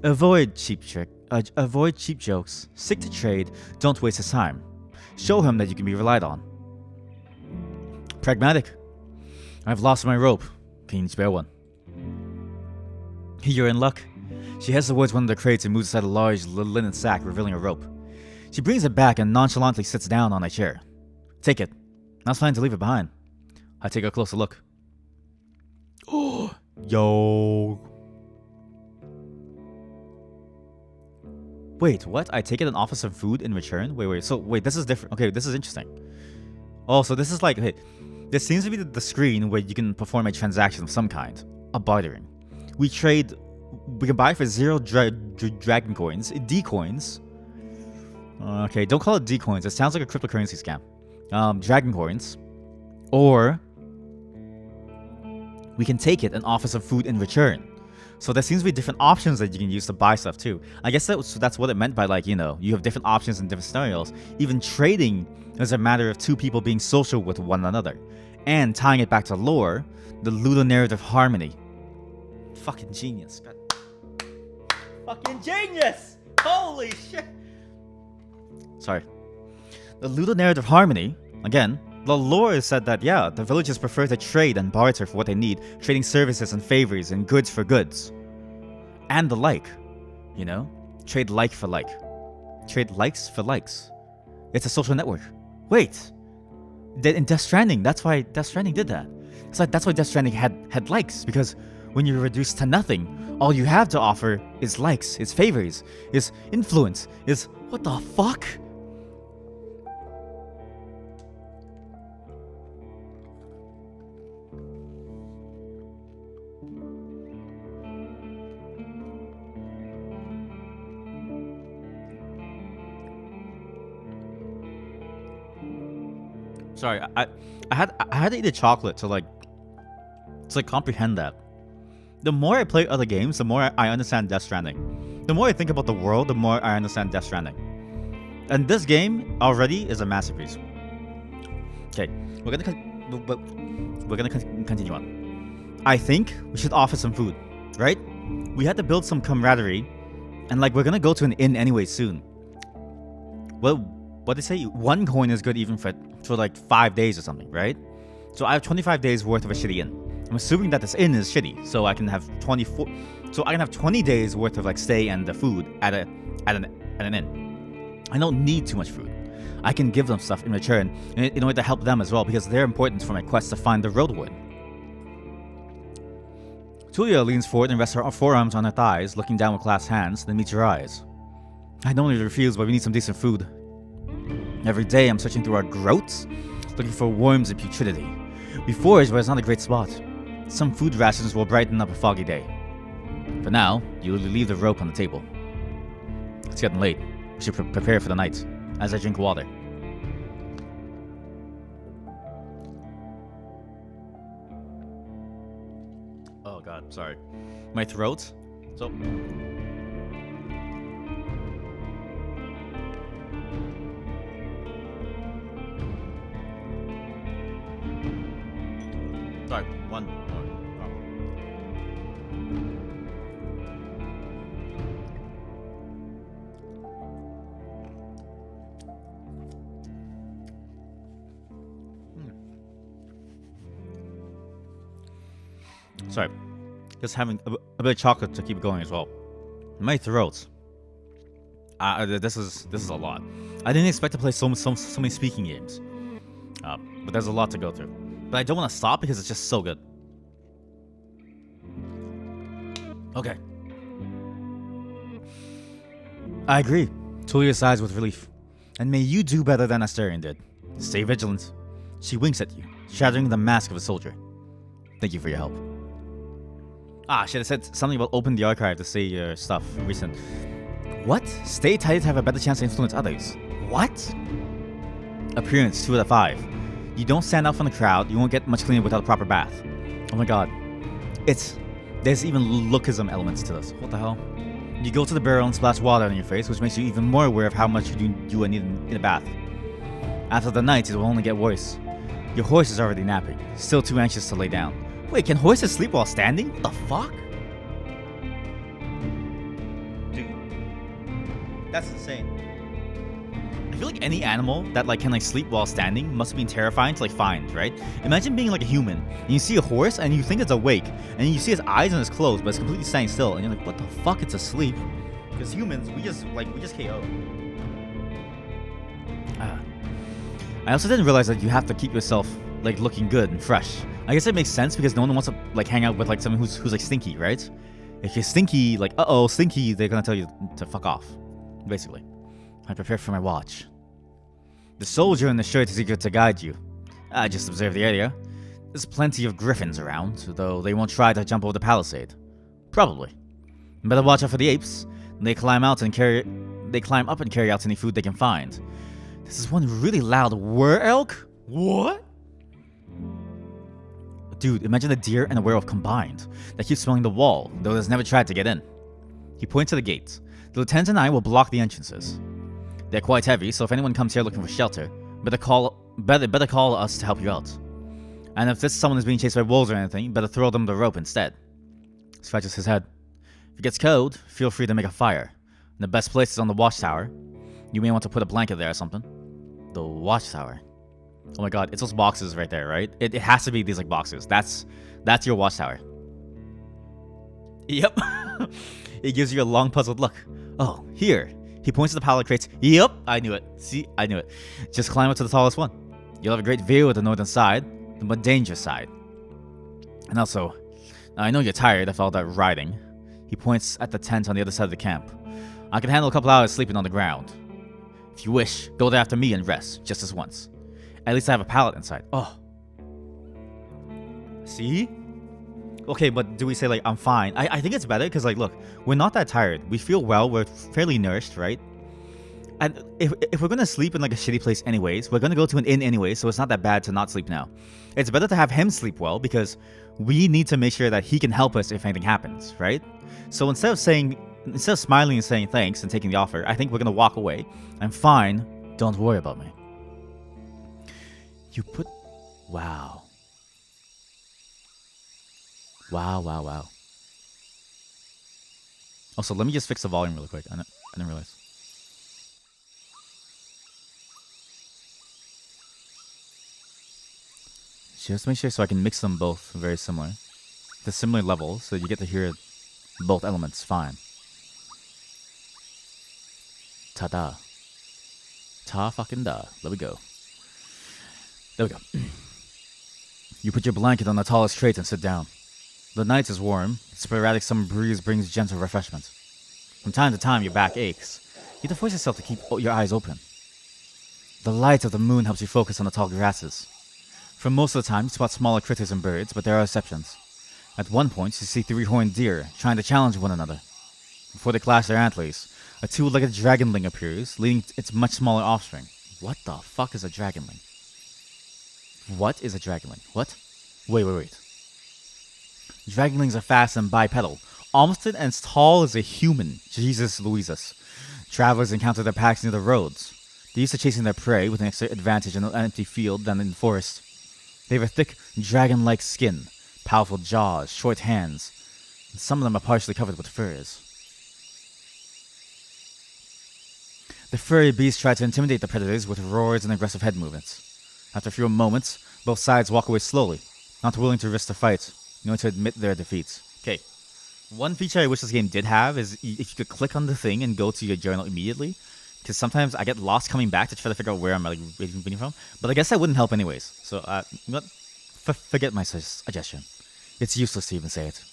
Avoid cheap jokes. Stick to trade. Don't waste his time. Show him that you can be relied on. Pragmatic. I've lost my rope. Can you spare one? You're in luck. She heads towards one of the crates and moves aside a large linen sack, revealing a rope. She brings it back and nonchalantly sits down on a chair. Take it. I was planning to leave it behind. I take a closer look. Oh, yo. Wait, what? I take it and offer some food in return? Wait, this is different. Okay, this is interesting. Oh, so this is like, hey, this seems to be the screen where you can perform a transaction of some kind. A bartering. We can buy for 0 dragon coins, D coins. Okay, don't call it D coins. It sounds like a cryptocurrency scam. Dragon coins. Or we can take it and offer some food in return. So there seems to be different options that you can use to buy stuff too. I guess that's what it meant by, like, you know, you have different options in different scenarios. Even trading is a matter of two people being social with one another. And tying it back to lore, the ludonarrative harmony. Fucking genius. God. Fucking genius! Holy shit! Sorry. The ludonarrative harmony, again, the lore is said that, yeah, the villagers prefer to trade and barter for what they need, trading services and favors and goods for goods. And the like, you know? Trade like for like. Trade likes for likes. It's a social network. Wait! In Death Stranding, that's why Death Stranding did that. That's why Death Stranding had likes, because when you're reduced to nothing, all you have to offer is likes, is favors, is influence, is what the fuck? Sorry, I had to eat a chocolate to comprehend that. The more I play other games, the more I understand Death Stranding. The more I think about the world, the more I understand Death Stranding. And this game already is a masterpiece. Okay, we're gonna continue on. I think we should offer some food, right? We had to build some camaraderie, and like we're gonna go to an inn anyway soon. Well, what they say, 1 coin is good even for like 5 days or something, right? So I have 25 days worth of a shitty inn. I'm assuming that this inn is shitty, so I can have 20 days worth of like stay and the food at an inn. I don't need too much food. I can give them stuff in return in order to help them as well, because they're important for my quest to find the Roadwarden. Tulia leans forward and rests her forearms on her thighs, looking down with clasped hands, then meets her eyes. I normally refuse, but we need some decent food. Every day I'm searching through our groats, looking for worms and putridity. We forage, but it's not a great spot. Some food rations will brighten up a foggy day. For now, you leave the rope on the table. It's getting late. We should prepare for the night, as I drink water. Oh god, sorry. My throat. So... Sorry, one more. Sorry, just having a bit of chocolate to keep going as well. My throat. This is a lot. I didn't expect to play so many speaking games, but there's a lot to go through. But I don't want to stop because it's just so good. Okay. I agree. Tulia sighs with relief. And may you do better than Asterion did. Stay vigilant. She winks at you, shattering the mask of a soldier. Thank you for your help. Shit, I said something about open the archive to see your stuff recent. What? Stay tight to have a better chance to influence others. What? Appearance 2 out of 5. You don't stand out from the crowd. You won't get much cleaner without a proper bath. Oh my god. There's even lookism elements to this. What the hell? You go to the barrel and splash water on your face, which makes you even more aware of how much you need in a bath. After the night, it will only get worse. Your horse is already napping, still too anxious to lay down. Wait, can horses sleep while standing? What the fuck? Dude, that's insane. I feel like any animal that can sleep while standing must have been terrifying to find, right? Imagine being a human, and you see a horse, and you think it's awake, and you see its eyes and its closed, but it's completely standing still, and you're like, what the fuck? It's asleep. Because humans, we just KO. I also didn't realize that you have to keep yourself looking good and fresh. I guess it makes sense because no one wants to hang out with someone who's stinky, right? If you're stinky, stinky, they're gonna tell you to fuck off, basically. I prepare for my watch. The soldier in the shirt is eager to guide you. I just observe the area. There's plenty of griffins around, though they won't try to jump over the palisade. Probably. Better watch out for the apes. They climb up and carry out any food they can find. This is one really loud were-elk? What? Dude, imagine a deer and a werewolf combined. That keeps smelling the wall, though it has never tried to get in. He points to the gates. The lieutenant and I will block the entrances. They're quite heavy, so if anyone comes here looking for shelter, better call us to help you out. And if someone is being chased by wolves or anything, better throw them the rope instead. Scratches his head. If it gets cold, feel free to make a fire. And the best place is on the watchtower. You may want to put a blanket there or something. The watchtower. Oh my god, it's those boxes right there, right? It has to be these boxes. That's your watchtower. Yep. It gives you a long puzzled look. Oh, here. He points to the pallet crates. Yep, I knew it. See, I knew it. Just climb up to the tallest one. You'll have a great view of the northern side, the more dangerous side. And also, I know you're tired after all that riding. He points at the tent on the other side of the camp. I can handle a couple hours sleeping on the ground. If you wish, go there after me and rest, just this once. At least I have a pallet inside. Oh. See? Okay, but do we say, I'm fine? I think it's better, because, look, we're not that tired. We feel well. We're fairly nourished, right? And if we're going to sleep in, a shitty place anyways, we're going to go to an inn anyway, so it's not that bad to not sleep now. It's better to have him sleep well, because we need to make sure that he can help us if anything happens, right? So instead of smiling and saying thanks and taking the offer, I think we're going to walk away. I'm fine. Don't worry about me. Wow. Wow. Also, let me just fix the volume really quick. I didn't realize. Just make sure so I can mix them both very similar. The similar levels, so you get to hear both elements fine. Ta-da. Ta-fucking-da. There we go. You put your blanket on the tallest crate and sit down. The night is warm. The sporadic summer breeze brings gentle refreshment. From time to time, your back aches. You have to force yourself to keep your eyes open. The light of the moon helps you focus on the tall grasses. For most of the time, you spot smaller critters and birds, but there are exceptions. At one point, you see 3-horned deer trying to challenge one another. Before they clash their antlers, a 2-legged dragonling appears, leading its much smaller offspring. What the fuck is a dragonling? What is a dragonling? What? Wait. Dragonlings are fast and bipedal, almost as tall as a human. Jesus Louises. Travelers encounter their packs near the roads. They're used to chasing their prey with an extra advantage in an empty field than in the forest. They have a thick, dragon-like skin, powerful jaws, short hands, and some of them are partially covered with furs. The furry beasts try to intimidate the predators with roars and aggressive head movements. After a few moments, both sides walk away slowly, not willing to risk the fight, in order to admit their defeats. Okay, one feature I wish this game did have is if you could click on the thing and go to your journal immediately, because sometimes I get lost coming back to try to figure out where I'm reading from, but I guess that wouldn't help anyways, so forget my suggestion. It's useless to even say it.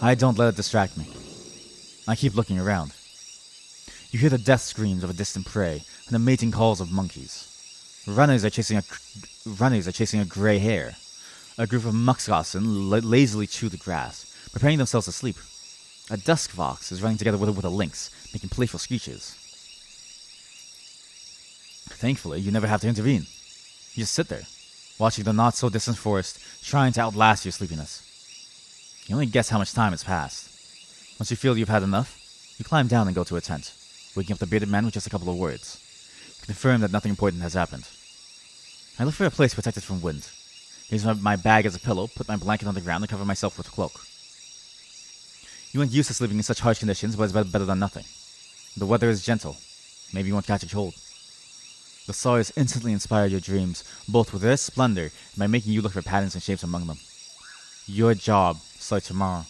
I don't let it distract me. I keep looking around. You hear the death screams of a distant prey and the mating calls of monkeys. Runners are chasing a gray hare. A group of muskoxen lazily chew the grass, preparing themselves to sleep. A dusk fox is running together with a lynx, making playful screeches. Thankfully, you never have to intervene. You just sit there, watching the not-so-distant forest, trying to outlast your sleepiness. You only guess how much time has passed. Once you feel you've had enough, you climb down and go to a tent, waking up the bearded man with just a couple of words. You confirm that nothing important has happened. I look for a place protected from wind. Use my bag as a pillow, put my blanket on the ground, and cover myself with a cloak. You aren't used to living in such harsh conditions, but it's better than nothing. The weather is gentle. Maybe you won't catch a cold. The stars instantly inspire your dreams, both with their splendor and by making you look for patterns and shapes among them. Your job starts tomorrow.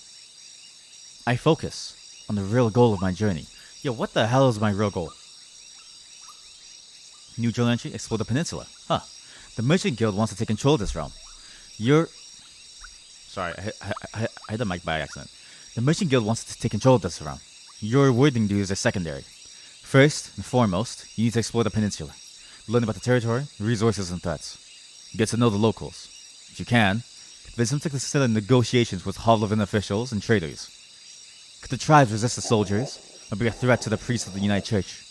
I focus on the real goal of my journey. Yo, what the hell is my real goal? New journal entry, explore the peninsula. Huh. The Merchant Guild wants to take control of this realm. Sorry, I hit the mic by accident. The Merchant Guild wants to take control of this realm. Your warding duties are secondary. First and foremost, you need to explore the peninsula. Learn about the territory, resources, and threats. Get to know the locals. If you can, convince them to consider negotiations with Hovlevan officials and traders. Could the tribes resist the soldiers, or be a threat to the priests of the United Church?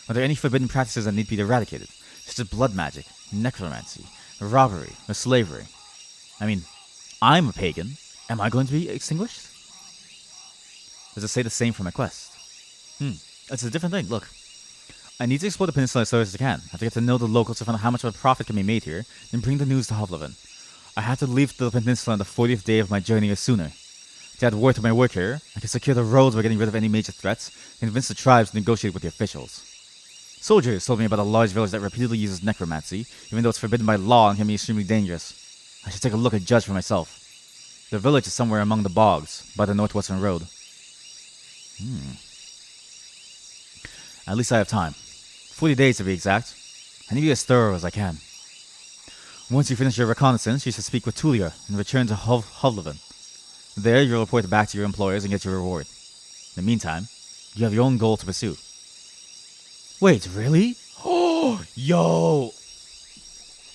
Are there any forbidden practices that need to be eradicated, such as blood magic, necromancy, robbery, or slavery? I mean, I'm a pagan. Am I going to be extinguished? Does it say the same for my quest? It's a different thing. Look, I need to explore the peninsula as far as I can. I have to get to know the locals to find out how much of a profit can be made here, then bring the news to Hovlevan. I have to leave the peninsula on the 40th day of my journey or sooner. To add word to my work here, I can secure the roads by getting rid of any major threats, and convince the tribes to negotiate with the officials. Soldiers told me about a large village that repeatedly uses necromancy, even though it's forbidden by law and can be extremely dangerous. I should take a look and judge for myself. The village is somewhere among the bogs, by the northwestern road. At least I have time. 40 days to be exact. I need to be as thorough as I can. Once you finish your reconnaissance, you should speak with Tulia and return to Hovlevan. There, you'll report back to your employers and get your reward. In the meantime, you have your own goal to pursue. Wait, really? Oh, yo!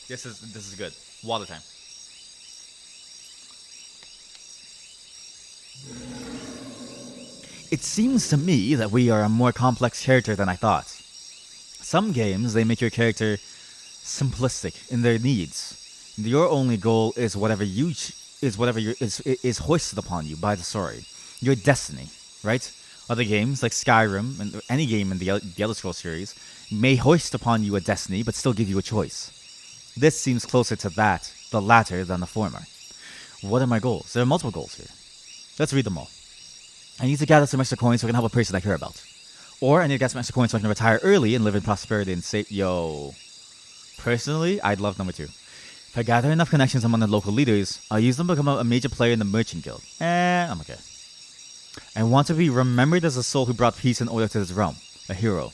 This is good. Water time. It seems to me that we are a more complex character than I thought. Some games, they make your character simplistic in their needs. Your only goal is whatever is hoisted upon you by the story. Your destiny, right? Other games like Skyrim and any game in the Elder Scrolls series may hoist upon you a destiny, but still give you a choice. This seems closer to that, the latter, than the former. What are my goals? There are multiple goals here. Let's read them all. I need to gather some extra coins so I can help a person I care about. Or I need to get some extra coins so I can retire early and live in prosperity and save. Yo. Personally, I'd love number 2. If I gather enough connections among the local leaders, I'll use them to become a major player in the Merchant Guild. I'm okay. I want to be remembered as a soul who brought peace and order to this realm. A hero.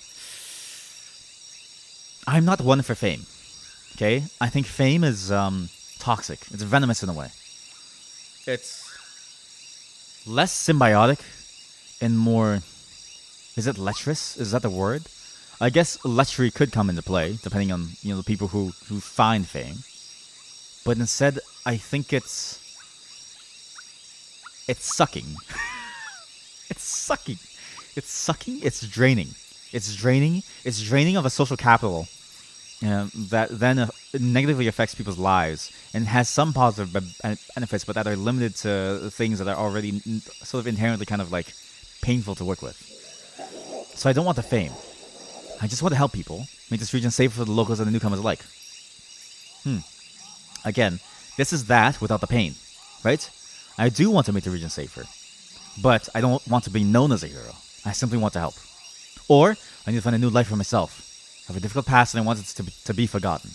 I'm not one for fame. Okay? I think fame is toxic. It's venomous in a way. It's less symbiotic and more... Is it lecherous? Is that the word? I guess lechery could come into play, depending on the people who find fame. But instead, I think it's sucking. It's sucking. It's sucking. It's draining. It's draining. It's draining of a social capital that then negatively affects people's lives and has some positive benefits, but that are limited to things that are already sort of inherently kind of like painful to work with. So I don't want the fame. I just want to help people, make this region safer for the locals and the newcomers alike. Again, this is that without the pain, right? I do want to make the region safer, but I don't want to be known as a hero. I simply want to help. Or I need to find a new life for myself. I have a difficult past and I want it to be forgotten.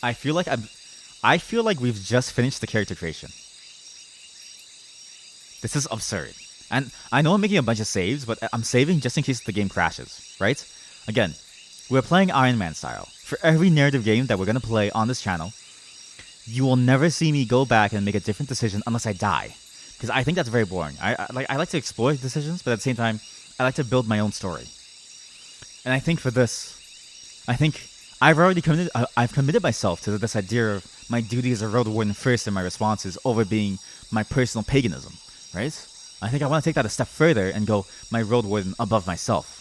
I feel like we've just finished the character creation. This is absurd. And I know I'm making a bunch of saves, but I'm saving just in case the game crashes, right? Again, we're playing Iron Man style. For every narrative game that we're going to play on this channel, you will never see me go back and make a different decision unless I die. Because I think that's very boring. I like to explore decisions, but at the same time, I like to build my own story. And I think for this, I've committed myself to this idea of my duty as a Roadwarden first and my responses over being my personal paganism, right? I think I want to take that a step further and go my road warden above myself.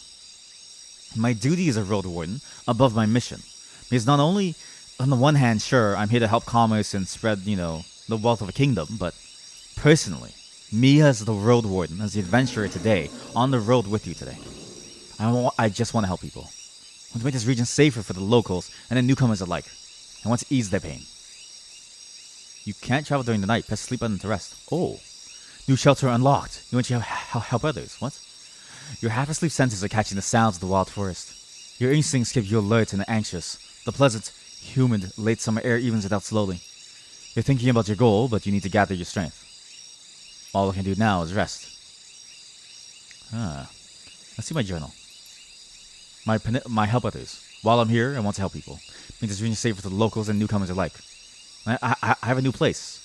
My duty as a road warden above my mission. Because not only, on the one hand, sure, I'm here to help commerce and spread, the wealth of a kingdom, but personally, me as the road warden, as the adventurer today, on the road with you today, I just want to help people. I want to make this region safer for the locals and the newcomers alike. I want to ease their pain. You can't travel during the night. Press sleep button to rest. Oh. New shelter unlocked. You want to help others. What? Your half-asleep senses are catching the sounds of the wild forest. Your instincts keep you alert and anxious. The pleasant, humid, late summer air evens it out slowly. You're thinking about your goal, but you need to gather your strength. All I can do now is rest. Let's see my journal. My help others. While I'm here, I want to help people. Make this region safer for the locals and newcomers alike. I have a new place.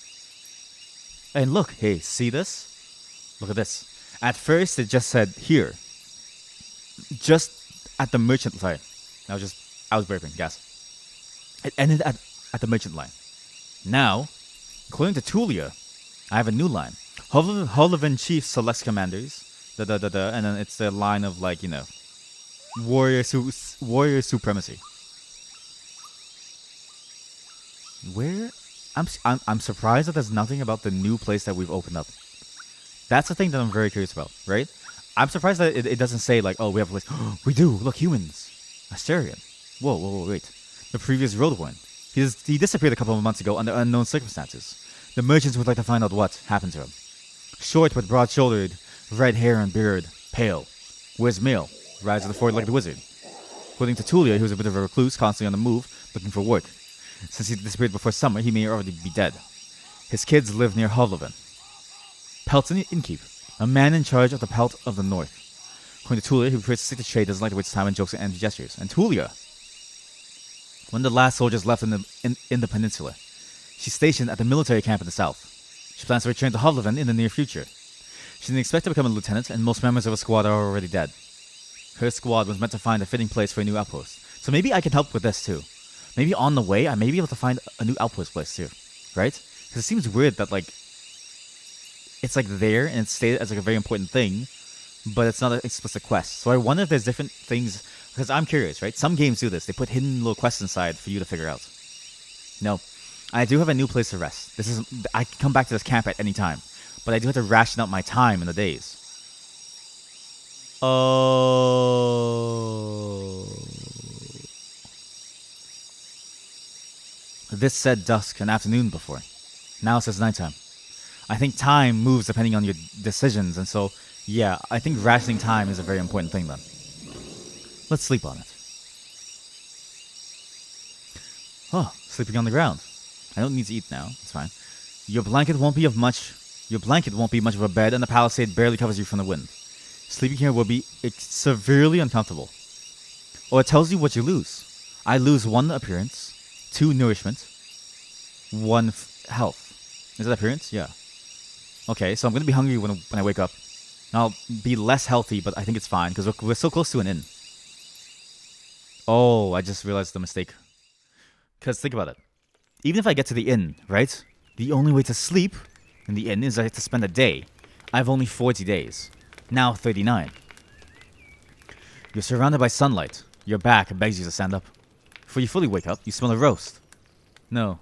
And look, hey, see this? Look at this. At first, it just said here. Just at the merchant line. I was burping, gas. It ended at the merchant line. Now, according to Tulia, I have a new line. Holovan Chief selects commanders. And then it's the line of warrior supremacy. Where? I'm surprised that there's nothing about the new place that we've opened up. That's the thing that I'm very curious about, right? I'm surprised that it doesn't say oh, we have a place. We do. Look, humans. Asterion. Whoa, wait. The previous Roadwarden. He disappeared a couple of months ago under unknown circumstances. The merchants would like to find out what happened to him. Short but broad-shouldered, red hair and beard, pale. Wears mail. Rides to the fort like the wizard. According to Tulia, he was a bit of a recluse, constantly on the move, looking for work. Since he disappeared before summer, he may already be dead. His kids live near Hovloven. Pelt's an innkeep, a man in charge of the Pelt of the North. According to Tulia, he prefers to stick to trade, doesn't like to waste time on jokes and empty gestures. And Tulia, when the last soldiers left in the peninsula, she's stationed at the military camp in the south. She plans to return to Hovloven in the near future. She didn't expect to become a lieutenant, and most members of her squad are already dead. Her squad was meant to find a fitting place for a new outpost. So maybe I can help with this too. Maybe on the way, I may be able to find a new outpost place too. Right? Because it seems weird that it's there and it's stated as a very important thing, but it's not an explicit quest. So I wonder if there's different things, because I'm curious, right? Some games do this. They put hidden little quests inside for you to figure out. No. I do have a new place to rest. I can come back to this camp at any time, but I do have to ration out my time in the days. Oh. This said dusk and afternoon before. Now it says nighttime. I think time moves depending on your decisions, and so, yeah, I think rationing time is a very important thing then. Let's sleep on it. Oh, sleeping on the ground. I don't need to eat now. It's fine. Your blanket won't be much of a bed, and the palisade barely covers you from the wind. Sleeping here will be severely uncomfortable. Or it tells you what you lose. I lose 1 appearance, 2 nourishment, 1 health. Is that appearance? Yeah. Okay, so I'm going to be hungry when I wake up. And I'll be less healthy, but I think it's fine, because we're so close to an inn. Oh, I just realized the mistake. Because think about it. Even if I get to the inn, right? The only way to sleep in the inn is I have to spend a day. I have only 40 days. Now 39. You're surrounded by sunlight. Your back begs you to stand up. Before you fully wake up, you smell a roast. No.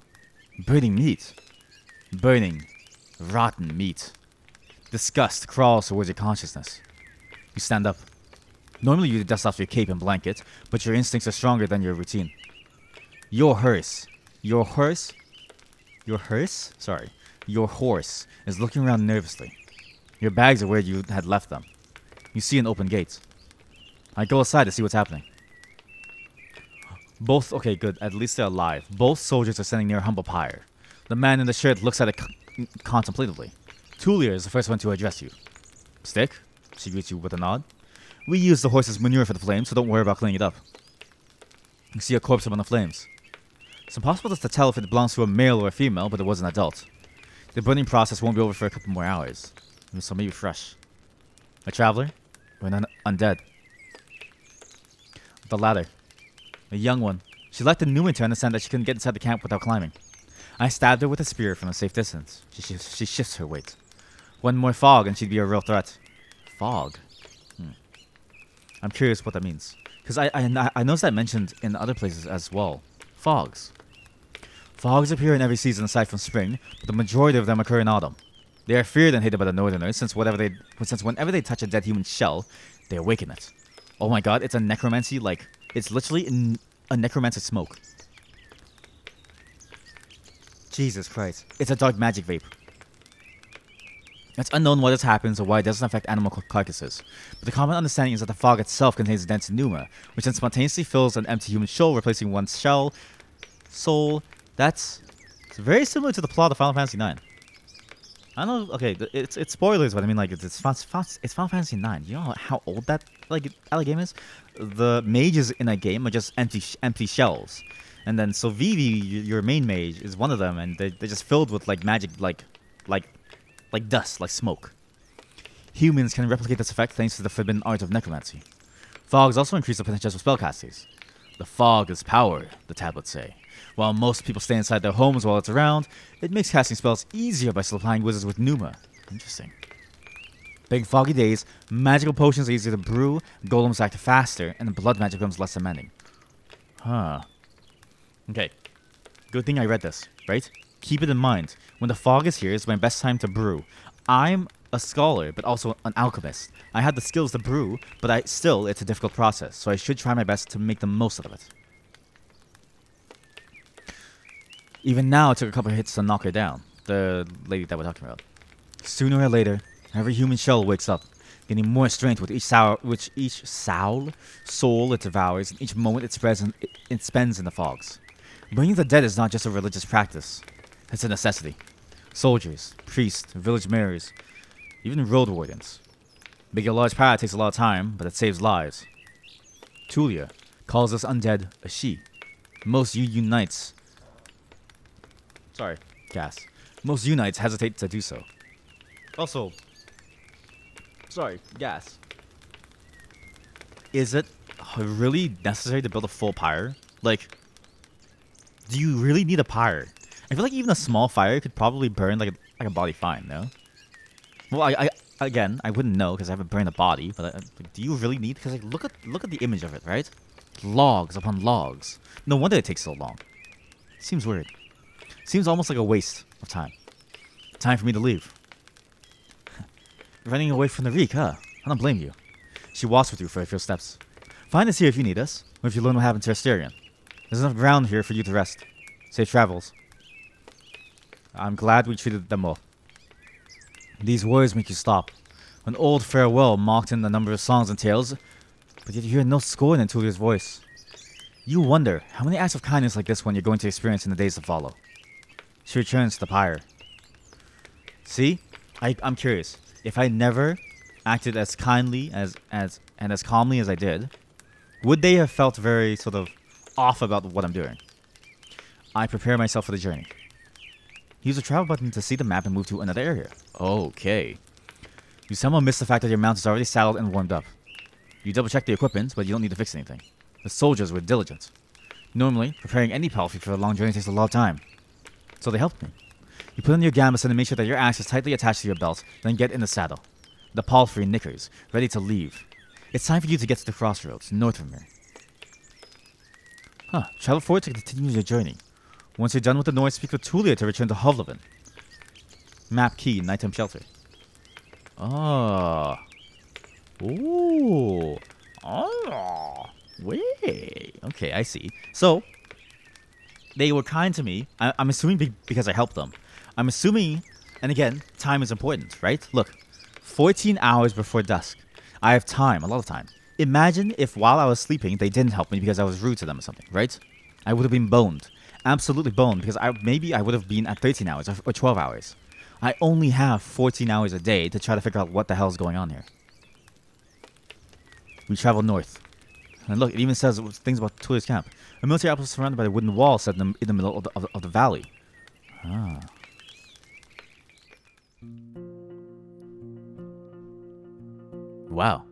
Burning meat. Burning, rotten meat. Disgust crawls towards your consciousness. You stand up. Normally you dust off your cape and blanket, but your instincts are stronger than your routine. Your horse is looking around nervously. Your bags are where you had left them. You see an open gate. I go aside to see what's happening. Okay, good. At least they're alive. Both soldiers are standing near a humble pyre. The man in the shirt looks at it contemplatively. Tulia is the first one to address you. Stick? She greets you with a nod. We use the horse's manure for the flames, so don't worry about cleaning it up. You see a corpse among the flames. It's impossible to tell if it belongs to a male or a female, but it was an adult. The burning process won't be over for a couple more hours, so maybe fresh. A traveler? Or an undead? The latter. A young one. She lacked the nuance to understand that she couldn't get inside the camp without climbing. I stabbed her with a spear from a safe distance. She shifts her weight. One more fog and she'd be a real threat. Fog? I'm curious what that means. Because I noticed that mentioned in other places as well. Fogs. Fogs appear in every season aside from spring, but the majority of them occur in autumn. They are feared and hated by the Northerners since whenever they touch a dead human shell, they awaken it. Oh my god, it's a necromancy, like, it's literally a necromancer smoke. Jesus Christ. It's a dark magic vape. It's unknown why this happens or why it doesn't affect animal carcasses, but the common understanding is that the fog itself contains dense pneuma, which then spontaneously fills an empty human shell, replacing one's soul. It's very similar to the plot of Final Fantasy IX. I don't know, okay, it's spoilers, but I mean, like, it's Final Fantasy IX. You know how old that game is? The mages in that game are just empty shells. And then, so Vivi, your main mage, is one of them, and they're just filled with, like, magic, like dust, like smoke. Humans can replicate this effect thanks to the forbidden art of necromancy. Fogs also increase the potential for spellcasters. The fog is power, the tablets say. While most people stay inside their homes while it's around, it makes casting spells easier by supplying wizards with pneuma. Interesting. Big foggy days, magical potions are easier to brew, golems act faster, and blood magic becomes less demanding. Huh. Okay. Good thing I read this, right? Keep it in mind. When the fog is here, it's my best time to brew. I'm a scholar, but also an alchemist. I have the skills to brew, but it's a difficult process, so I should try my best to make the most out of it. Even now, it took a couple of hits to knock her down, the lady that we're talking about. Sooner or later, every human shell wakes up, gaining more strength with each soul it devours, and each moment it spends in the fogs. Bringing the dead is not just a religious practice. It's a necessity. Soldiers, priests, village mayors, even road wardens. Making a large pyre takes a lot of time, but it saves lives. Tulia calls this undead a she. Most unites hesitate to do so. Also, gas. Is it really necessary to build a full pyre? Like, do you really need a pyre? I feel like even a small fire could probably burn like a body fine, no? Well, I wouldn't know because I haven't burned a body, but do you really need? Because like, look at the image of it, right? Logs upon logs. No wonder it takes so long. Seems weird. Seems almost like a waste of time. Time for me to leave. Running away from the reek, huh? I don't blame you. She walks with you for a few steps. Find us here if you need us, or if you learn what happened to Asterion. There's enough ground here for you to rest. Safe travels. I'm glad we treated them well. These words make you stop. An old farewell mocked in a number of songs and tales, but yet you hear no scorn in Tulia's voice. You wonder how many acts of kindness like this one you're going to experience in the days to follow. She returns to the pyre. See? I'm curious. If I never acted as kindly and as calmly as I did, would they have felt very sort of off about what I'm doing? I prepare myself for the journey. Use the travel button to see the map and move to another area. Okay. You somehow missed the fact that your mount is already saddled and warmed up. You double check the equipment, but you don't need to fix anything. The soldiers were diligent. Normally, preparing any palfrey for a long journey takes a lot of time. So they helped me. You put on your gambus and make sure that your axe is tightly attached to your belt, then get in the saddle. The palfrey knickers, ready to leave. It's time for you to get to the crossroads, north from here. Travel forward to continue your journey. Once you're done with the noise, speak with Tulia to return to Hovlevin. Map key, nighttime shelter. Oh. Ooh. Oh. Wait. Okay, I see. So, they were kind to me. I'm assuming because I helped them. I'm assuming, and again, time is important, right? Look, 14 hours before dusk. I have time, a lot of time. Imagine if while I was sleeping, they didn't help me because I was rude to them or something, right? I would have been boned. Absolutely boned, because maybe I would have been at 13 hours or 12 hours. I only have 14 hours a day to try to figure out what the hell is going on here. We travel north. And look, it even says things about Tulia's camp. A military outpost surrounded by a wooden wall set in the middle of the valley. Ah. Wow.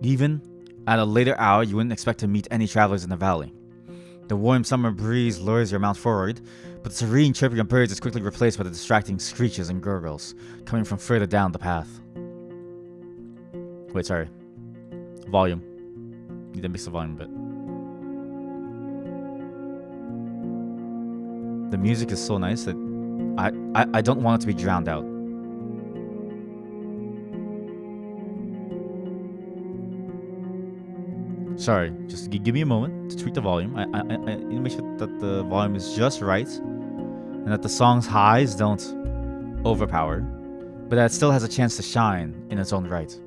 Even at a later hour, you wouldn't expect to meet any travelers in the valley. The warm summer breeze lures your mount forward, but the serene chirping of birds is quickly replaced by the distracting screeches and gurgles coming from further down the path. Wait, sorry. Volume. Need to mix the volume a bit. The music is so nice that I don't want it to be drowned out. Sorry, just give me a moment to tweak the volume. I need to make sure that the volume is just right and that the song's highs don't overpower, but that it still has a chance to shine in its own right.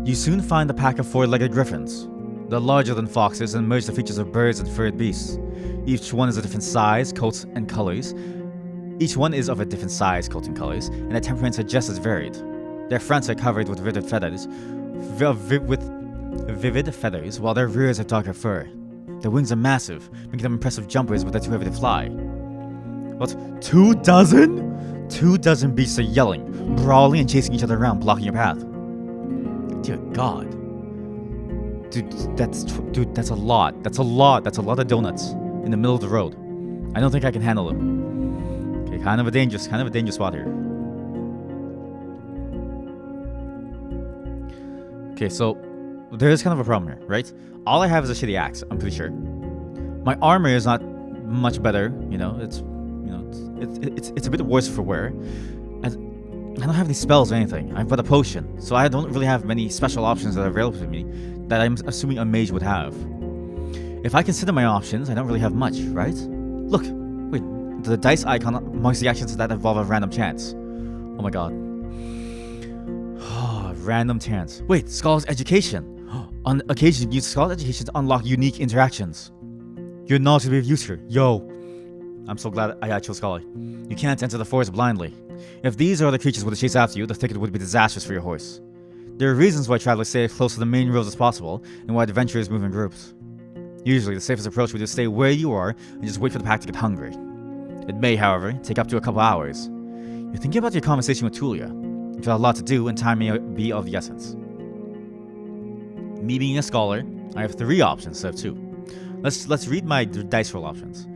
You soon find a pack of four-legged griffins. They're larger than foxes and merge the features of birds and furred beasts. Each one is a different size, coats, and colors. Each one is of a different size, coat, and colors, and their temperaments are just as varied. Their fronts are covered with vivid feathers, while their rears are darker fur. Their wings are massive, making them impressive jumpers, but they're too heavy to fly. What? 2 dozen? 2 dozen beasts are yelling, brawling, and chasing each other around, blocking your path. Dear God. Dude, that's a lot. That's a lot of donuts in the middle of the road. I don't think I can handle them. Okay, kind of a dangerous spot here. Okay, so there is kind of a problem here, right? All I have is a shitty axe, I'm pretty sure. My armor is not much better, it's a bit worse for wear. I don't have any spells or anything. I've got a potion, so I don't really have many special options that are available to me that I'm assuming a mage would have. If I consider my options, I don't really have much, right? Look, wait, the dice icon marks the actions that involve a random chance. Oh my god. Random chance. Wait, Scholar's Education. On occasion, use Scholar's Education to unlock unique interactions. Your knowledge will be of use here. Yo. I'm so glad I chose Scholar. You can't enter the forest blindly. If these or other creatures were to chase after you, the thicket would be disastrous for your horse. There are reasons why travelers stay as close to the main roads as possible, and why adventurers move in groups. Usually, the safest approach would be to stay where you are and just wait for the pack to get hungry. It may, however, take up to a couple hours. You're thinking about your conversation with Tulia. You've got a lot to do, and time may be of the essence. Me being a scholar, I have 3 options instead of 2. Let's read my dice roll options.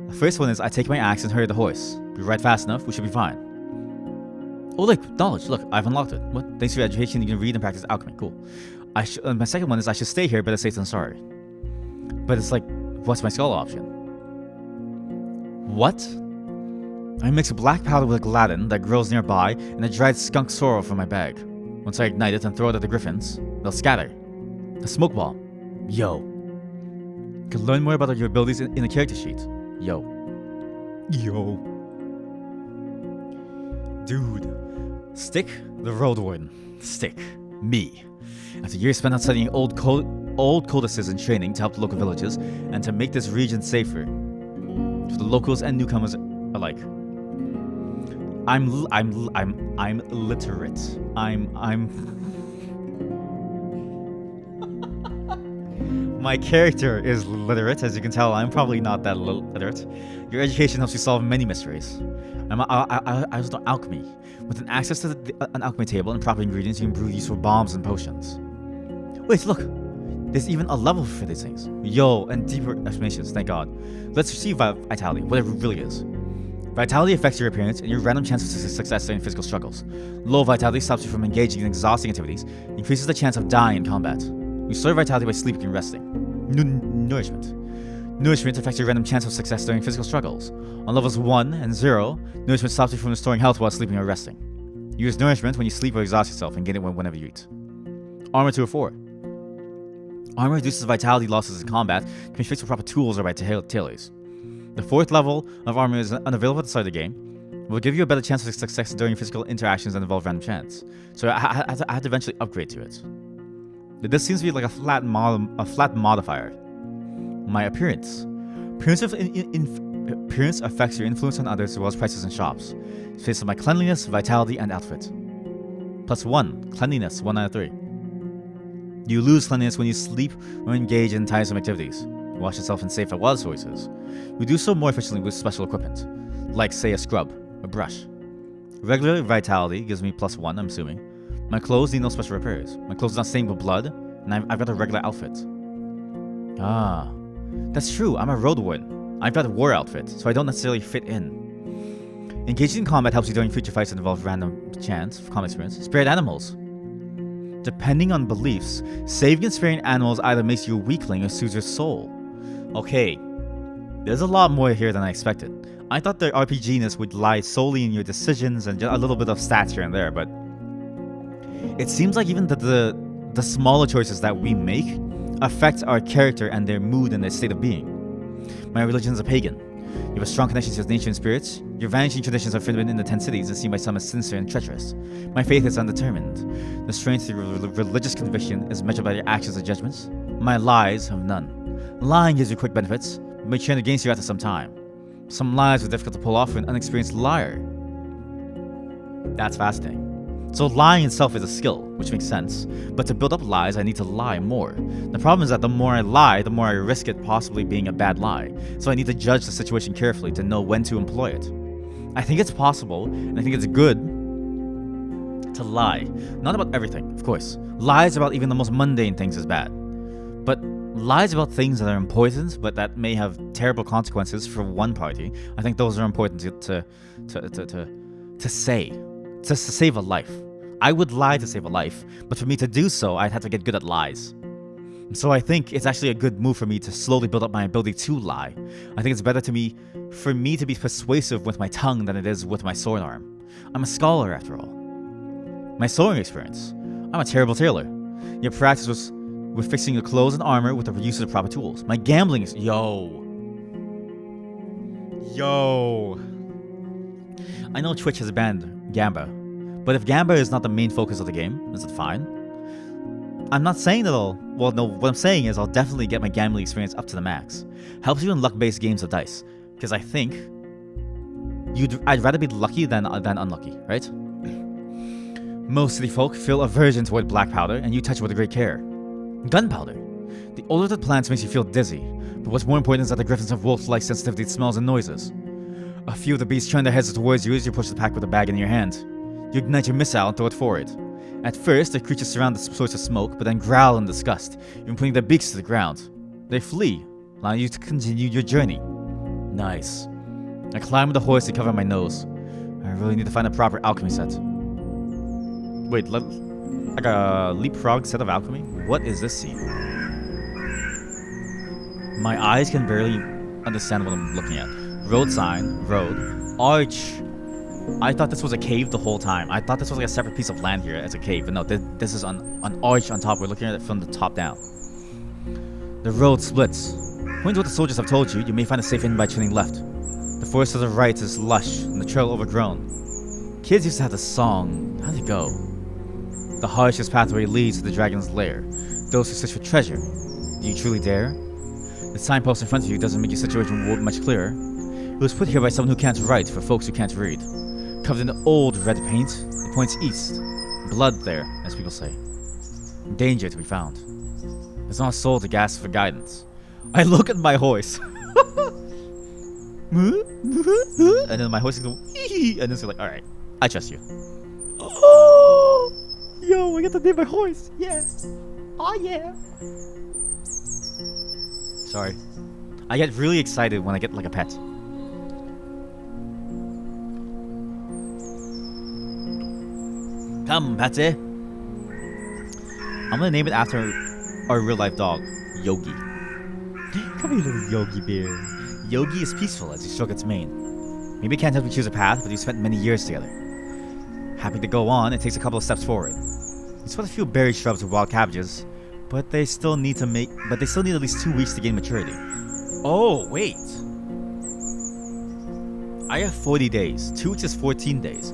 The first one is I take my axe and hurry the horse. We ride fast enough, we should be fine. Oh, look, knowledge. Look, I've unlocked it. What? Thanks for your education, you can read and practice alchemy. Cool. My second one is I should stay here, better safe than sorry. But it's like, what's my skull option? What? I mix black powder with gladden that grows nearby and a dried skunk sorrel from my bag. Once I ignite it and throw it at the griffins, they'll scatter. A smoke bomb. Yo. You can learn more about your abilities in the character sheet. Yo. Dude. Stick the Roadwarden. Stick. Me. After years spent on studying old codices and training to help the local villages and to make this region safer for the locals and newcomers alike. I'm literate. My character is literate, as you can tell. I'm probably not that literate. Your education helps you solve many mysteries. I also know alchemy. With an access to an alchemy table and proper ingredients, you can brew useful bombs and potions. Wait, look. There's even a level for these things. Yo, and deeper explanations, thank God. Let's see vitality, what it really is. Vitality affects your appearance and your random chances of success during physical struggles. Low vitality stops you from engaging in exhausting activities, increases the chance of dying in combat. Restore vitality by sleeping and resting. Nourishment. Nourishment affects your random chance of success during physical struggles. On levels 1 and 0, nourishment stops you from restoring health while sleeping or resting. Use nourishment when you sleep or exhaust yourself and gain it whenever you eat. Armor 2 or 4. Armor reduces vitality losses in combat, can be fixed with proper tools or by tailors. The 4th level of armor is unavailable at the start of the game. It will give you a better chance of success during physical interactions that involve random chance. So I had to eventually upgrade to it. This seems to be like a flat modifier. My appearance. Appearance affects your influence on others as well as prices in shops. It's based on my cleanliness, vitality, and outfit. +1. Cleanliness, 1 out of 3. You lose cleanliness when you sleep or engage in tiresome activities. Wash yourself in safe water sources. You do so more efficiently with special equipment, like say a scrub, a brush. Regular vitality gives me +1, I'm assuming. My clothes need no special repairs. My clothes are not stained with blood, and I've got a regular outfit. Ah, that's true. I'm a Roadwarden. I've got a war outfit, so I don't necessarily fit in. Engaging in combat helps you during future fights that involve random chance, combat experience. Spared animals. Depending on beliefs, saving and sparing animals either makes you a weakling or soothes your soul. Okay, there's a lot more here than I expected. I thought the RPG-ness would lie solely in your decisions and just a little bit of stats here and there, but it seems like even the smaller choices that we make affect our character and their mood and their state of being. My religion is a pagan. You have a strong connection to nature and spirits. Your vanishing traditions are forbidden in the 10 cities and seen by some as sinister and treacherous. My faith is undetermined. The strength of your religious conviction is measured by your actions and judgments. My lies have none. Lying gives you quick benefits, but may turn against you after some time. Some lies are difficult to pull off for an unexperienced liar. That's fascinating. So lying itself is a skill, which makes sense. But to build up lies, I need to lie more. The problem is that the more I lie, the more I risk it possibly being a bad lie. So I need to judge the situation carefully to know when to employ it. I think it's possible, and I think it's good to lie. Not about everything, of course. Lies about even the most mundane things is bad. But lies about things that are important, but that may have terrible consequences for one party, I think those are important to say. To save a life. I would lie to save a life, but for me to do so, I'd have to get good at lies. So I think it's actually a good move for me to slowly build up my ability to lie. I think it's better for me to be persuasive with my tongue than it is with my sword arm. I'm a scholar after all. My sewing experience. I'm a terrible tailor. Your practice was with fixing your clothes and armor with the use of the proper tools. My gambling is... Yo. I know Twitch has banned Gamba, but if Gamba is not the main focus of the game, is it fine? I'm not saying that what I'm saying is I'll definitely get my gambling experience up to the max. Helps you in luck-based games of dice, because I think I'd rather be lucky than unlucky, right? Most city folk feel aversion toward black powder, and you touch it with great care. Gunpowder. The odor of the plants makes you feel dizzy, but what's more important is that the griffins have wolf-like sensitivity to smells and noises. A few of the beasts turn their heads towards you as you push the pack with a bag in your hand. You ignite your missile and throw it forward. At first, the creatures surround the source of smoke, but then growl in disgust, even putting their beaks to the ground. They flee, allowing you to continue your journey. Nice. I climb with the horse to cover my nose. I really need to find a proper alchemy set. Wait, like a leapfrog set of alchemy? What is this scene? My eyes can barely understand what I'm looking at. Road sign, road, arch. I thought this was a cave the whole time. I thought this was like a separate piece of land here as a cave, but no, this is an arch on top. We're looking at it from the top down. The road splits. According to what the soldiers have told you, you may find a safe inn by turning left. The forest to the right is lush, and the trail overgrown. Kids used to have this song. How'd it go? The harshest pathway leads to the dragon's lair. Those who search for treasure. Do you truly dare? The signpost in front of you doesn't make your situation much clearer. It was put here by someone who can't write for folks who can't read. Covered in old red paint, it points east. Blood there, as people say. Danger to be found. There's not a soul to gasp for guidance. I look at my horse. And then my horse is going, and it's like, alright, I trust you. Oh, yo, I get to name my horse. Yes. Oh, yeah. Sorry. I get really excited when I get like a pet. Come, Patsy. I'm gonna name it after our real-life dog, Yogi. Come here, little Yogi bear. Yogi is peaceful as he strokes its mane. Maybe it can't help you choose a path, but you spent many years together. Happy to go on, it takes a couple of steps forward. You spot a few berry shrubs with wild cabbages, but they still need at least 2 weeks to gain maturity. Oh, wait. I have 40 days. 2 weeks is 14 days.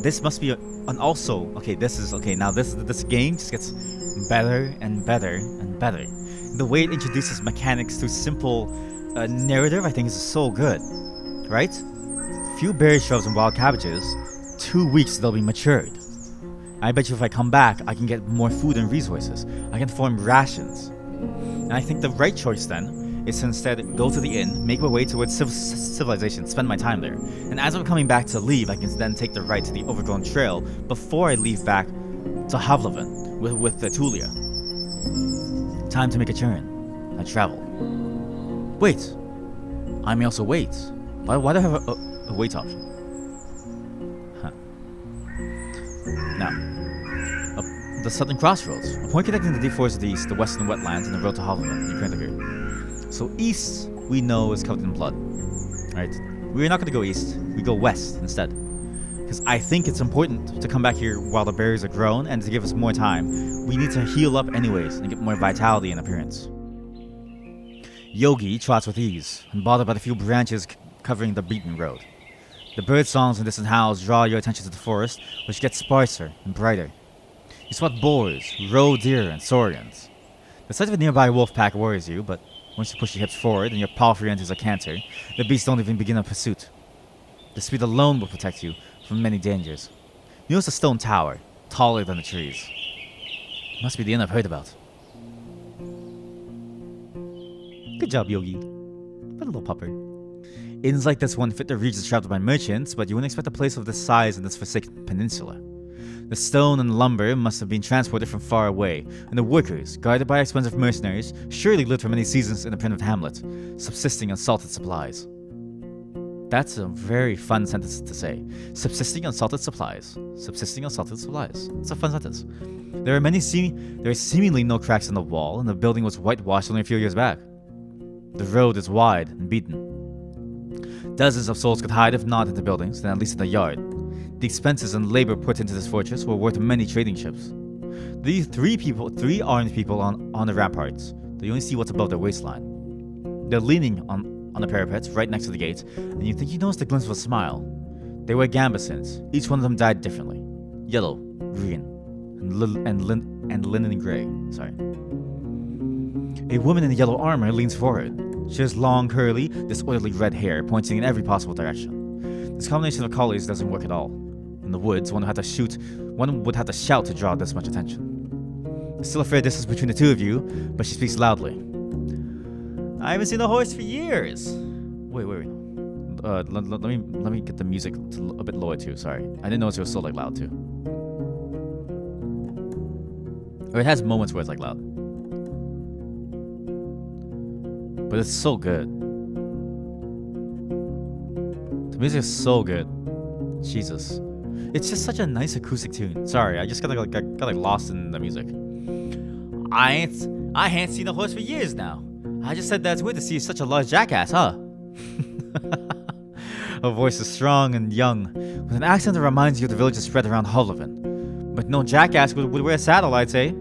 This must be now this game just gets better and better and better. The way it introduces mechanics through simple narrative, I think, is so good, right? Few berry shrubs and wild cabbages, 2 weeks they'll be matured. I bet you if I come back, I can get more food and resources. I can form rations. And I think the right choice then is to instead go to the inn, make my way towards civilization, spend my time there. And as I'm coming back to leave, I can then take the right to the overgrown trail before I leave back to Havlevin with the Tulia. Time to make a turn. I travel. Wait. I may also wait. Why do I have a wait option? Huh. Now, the southern crossroads. A point connecting the deep forests of the east, the western wetlands, and the road to Havlevin. You currently here. So east, we know, is covered in blood. Right? We're not going to go east. We go west instead. Because I think it's important to come back here while the berries are grown, and to give us more time. We need to heal up anyways and get more vitality and appearance. Yogi trots with ease, unbothered by the few branches covering the beaten road. The bird songs and distant howls draw your attention to the forest, which gets sparser and brighter. You spot boars, roe deer, and saurians. The sight of a nearby wolf pack worries you, but once you push your hips forward and your palfrey enters a canter, the beasts don't even begin a pursuit. The speed alone will protect you from many dangers. You notice a stone tower, taller than the trees. It must be the inn I've heard about. Good job, Yogi. What a little pupper. Inns like this one fit the regions traveled by merchants, but you wouldn't expect a place of this size in this forsaken peninsula. The stone and lumber must have been transported from far away, and the workers, guarded by expensive mercenaries, surely lived for many seasons in the primitive hamlet, subsisting on salted supplies. That's a very fun sentence to say. Subsisting on salted supplies. Subsisting on salted supplies. It's a fun sentence. There are seemingly no cracks in the wall, and the building was whitewashed only a few years back. The road is wide and beaten. Dozens of souls could hide, if not in the buildings, then at least in the yard. The expenses and labor put into this fortress were worth many trading ships. These three armed people on the ramparts. They only see what's above their waistline. They're leaning on the parapets right next to the gate, and you think you notice the glimpse of a smile. They were Gambesons. Each one of them died differently. Yellow, green, and linen gray. Sorry. A woman in yellow armor leans forward. She has long, curly, disorderly red hair pointing in every possible direction. This combination of colors doesn't work at all. In the woods, one would have to shout to draw this much attention. There's still a fair distance between the two of you, but she speaks loudly. I haven't seen a horse for years. Wait. Let me get the music a bit lower too. Sorry, I didn't notice it was so loud too. Or it has moments where it's loud. But it's so good. The music is so good. Jesus. It's just such a nice acoustic tune. Sorry, I just got lost in the music. I ain't seen a horse for years now. I just said that's weird to see such a large jackass, huh? Her voice is strong and young, with an accent that reminds you of the villages spread around Havlevin. But no jackass would wear a saddle, I'd say.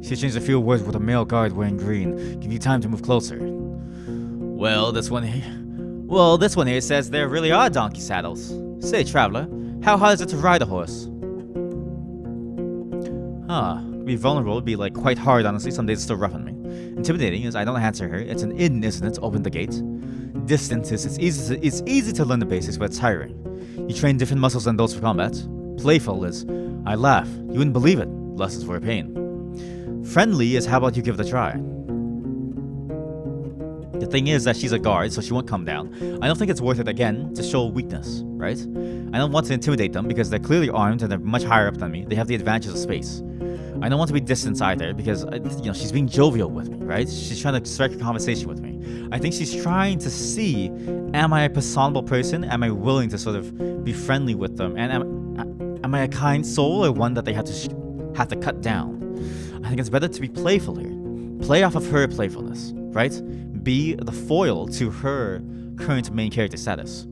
She exchanged a few words with a male guard wearing green, giving you time to move closer. Well, this one here says there really are donkey saddles. Say, traveler, how hard is it to ride a horse? To be vulnerable would be quite hard, honestly. Some days it's still rough on me. Intimidating is I don't answer her. It's an inn, isn't it? Open the gate. Distance is it's easy to learn the basics, but it's tiring. You train different muscles than those for combat. Playful is I laugh. You wouldn't believe it. Lessons for pain. Friendly is how about you give it a try. The thing is that she's a guard, so she won't come down. I don't think it's worth it, again, to show weakness, right? I don't want to intimidate them because they're clearly armed and they're much higher up than me. They have the advantage of space. I don't want to be distant either because, she's being jovial with me, right? She's trying to strike a conversation with me. I think she's trying to see, am I a personable person? Am I willing to sort of be friendly with them? And am I a kind soul or one that they have to cut down? I think it's better to be playful here. Play off of her playfulness, right? Be the foil to her current main character status.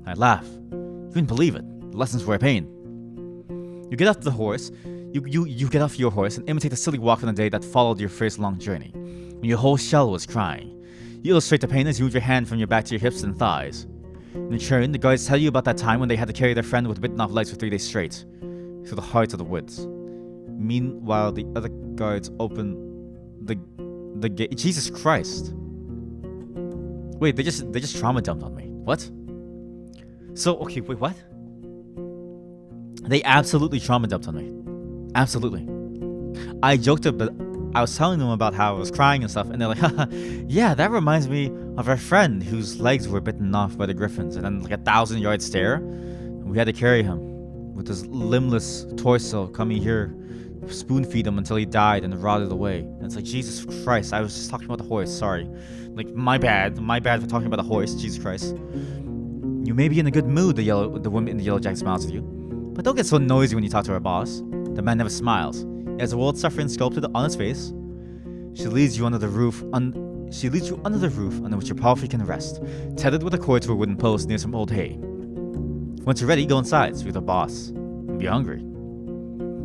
I laugh. You wouldn't believe it. The lessons for a pain. You get off the horse. You get off your horse and imitate the silly walk from the day that followed your first long journey, when your whole shell was crying. You illustrate the pain as you move your hand from your back to your hips and thighs. In return, the guards tell you about that time when they had to carry their friend with bitten off legs for 3 days straight, through the heart of the woods. Meanwhile, the other guards open the gate. Jesus Christ. Wait, they just trauma dumped on me. What? So, okay, wait, what? They absolutely trauma dumped on me. Absolutely. I joked I was telling them about how I was crying and stuff, and they're like, haha, yeah, that reminds me of our friend whose legs were bitten off by the griffins, and then like a 1,000-yard stare. We had to carry him with his limbless torso, coming here, spoon feed him until he died and rotted away. And it's like, Jesus Christ, I was just talking about the horse, sorry. Like, my bad for talking about the horse, Jesus Christ. You may be in a good mood, the woman in the yellow jacket smiles at you, but don't get so noisy when you talk to our boss. The man never smiles. He has a world suffering sculpted on his face. She leads you under the roof under which you powerfully can rest, tethered with a cord to a wooden post near some old hay. Once you're ready, go inside, so you're the boss. And be hungry.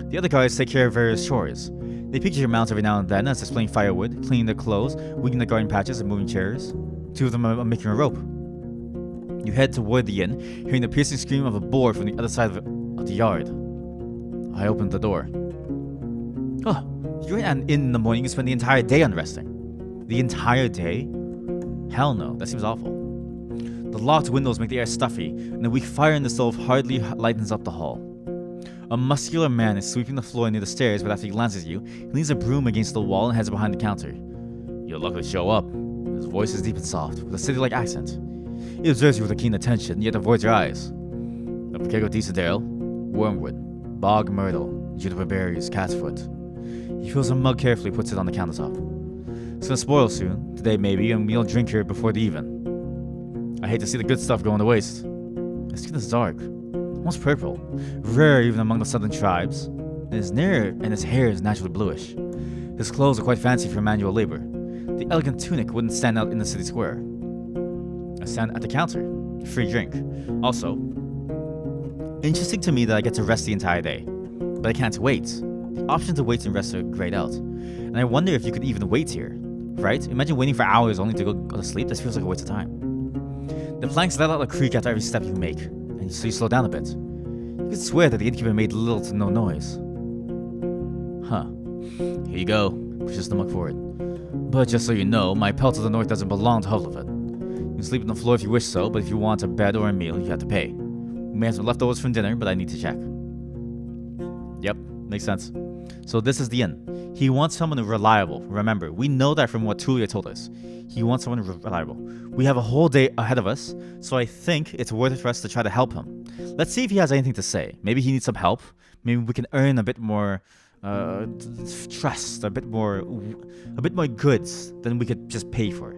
The other guards take care of various chores. They peek at your mounts every now and then as they're splitting firewood, cleaning their clothes, weeding the garden patches, and moving chairs. 2 of them are making a rope. You head toward the inn, hearing the piercing scream of a boar from the other side of the yard. I opened the door. Oh, you're at an inn in the morning. You spend the entire day unresting. The entire day? Hell no, that seems awful. The locked windows make the air stuffy, and the weak fire in the stove hardly lightens up the hall. A muscular man is sweeping the floor near the stairs, but after he glances at you, he leans a broom against the wall and heads behind the counter. You're lucky to show up. His voice is deep and soft, with a city-like accent. He observes you with a keen attention, yet avoids your eyes. A Pekego Decedale, wormwood, bog myrtle, juniper berries, cat's foot. He fills a mug carefully, puts it on the countertop. It's gonna spoil soon, today maybe, and we don't drink here before the even. I hate to see the good stuff going to waste. His skin is dark, almost purple, rare even among the southern tribes, and his hair is naturally bluish. His clothes are quite fancy for manual labor. The elegant tunic wouldn't stand out in the city square. I stand at the counter. Free drink. Also, interesting to me that I get to rest the entire day, but I can't wait. The options to wait and rest are grayed out, and I wonder if you could even wait here, right? Imagine waiting for hours only to go to sleep. This feels like a waste of time. The planks let out a creak after every step you make, and so you slow down a bit. You could swear that the innkeeper made little to no noise. Huh. Here you go. Pushes the mug forward. But just so you know, my pelt to the north doesn't belong to Hufflepuff. You can sleep on the floor if you wish so, but if you want a bed or a meal, you have to pay. We may have some leftovers from dinner, but I need to check. Yep, makes sense. So this is the inn. He wants someone reliable. Remember, we know that from what Tulia told us. He wants someone reliable. We have a whole day ahead of us, so I think it's worth it for us to try to help him. Let's see if he has anything to say. Maybe he needs some help. Maybe we can earn a bit more trust, a bit more goods than we could just pay for.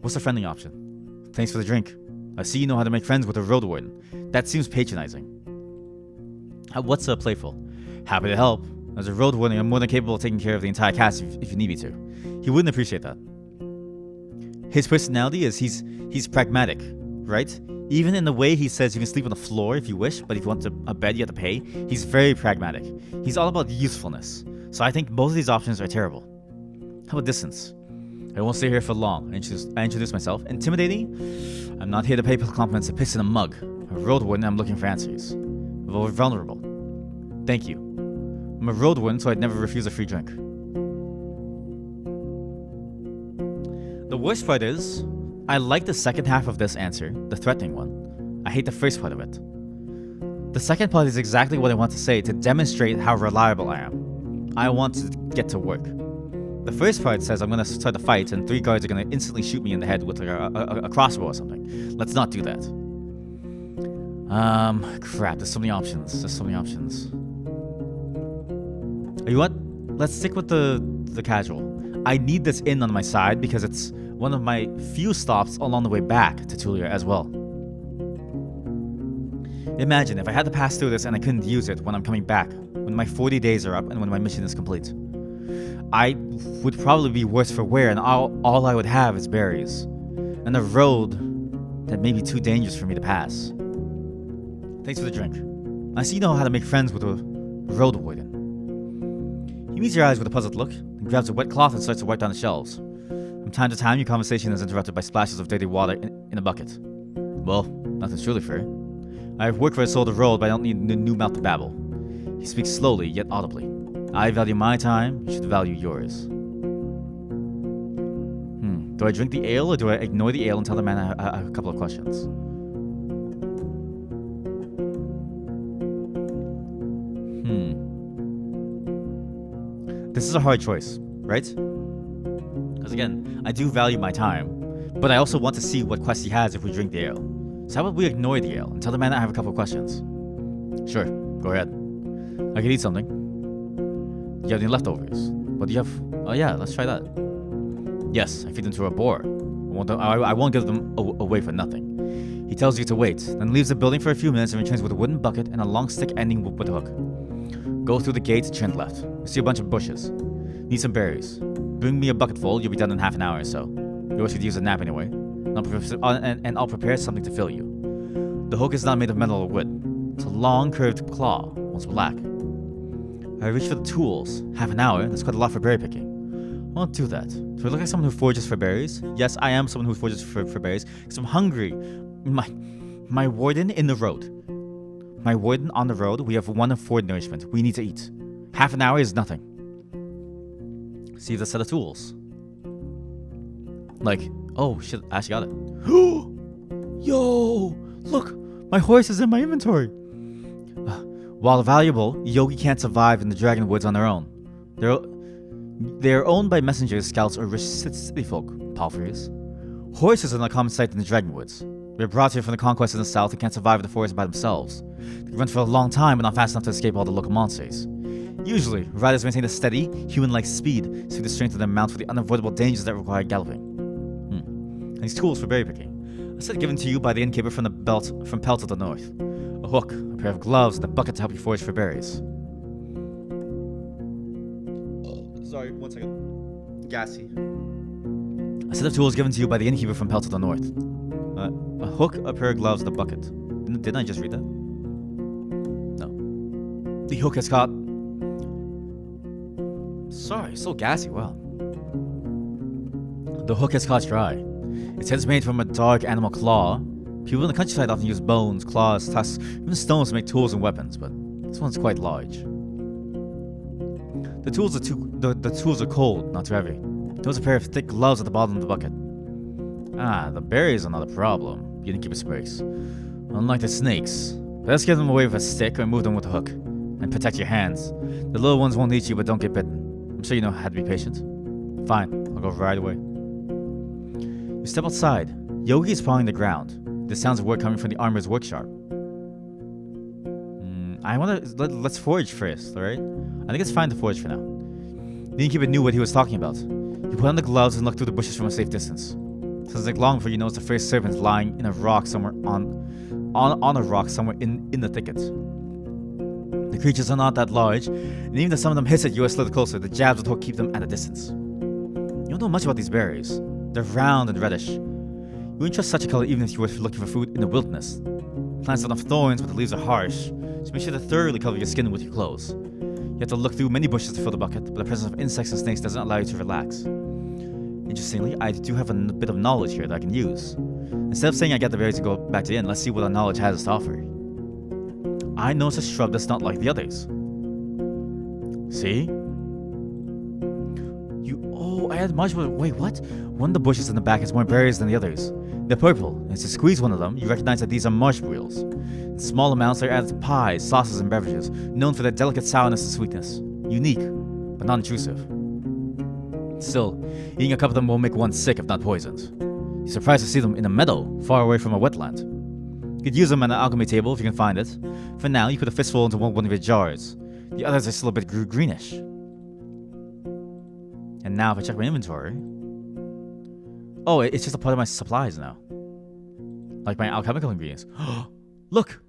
What's the friendly option? Thanks for the drink. I see you know how to make friends with a Roadwarden. That seems patronizing. What's playful? Happy to help. As a Roadwarden, I'm more than capable of taking care of the entire cast if you need me to. He wouldn't appreciate that. His personality is he's pragmatic, right? Even in the way he says you can sleep on the floor if you wish, but if you want a bed, you have to pay. He's very pragmatic. He's all about usefulness. So I think both of these options are terrible. How about distance? I won't stay here for long. I introduce myself. Intimidating? I'm not here to pay compliments to piss in a mug. A Roadwarden, I'm looking for answers. Vulnerable. Thank you. I'm a Roadwarden, so I'd never refuse a free drink. The worst part is, I like the second half of this answer, the threatening one. I hate the first part of it. The second part is exactly what I want to say to demonstrate how reliable I am. I want to get to work. The first part says I'm going to start a fight and 3 guards are going to instantly shoot me in the head with like a crossbow or something. Let's not do that. Crap, there's so many options. You know what? Let's stick with the casual. I need this inn on my side because it's one of my few stops along the way back to Tulia as well. Imagine if I had to pass through this and I couldn't use it when I'm coming back, when my 40 days are up and when my mission is complete. I would probably be worse for wear and all I would have is berries. And a road that may be too dangerous for me to pass. Thanks for the drink. I see you know how to make friends with a Roadwarden. He meets your eyes with a puzzled look, and grabs a wet cloth and starts to wipe down the shelves. From time to time, your conversation is interrupted by splashes of dirty water in a bucket. Well, nothing's truly fair. I have worked for a soul to roll, but I don't need a new mouth to babble. He speaks slowly, yet audibly. I value my time, you should value yours. Do I drink the ale, or do I ignore the ale and tell the man I have a couple of questions? This is a hard choice. right? Because again, I do value my time, but I also want to see what quest he has if we drink the ale. So how about we ignore the ale and tell the man I have a couple of questions? Sure, go ahead. I can eat something. Do you have any leftovers? What do you have? Oh yeah, let's try that. Yes, I feed them to a boar. I won't give them away for nothing. He tells you to wait, then leaves the building for a few minutes and returns with a wooden bucket and a long stick ending with a hook. Go through the gate, turn left. You see a bunch of bushes. Need some berries. Bring me a bucket full, you'll be done in half an hour or so. You always could use a nap anyway. And I'll prepare something to fill you. The hook is not made of metal or wood. It's a long, curved claw, almost black. I reach for the tools. Half an hour, that's quite a lot for berry picking. I won't do that. Do I look like someone who forages for berries? Yes, I am someone who forages for berries, because I'm hungry. My warden in the road. My warden on the road, we have 1 of 4 nourishment. We need to eat. Half an hour is nothing. See the set of tools. Like, oh shit, I actually got it. Yo, look, my horse is in my inventory. While valuable, Yogi can't survive in the Dragon Woods on their own. They're owned by messengers, scouts, or rich city folk, palfreys. Horses are not a common sight in the Dragon Woods. They're brought here from the conquest in the south and can't survive in the forest by themselves. They run for a long time, but not fast enough to escape all the local monsters. Usually, riders maintain a steady, human-like speed, so the strength of their mount for the unavoidable dangers that require galloping. And these tools for berry picking. A set given to you by the innkeeper from Pelt to the north. A hook, a pair of gloves, and a bucket to help you forage for berries. Sorry, 1 second. Gassy. A set of tools given to you by the innkeeper from Pelt to the north. A hook, a pair of gloves, and a bucket. Didn't I just read that? No. The hook has caught... Sorry, so gassy, wow. The hook has caught your eye. Its head is made from a dark animal claw. People in the countryside often use bones, claws, tusks, even stones to make tools and weapons, but this one's quite large. The tools are cold, not too heavy. There's a pair of thick gloves at the bottom of the bucket. Ah, the berries are not a problem. You didn't keep a space. Unlike the snakes. Let's get them away with a stick or move them with a hook. And protect your hands. The little ones won't eat you, but don't get bitten. I'm sure you know how to be patient. Fine, I'll go right away. You step outside. Yogi is pawing the ground. The sounds of work coming from the armorer's workshop. Let's forage first, alright? I think it's fine to forage for now. The innkeeper knew what he was talking about. He put on the gloves and looked through the bushes from a safe distance. Sounds like long before you notice the first serpent lying in a rock somewhere on a rock somewhere in the thicket. The creatures are not that large, and even if some of them hiss at you a little closer, the jabs with hook keep them at a distance. You don't know much about these berries. They're round and reddish. You wouldn't trust such a color even if you were looking for food in the wilderness. Plants don't have thorns, but the leaves are harsh, so make sure to thoroughly cover your skin with your clothes. You have to look through many bushes to fill the bucket, but the presence of insects and snakes doesn't allow you to relax. Interestingly, I do have a bit of knowledge here that I can use. Instead of saying I get the berries to go back to the inn, let's see what our knowledge has to offer. I notice a shrub that's not like the others. See? I had much, wait, what? One of the bushes in the back has more berries than the others. They're purple, and to squeeze one of them, you recognize that these are marsh wheels. In small amounts, are added to pies, sauces, and beverages, known for their delicate sourness and sweetness. Unique, but not intrusive. Still, eating a couple of them will make one sick if not poisoned. You're surprised to see them in a meadow, far away from a wetland. You could use them on an alchemy table if you can find it. For now, you put a fistful into one of your jars. The others are still a bit greenish. And now if I check my inventory... Oh, it's just a part of my supplies now. Like my alchemical ingredients. Look!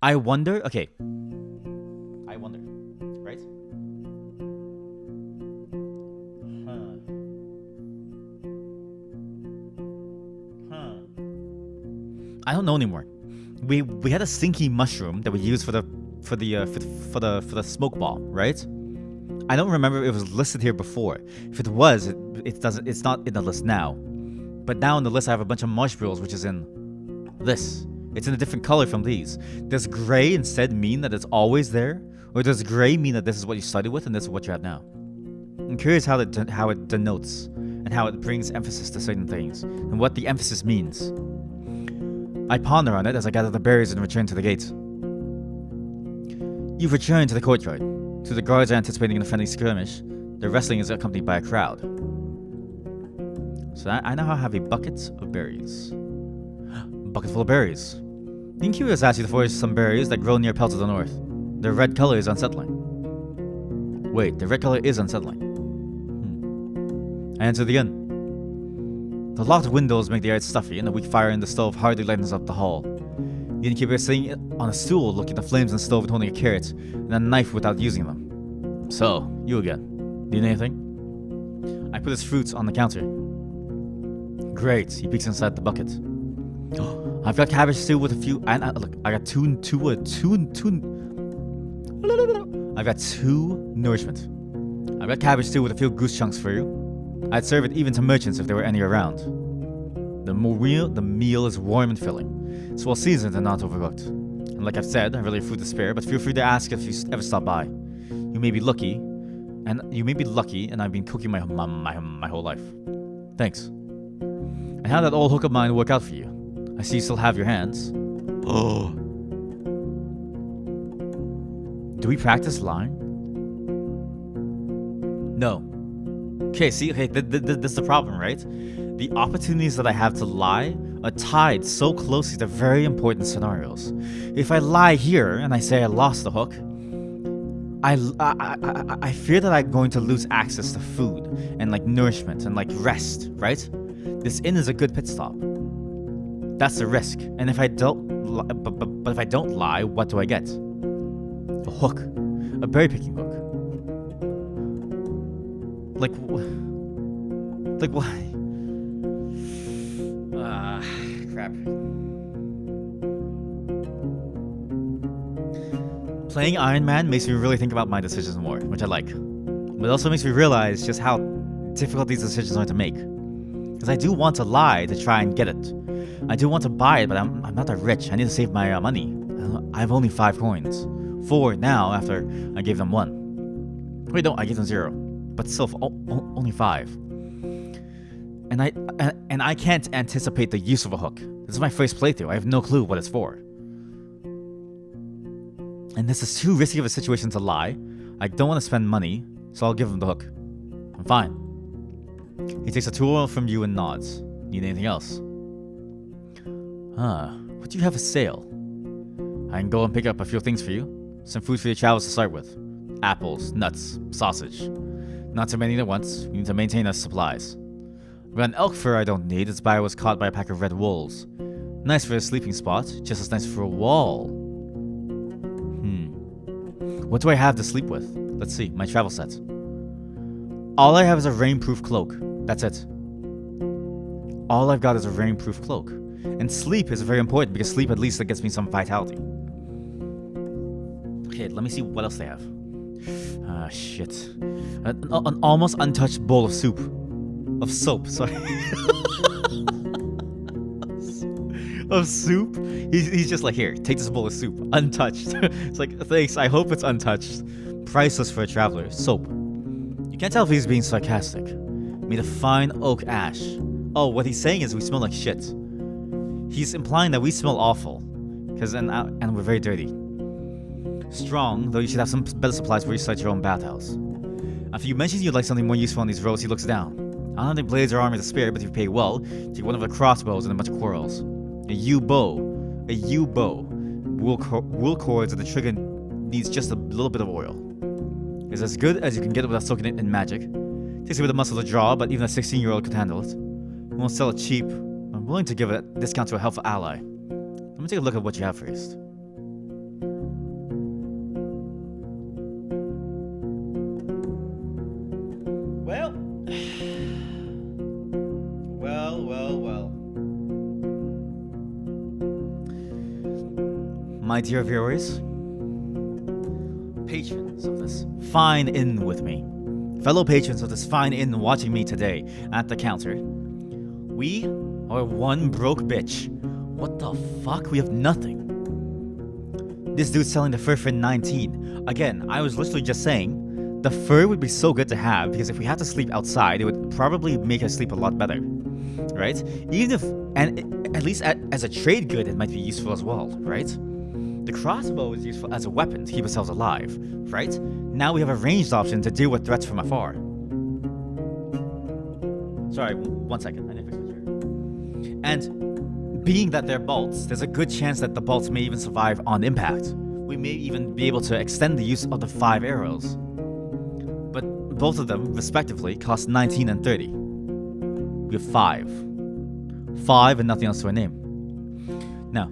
I wonder... Okay. I wonder. Right? I don't know anymore. We had a stinky mushroom that we used for the smoke ball, right? I don't remember if it was listed here before. If it was, it's not in the list now. But now in the list I have a bunch of marshmallows, which is in this. It's in a different color from these. Does gray instead mean that it's always there? Or does gray mean that this is what you started with and this is what you have now? I'm curious how it denotes and how it brings emphasis to certain things and what the emphasis means. I ponder on it as I gather the berries and return to the gate. You've returned to the courtyard. Two of the guards are anticipating a friendly skirmish. The wrestling is accompanied by a crowd. So I now have a bucket of berries. Bucket full of berries. The innkeeper has asked you to forage some berries that grow near Pell to the north. The red color is unsettling. Wait, the red color is unsettling. I enter the inn. The locked windows make the air stuffy, and the weak fire in the stove hardly lightens up the hall. The innkeeper is sitting on a stool looking at the flames in the stove and holding a carrot and a knife without using them. So, you again. Do you need anything? I put his fruits on the counter. Great, he peeks inside the bucket. I've got cabbage stew with a few. Look, I got I've got two nourishment. I've got cabbage stew with a few goose chunks for you. I'd serve it even to merchants if there were any around. The meal is warm and filling. It's well seasoned and not overcooked. And like I've said, I really have food to spare, but feel free to ask if you ever stop by. You may be lucky, and I've been cooking my whole life. Thanks. And how did that old hook of mine work out for you? I see you still have your hands. Oh. Do we practice lying? No. Okay, see, this is the problem, right? The opportunities that I have to lie are tied so closely to very important scenarios. If I lie here and I say I lost the hook, I fear that I'm going to lose access to food and like nourishment and like rest, right? This inn is a good pit stop. That's the risk. And if I don't, but if I don't lie, what do I get? A hook, a berry picking hook. Like why? Crap. Playing Iron Man makes me really think about my decisions more, which I like. But it also makes me realize just how difficult these decisions are to make. Because I do want to lie to try and get it. I do want to buy it, but I'm not that rich. I need to save my money. I have only 5 coins. 4 now after I gave them 1. Wait, no, I gave them 0. But still, only 5. And I can't anticipate the use of a hook. This is my first playthrough. I have no clue what it's for. And this is too risky of a situation to lie. I don't want to spend money, so I'll give him the hook. I'm fine. He takes a tool from you and nods. Need anything else? What do you have for sale? I can go and pick up a few things for you. Some food for your travels to start with. Apples, nuts, sausage. Not too many at once. We need to maintain our supplies. I've got an elk fur I don't need. Its buyer was caught by a pack of red wolves. Nice for a sleeping spot, just as nice for a wall. What do I have to sleep with? Let's see, my travel set. All I have is a rainproof cloak. That's it. All I've got is a rainproof cloak. And sleep is very important because sleep at least that gets me some vitality. Okay, let me see what else they have. Shit. An almost untouched bowl of soup. Of soap, sorry. Of soup? He's just like, here, take this bowl of soup. Untouched. It's like, thanks, I hope it's untouched. Priceless for a traveler. Soap. You can't tell if he's being sarcastic. Made of fine oak ash. Oh, what he's saying is we smell like shit. He's implying that we smell awful. And we're very dirty. Strong, though you should have some better supplies where you start your own bathhouse. After you mention you'd like something more useful on these roads, he looks down. I don't have any blades or armor to spare, but if you pay well, take one of the crossbows and a bunch of quarrels. A yew bow. Wool cords and the trigger needs just a little bit of oil. It's as good as you can get it without soaking it in magic. Takes a bit of muscle to draw, but even a 16-year-old could handle it. We won't sell it cheap. I'm willing to give a discount to a helpful ally. Let me take a look at what you have first. My dear viewers, patrons of this fine inn with me, fellow patrons of this fine inn watching me today at the counter, we are one broke bitch. What the fuck? We have nothing. This dude's selling the fur for 19. Again, I was literally just saying, the fur would be so good to have because if we had to sleep outside, it would probably make us sleep a lot better, right? Even if, and at least as a trade good, it might be useful as well, right? The crossbow is useful as a weapon to keep ourselves alive, right? Now we have a ranged option to deal with threats from afar. Sorry, 1 second. I need to fix my chair. And being that they're bolts, there's a good chance that the bolts may even survive on impact. We may even be able to extend the use of the 5 arrows. But both of them, respectively, cost 19 and 30. We have 5. 5 and nothing else to our name. Now,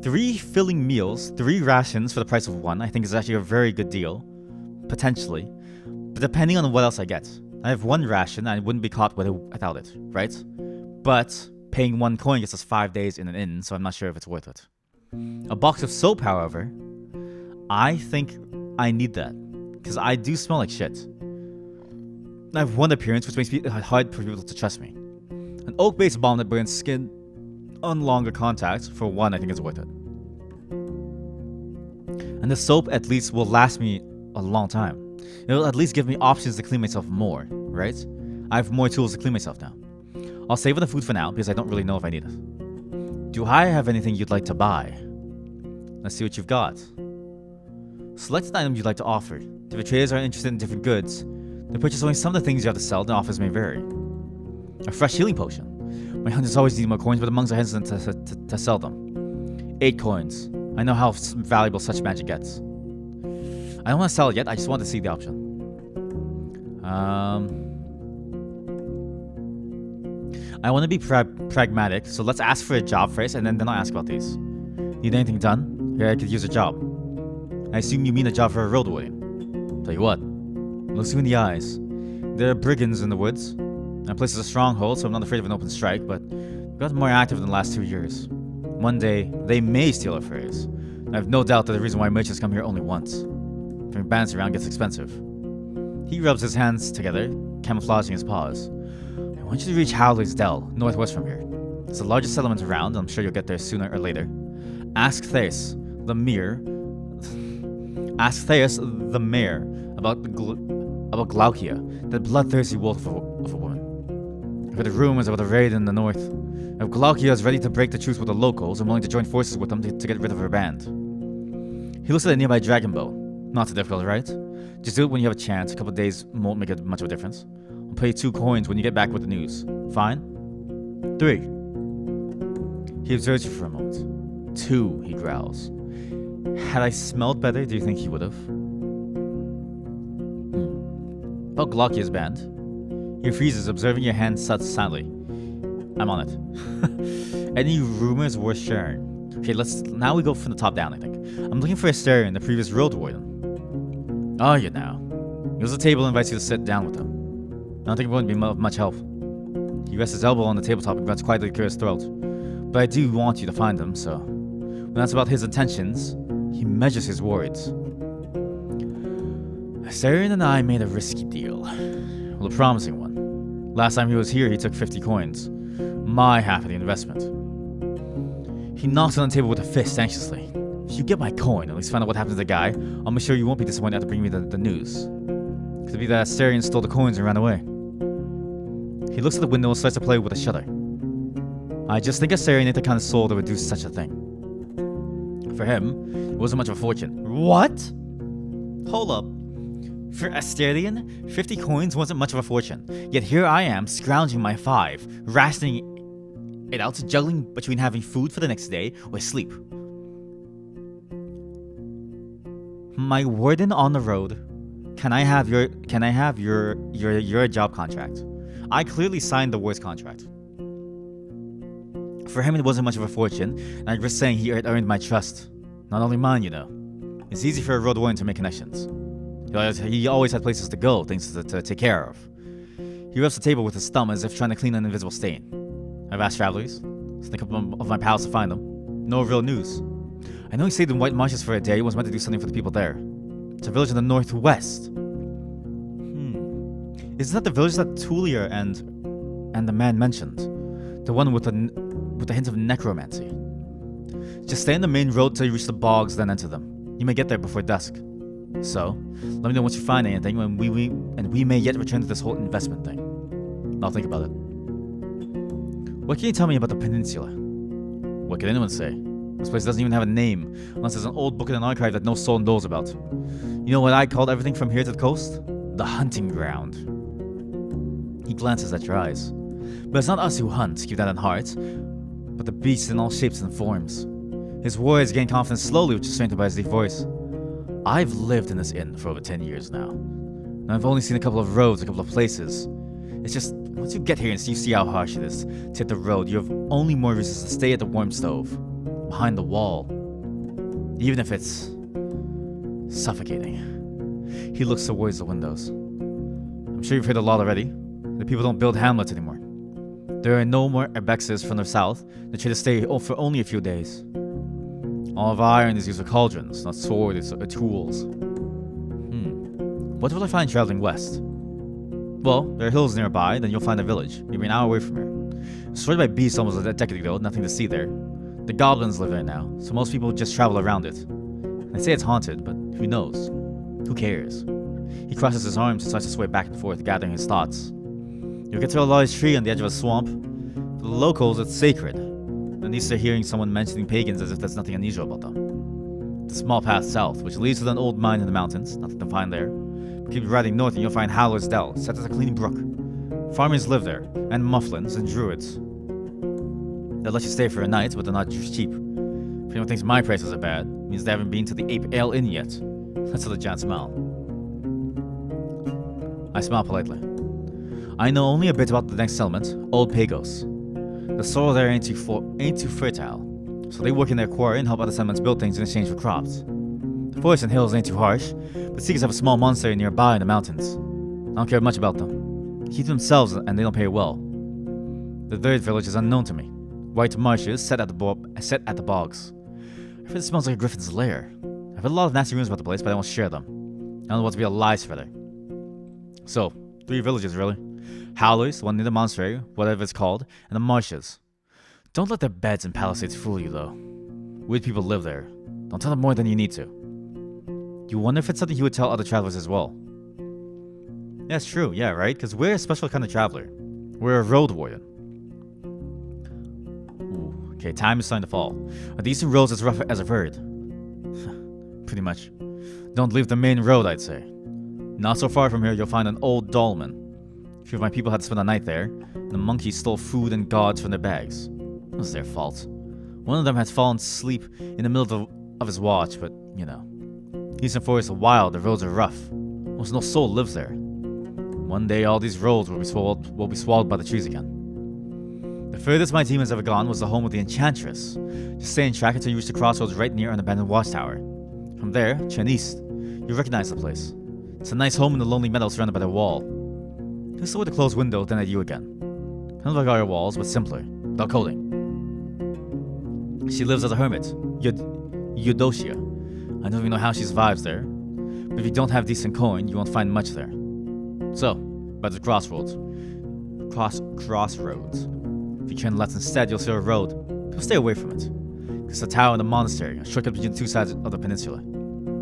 3 filling meals, 3 rations for the price of 1, I think is actually a very good deal. Potentially. But depending on what else I get. I have 1 ration and I wouldn't be caught without it, right? But paying 1 coin gets us 5 days in an inn, so I'm not sure if it's worth it. A box of soap, however, I think I need that. Because I do smell like shit. I have 1 appearance, which makes it hard for people to trust me. An oak-based balm that burns skin on longer contact, for 1, I think is worth it. And the soap at least will last me a long time. It will at least give me options to clean myself more, right? I have more tools to clean myself now. I'll save on the food for now, because I don't really know if I need it. Do I have anything you'd like to buy? Let's see what you've got. Select an item you'd like to offer. If the traders are interested in different goods, they purchase only some of the things you have to sell, the offers may vary. A fresh healing potion. My hunters always need more coins, but the monks are hesitant to sell them. 8 coins. I know how valuable such magic gets. I don't want to sell it yet, I just want to see the option. I want to be pragmatic, so let's ask for a job first, and then I'll ask about these. Need anything done? Here, I could use a job. I assume you mean a job for a Roadwarden. Tell you what, looks you in the eyes. There are brigands in the woods. My place is a stronghold, so I'm not afraid of an open strike, but we've gotten more active in the last 2 years. One day, they may steal our furs. I have no doubt that the reason why merchants come here only once. Bringing bandits around gets expensive. He rubs his hands together, camouflaging his paws. I want you to reach Howler's Dell, northwest from here. It's the largest settlement around, and I'm sure you'll get there sooner or later. Ask Theus, the mayor, about Glaucia, that bloodthirsty wolf of a woman. I've heard rumors about a raid in the north. If Glaucia is ready to break the truce with the locals, I'm willing to join forces with them to get rid of her band. He looks at a nearby dragon bow. Not so difficult, right? Just do it when you have a chance. A couple of days won't make much of a difference. I'll pay you 2 coins when you get back with the news. Fine? 3. He observes you for a moment. 2, he growls. Had I smelled better, do you think he would have? About Glaucia's band. He freezes, observing your hand sadly. I'm on it. Any rumors worth sharing? Okay, now we go from the top down, I think. I'm looking for Asterion, the previous Roadwarden. Oh, you now. He goes to the table and invites you to sit down with him. I don't think it wouldn't be of much help. He rests his elbow on the tabletop and grunts quietly to clear his throat. But I do want you to find him, so... When that's about his intentions, he measures his words. Asterion and I made a risky deal. Well, a promising one. Last time he was here, he took 50 coins. My half of the investment. He knocks on the table with a fist anxiously. If you get my coin, at least find out what happened to the guy, I'm sure you won't be disappointed after bringing me the news. Could be that Asterion stole the coins and ran away. He looks at the window and starts to play with a shutter. I just think Asterion ain't the kind of soul that would do such a thing. For him, it wasn't much of a fortune. What? Hold up. For Asterion, 50 coins wasn't much of a fortune. Yet here I am, scrounging my 5, rationing it out, juggling between having food for the next day or sleep. My warden on the road. Can I have your job contract? I clearly signed the worst contract. For him, it wasn't much of a fortune, and I risk saying he had earned my trust. Not only mine, you know. It's easy for a Roadwarden to make connections. He always had places to go, things to take care of. He rubs the table with his thumb as if trying to clean an invisible stain. I've asked travelers, sent a couple of my pals to find them. No real news. I know he stayed in White Marshes for a day and was meant to do something for the people there. It's a village in the northwest. Is that the village that Tulia and the man mentioned? The one with the hint of necromancy. Just stay on the main road till you reach the bogs, then enter them. You may get there before dusk. So, let me know once you find anything, and we may yet return to this whole investment thing. I'll think about it. What can you tell me about the peninsula? What can anyone say? This place doesn't even have a name, unless there's an old book in an archive that no soul knows about. You know what I called everything from here to the coast? The hunting ground. He glances at your eyes. But it's not us who hunt, keep that in heart, but the beasts in all shapes and forms. His words gain confidence slowly, which is strengthened by his deep voice. I've lived in this inn for over 10 years now, and I've only seen a couple of roads, a couple of places. It's just, once you get here and you see how harsh it is to hit the road, you have only more reasons to stay at the warm stove, behind the wall, even if it's suffocating. He looks towards the windows. I'm sure you've heard a lot already. The people don't build hamlets anymore. There are no more Ebexes from the south that try to stay for only a few days. All of iron is used for cauldrons, not swords or tools. What will I find traveling west? Well, there are hills nearby, then you'll find a village, maybe an hour away from here. Destroyed by beasts almost a decade ago, nothing to see there. The goblins live there now, so most people just travel around it. They say it's haunted, but who knows? Who cares? He crosses his arms and starts to sway back and forth, gathering his thoughts. You'll get to a large tree on the edge of a swamp. For the locals, it's sacred. At least they're hearing someone mentioning pagans as if there's nothing unusual about them. It's a small path south, which leads to an old mine in the mountains, nothing to find there. Keep riding north and you'll find Howler's Dell, set as a clean brook. Farmers live there, and mufflins and druids. They'll let you stay for a night, but they're not cheap. If anyone thinks my prices are bad, it means they haven't been to the Ape Ale Inn yet. That's a giant smile. I smile politely. I know only a bit about the next settlement, Old Pagos. The soil there ain't too fertile, so they work in their quarry and help other settlements build things in exchange for crops. The forests and hills ain't too harsh, but seekers have a small monastery nearby in the mountains. I don't care much about them. They keep to themselves and they don't pay well. The third village is unknown to me. White marshes set at the bogs. I've heard it smells like a griffin's lair. I've heard a lot of nasty rumors about the place, but I won't share them. I don't want to be a lie spreader. So, 3 villages really. Howlers, the one near the monastery, whatever it's called, and the marshes. Don't let their beds and palisades fool you though. Weird people live there. Don't tell them more than you need to. You wonder if it's something he would tell other travelers as well. Yeah, it's true, yeah, right? Because we're a special kind of traveler. We're a Roadwarden. Ooh, okay, time is starting to fall. Are these 2 roads as rough as I've heard? Pretty much. Don't leave the main road, I'd say. Not so far from here, you'll find an old dolmen. A few of my people had to spend the night there, and the monkeys stole food and gods from their bags. It was their fault. One of them had fallen asleep in the middle of his watch, but, you know. Eastern forests are wild, the roads are rough. Almost no soul lives there. One day all these roads will be swallowed by the trees again. The furthest my team has ever gone was the home of the Enchantress. Just stay in track until you reach the crossroads right near an abandoned watchtower. From there, turn east. You recognize the place. It's a nice home in the lonely meadow surrounded by the wall. Just with a closed window, then at you again. Kind of like our walls, but simpler, without coding. She lives as a hermit, Eudocia. I don't even know how she survives there, but if you don't have decent coin, you won't find much there. So, by the crossroads. Crossroads. If you turn left instead, you'll see a road. But stay away from it. It's a tower and a monastery, a shortcut between the 2 sides of the peninsula.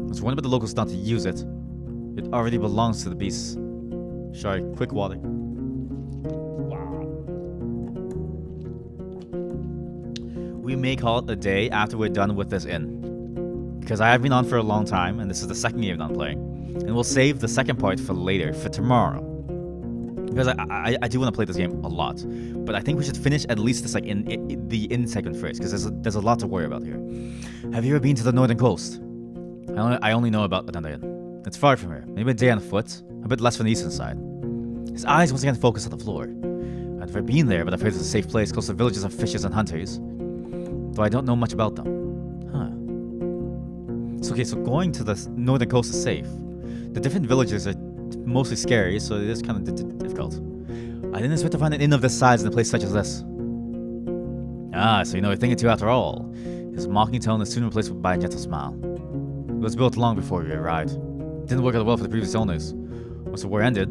It's warned about the locals not to use it. It already belongs to the beasts. Sorry, quick water. Wow. We may call it a day after we're done with this inn. Because I have been on for a long time, and this is the second game I'm playing. And we'll save the second part for later, for tomorrow. Because I do want to play this game a lot. But I think we should finish at least this the inn segment first, because there's a lot to worry about here. Have you ever been to the northern coast? I only know about another inn. It's far from here, maybe a day on foot, a bit less from the eastern side. His eyes once again focus on the floor. I've never been there, but I've heard it's a safe place close to villages of fishers and hunters. Though I don't know much about them. So going to the northern coast is safe. The different villages are mostly scary, so it is kind of difficult. I didn't expect to find an inn of this size in a place such as this. So you know a thing or two after all. His mocking tone is soon replaced by a gentle smile. It was built long before we arrived. It didn't work out well for the previous owners. Once the war ended,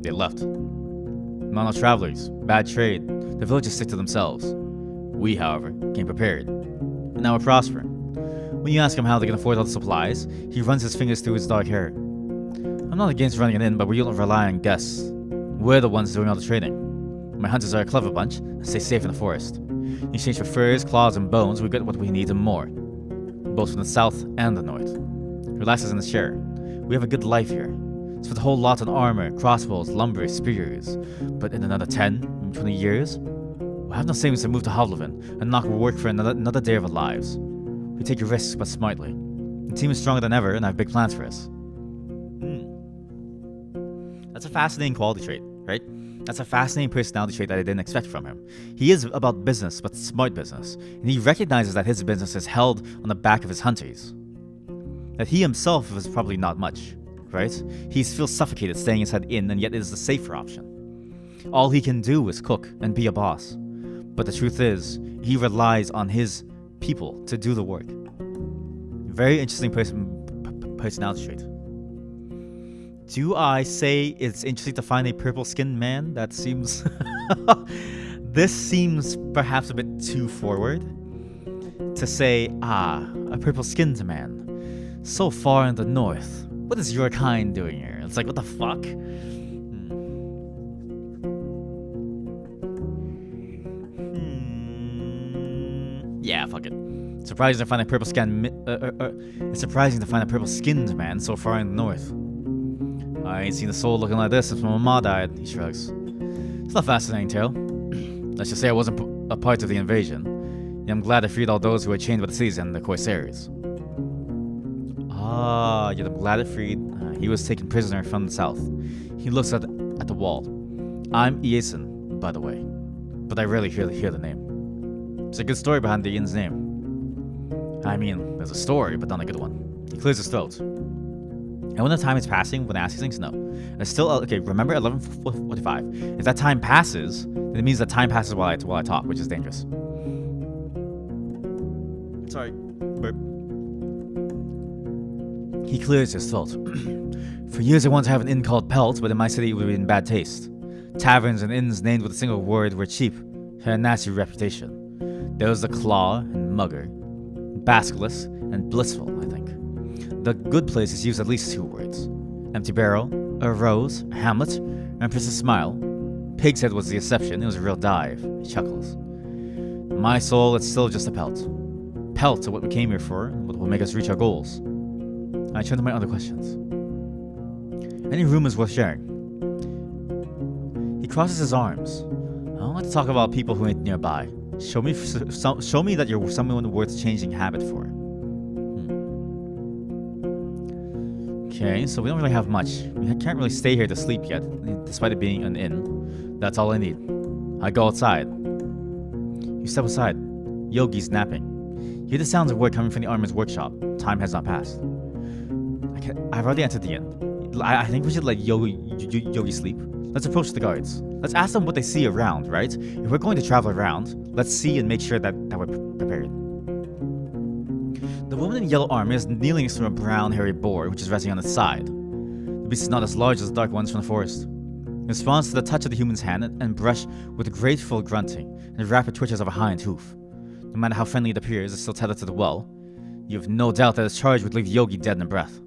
they left. Not all travelers, bad trade, the villagers stick to themselves. We, however, came prepared. And now we're prospering. When you ask him how they can afford all the supplies, he runs his fingers through his dark hair. I'm not against running an inn, but we don't rely on guests. We're the ones doing all the trading. My hunters are a clever bunch and stay safe in the forest. In exchange for furs, claws, and bones, we get what we need and more. Both from the south and the north. Relax us in the chair. We have a good life here. Spent a whole lot on armor, crossbows, lumber, spears. But in another 10, 20 years, we'll have no savings to move to Hovlevin and not work for another day of our lives. We take your risks, but smartly. The team is stronger than ever, and I have big plans for us. That's a fascinating quality trait, right? That's a fascinating personality trait that I didn't expect from him. He is about business, but smart business. And he recognizes that his business is held on the back of his hunters. That he himself is probably not much, right? He feels suffocated staying inside the inn, and yet it is the safer option. All he can do is cook and be a boss. But the truth is, he relies on his people to do the work. Very interesting personality trait. Do I say it's interesting to find a purple-skinned man? That seems... This seems perhaps a bit too forward. To say, a purple-skinned man. So far in the north. What is your kind doing here? It's like, what the fuck? Yeah, fuck it. Surprising to find a it's surprising to find a purple-skinned man so far in the north. I ain't seen a soul looking like this since my mama died, he shrugs. It's a fascinating tale. Let's just say I wasn't a part of the invasion. Yeah, I'm glad I freed all those who were chained by the seas and the Corsairs. Yeah, I'm glad I freed. He was taken prisoner from the south. He looks at the wall. I'm Iason, by the way. But I rarely hear the name. There's a good story behind the inn's name. I mean, there's a story, but not a good one. He clears his throat. And when the time is passing, when I ask these things, no. It's still, okay, remember 11:45. If that time passes, then it means that time passes while I talk, which is dangerous. Sorry. Burp. He clears his throat. For years I wanted to have an inn called Pelt, but in my city it would be in bad taste. Taverns and inns named with a single word were cheap, had a nasty reputation. There was the Claw and Mugger, Basilisk and Blissful, I think. The good places use at least 2 words. Empty Barrel, a Rose, a Hamlet, and Princess Smile. Pig's Head was the exception, it was a real dive. He chuckles. In my soul, it's still just a pelt. Pelt are what we came here for, and what will make us reach our goals. I turn to my other questions. Any rumors worth sharing? He crosses his arms. I don't like to talk about people who ain't nearby. Show me that you're someone worth changing habit for. Okay, so we don't really have much. We can't really stay here to sleep yet, despite it being an inn. That's all I need. I go outside. You step aside. Yogi's napping. You hear the sounds of work coming from the armor's workshop. Time has not passed. I've already entered the inn. I think we should let Yogi sleep. Let's approach the guards. Let's ask them what they see around, right? If we're going to travel around, let's see and make sure that we're prepared. The woman in yellow armor is kneeling next to a brown, hairy boar, which is resting on its side. The beast is not as large as the dark ones from the forest. It responds to the touch of the human's hand and brush with grateful grunting and rapid twitches of a hind hoof. No matter how friendly it appears, it's still tethered to the well. You have no doubt that its charge would leave Yogi dead in a breath.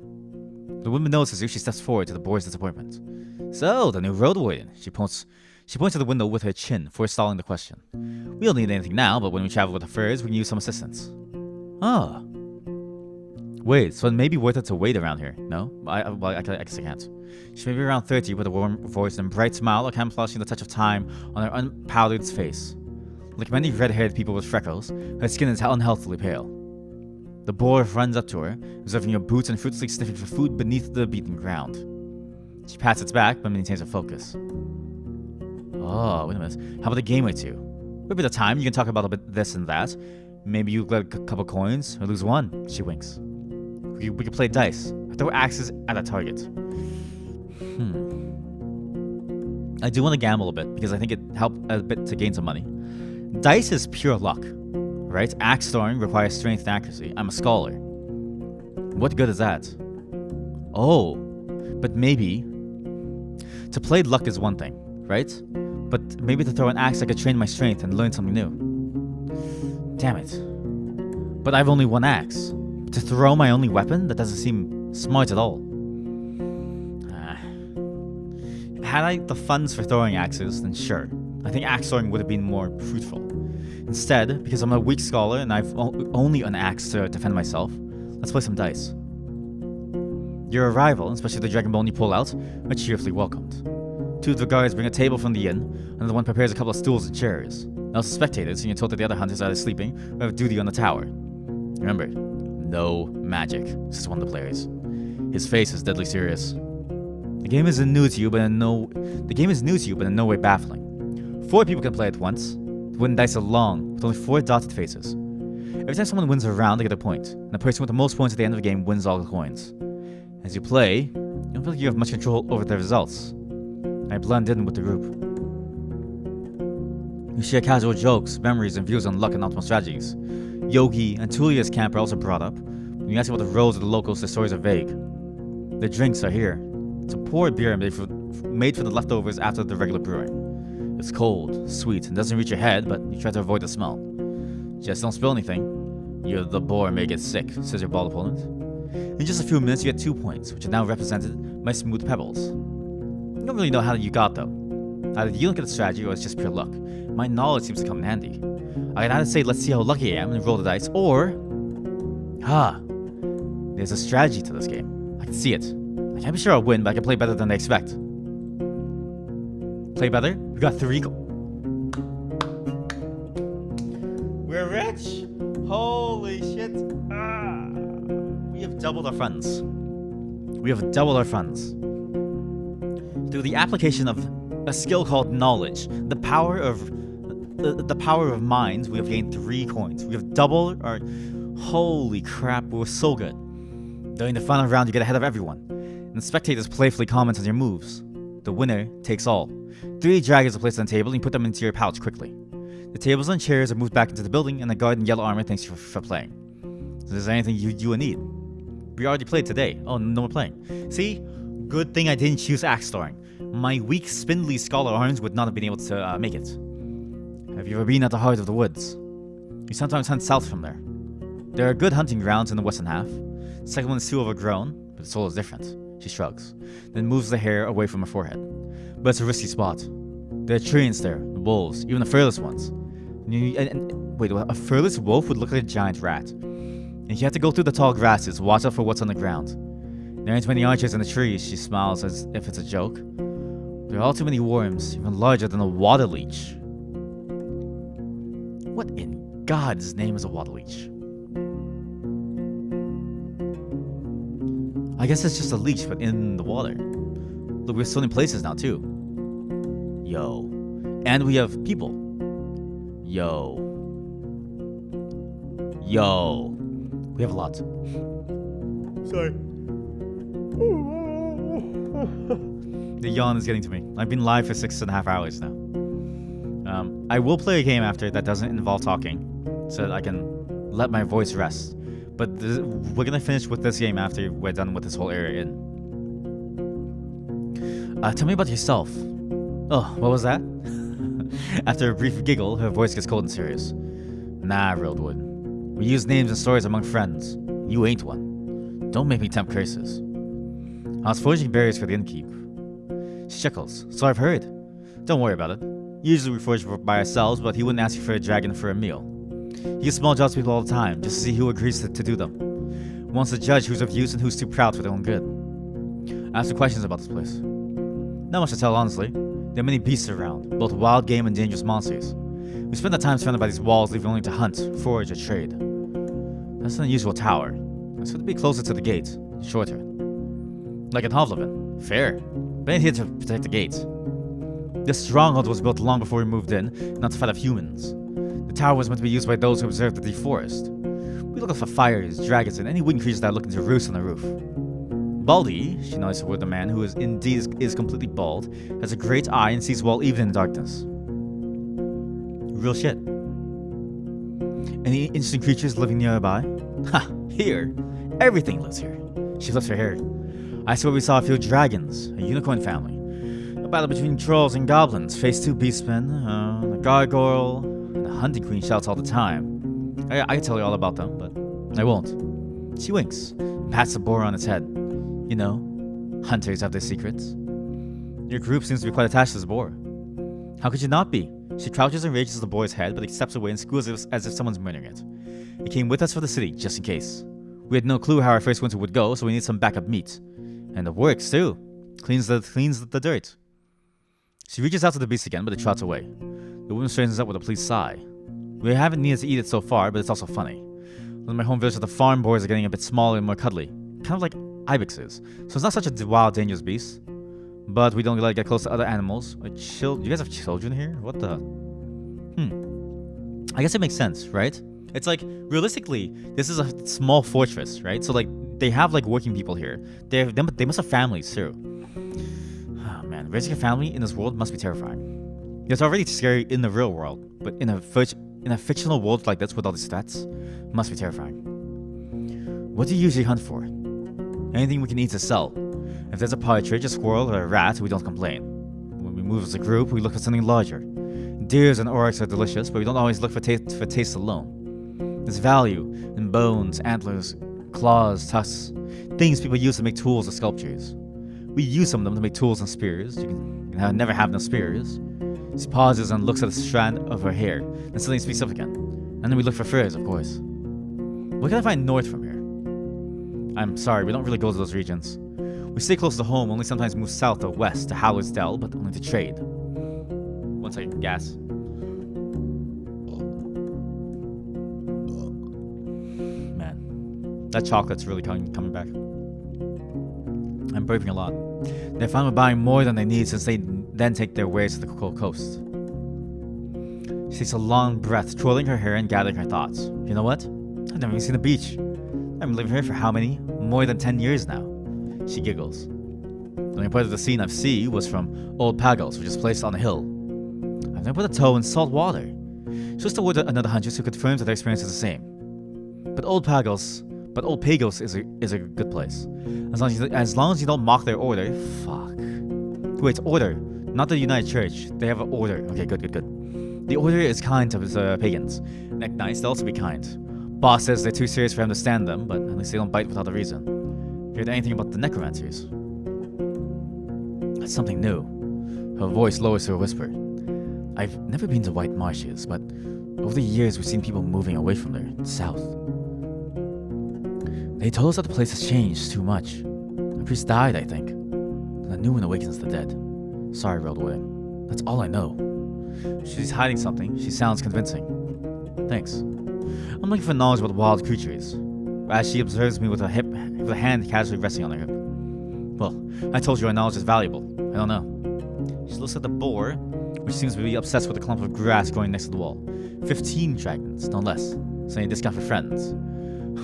The woman notices you. She steps forward to the boar's disappointment. So, the new Roadwarden. She points to the window with her chin, forestalling the question. We don't need anything now, but when we travel with the furs, we can use some assistance. Ah. Wait, so it may be worth it to wait around here, no? I guess I can't. She may be around 30 with a warm voice and bright smile, camouflaging the touch of time on her unpowdered face. Like many red-haired people with freckles, her skin is unhealthily pale. The boar runs up to her, observing her boots and fruitlessly sniffing for food beneath the beaten ground. She pats its back, but maintains her focus. Oh, wait a minute. How about a game or two? With a bit of time, you can talk about a bit this and that. Maybe you get a couple coins, or lose one. She winks. We could play dice. Throw axes at a target. I do want to gamble a bit, because I think it helped a bit to gain some money. Dice is pure luck, right? Axe throwing requires strength and accuracy. I'm a scholar. What good is that? Oh, but maybe... To play luck is one thing, right? But maybe to throw an axe I could train my strength and learn something new. Damn it. But I've only one axe. To throw my only weapon? That doesn't seem smart at all. Had I the funds for throwing axes, then sure. I think axe throwing would have been more fruitful. Instead, because I'm a weak scholar and I've only an axe to defend myself, let's play some dice. Your arrival, especially the dragon bone you pull out, are cheerfully welcomed. 2 of the guards bring a table from the inn, and the one prepares a couple of stools and chairs. Now spectators, and you're told that the other hunters are either sleeping or have duty on the tower. Remember, no magic, says one of the players. His face is deadly serious. The game is new to you, but in no way baffling. 4 people can play at once. The wooden dice are long, with only 4 dotted faces. Every time someone wins a round, they get a point, and the person with the most points at the end of the game wins all the coins. As you play, you don't feel like you have much control over the results. I blend in with the group. We share casual jokes, memories, and views on luck and optimal strategies. Yogi and Tulia's camp are also brought up. When you ask about the roads of the locals, their stories are vague. The drinks are here. It's a poured beer made from the leftovers after the regular brewing. It's cold, sweet, and doesn't reach your head, but you try to avoid the smell. Just don't spill anything. You, the boar, may get sick, says your bald opponent. In just a few minutes, you get 2 points, which are now represented by smooth pebbles. You don't really know how you got them. Either you don't get the strategy or it's just pure luck. My knowledge seems to come in handy. I can either say, let's see how lucky I am, and roll the dice, or... there's a strategy to this game. I can see it. I can't be sure I'll win, but I can play better than I expect. Play better? We got 3 We're rich! Holy shit! We have doubled our funds. Through the application of a skill called knowledge, the power of minds, we have gained 3 coins. We have doubled our... Holy crap, we were so good. During the final round, you get ahead of everyone, and the spectators playfully comment on your moves. The winner takes all. 3 dragons are placed on the table, and you put them into your pouch quickly. The tables and chairs are moved back into the building, and the guard in yellow armor thanks you for playing. So is there anything you would need? We already played today. Oh, no more playing. See? Good thing I didn't choose axe throwing. My weak, spindly scholar arms would not have been able to make it. Have you ever been at the heart of the woods? You sometimes hunt south from there. There are good hunting grounds in the western half. The second one is too overgrown, but the soil is different. She shrugs, then moves the hair away from her forehead. But it's a risky spot. There are treants there, the wolves, even the furless ones. Wait, a furless wolf would look like a giant rat. And you have to go through the tall grasses, watch out for what's on the ground. There aren't many archers in the trees, she smiles as if it's a joke. There are all too many worms, even larger than a water leech. What in God's name is a water leech? I guess it's just a leech, but in the water. Look, we're swimming places now, too. Yo. And we have people. Yo. We have a lot. Sorry. The yawn is getting to me. I've been live for 6.5 hours now. I will play a game after that doesn't involve talking, so that I can let my voice rest. But we're gonna finish with this game after we're done with this whole area in. Tell me about yourself. Oh, what was that? After a brief giggle, her voice gets cold and serious. Nah, Roadwarden. We use names and stories among friends. You ain't one. Don't make me tempt curses. I was foraging berries for the innkeep. She chuckles. So I've heard. Don't worry about it. Usually we forage by ourselves, but he wouldn't ask you for a dragon for a meal. He gives small jobs to people all the time, just to see who agrees to do them. Wants to judge who's of use and who's too proud for their own good. I have some questions about this place. Not much to tell, honestly. There are many beasts around, both wild game and dangerous monsters. We spend our time surrounded by these walls, leaving only to hunt, forage, or trade. That's an unusual tower. It's going to be closer to the gate, shorter. Like in Hovlevin. Fair. But ain't here to protect the gate. This stronghold was built long before we moved in, not to fight off humans. The tower was meant to be used by those who observed the deep forest. We look out for fires, dragons, and any wind creatures that are looking to roost on the roof. Baldy, she nods toward the man who is completely bald, has a great eye and sees well even in the darkness. Real shit. Any interesting creatures living nearby? Ha! Here! Everything lives here. She lifts her hair. I swear we saw a few dragons, a unicorn family. A battle between trolls and goblins, phase 2 beastmen, a gargoyle, and a hunting queen shouts all the time. I could tell you all about them, but I won't. She winks, and pats the boar on its head. You know, hunters have their secrets. Your group seems to be quite attached to this boar. How could you not be? She crouches and rages the boy's head, but he steps away and squeals as if someone's murdering it. He came with us from the city, just in case. We had no clue how our first winter would go, so we need some backup meat. And it works, too. Cleans the dirt. She reaches out to the beast again, but it trots away. The woman straightens up with a pleased sigh. We haven't needed to eat it so far, but it's also funny. In my home village, the farm boys are getting a bit smaller and more cuddly. Kind of like ibexes. So it's not such a wild, dangerous beast. But we don't let it get close to other animals. You guys have children here? What the? I guess it makes sense, right? It's like, realistically, this is a small fortress, right? So like, they have like working people here. They must have families too. Oh man, raising a family in this world must be terrifying. It's already scary in the real world, but in a fictional world like this with all these threats, must be terrifying. What do you usually hunt for? Anything we can eat to sell. If there's a partridge, a squirrel, or a rat, we don't complain. When we move as a group, we look for something larger. Deers and oryx are delicious, but we don't always look for taste alone. There's value in bones, antlers, claws, tusks, things people use to make tools or sculptures. We use some of them to make tools and spears. You can never have no spears. She pauses and looks at a strand of her hair, then suddenly speaks up again. And then we look for furs, of course. What can I find north from here? I'm sorry, we don't really go to those regions. We stay close to home, only sometimes move south or west to Howard's Dell, but only to trade. One second, gas. Man, that chocolate's really coming back. I'm burping a lot. They found we're buying more than they need since they then take their ways to the coast. She takes a long breath, twirling her hair and gathering her thoughts. You know what? I've never even seen the beach. I've been living here for how many? More than 10 years now. She giggles. The only part of the scene I've seen was from Old Pagos, which is placed on a hill. I've never put a toe in salt water. She was toward another huntress who confirms that their experience is the same. But Old Pagos is a good place. As long as you don't mock their order. Fuck. Wait, order. Not the United Church. They have an order. Okay, good. The order is kind to pagans. And nice, they'll also be kind. Boss says they're too serious for him to stand them, but at least they don't bite without a reason. Heard anything about the necromancers? That's something new. Her voice lowers to a whisper. I've never been to White Marshes, but over the years we've seen people moving away from there, south. They told us that the place has changed too much. A priest died, I think. And a new one awakens the dead. Sorry, Roadwarden. That's all I know. She's hiding something. She sounds convincing. Thanks. I'm looking for knowledge about wild creatures. As she observes me with a hand casually resting on her hip. Well, I told you our knowledge is valuable. I don't know. She looks at the boar, which seems to be obsessed with a clump of grass growing next to the wall. 15 dragons, no less. So any discount for friends.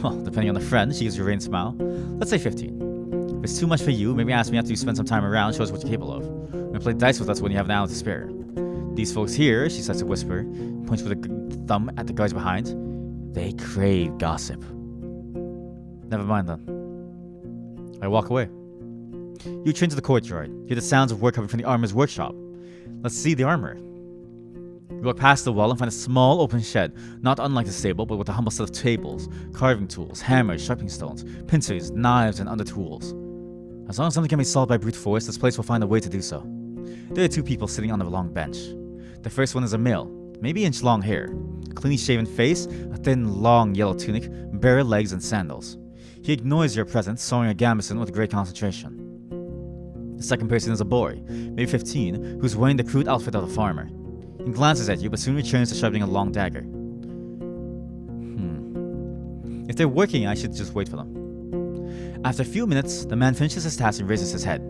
Well, depending on the friend, she gives you a rain smile. Let's say 15. If it's too much for you, maybe ask me after you spend some time around, show us what you're capable of. And play dice with us when you have an hour to spare. These folks here, she starts to whisper, points with a thumb at the guards behind. They crave gossip. Never mind then. I walk away. You turn to the courtyard, hear the sounds of work coming from the armorer's workshop. Let's see the armor. You walk past the wall and find a small open shed, not unlike the stable, but with a humble set of tables, carving tools, hammers, sharpening stones, pincers, knives, and other tools. As long as something can be solved by brute force, this place will find a way to do so. There are two people sitting on a long bench. The first one is a male, maybe inch-long hair, a cleanly shaven face, a thin, long yellow tunic, bare legs, and sandals. He ignores your presence, sewing a gambeson with great concentration. The second person is a boy, maybe 15, who's wearing the crude outfit of a farmer. He glances at you, but soon returns to sharpening a long dagger. If they're working, I should just wait for them. After a few minutes, the man finishes his task and raises his head.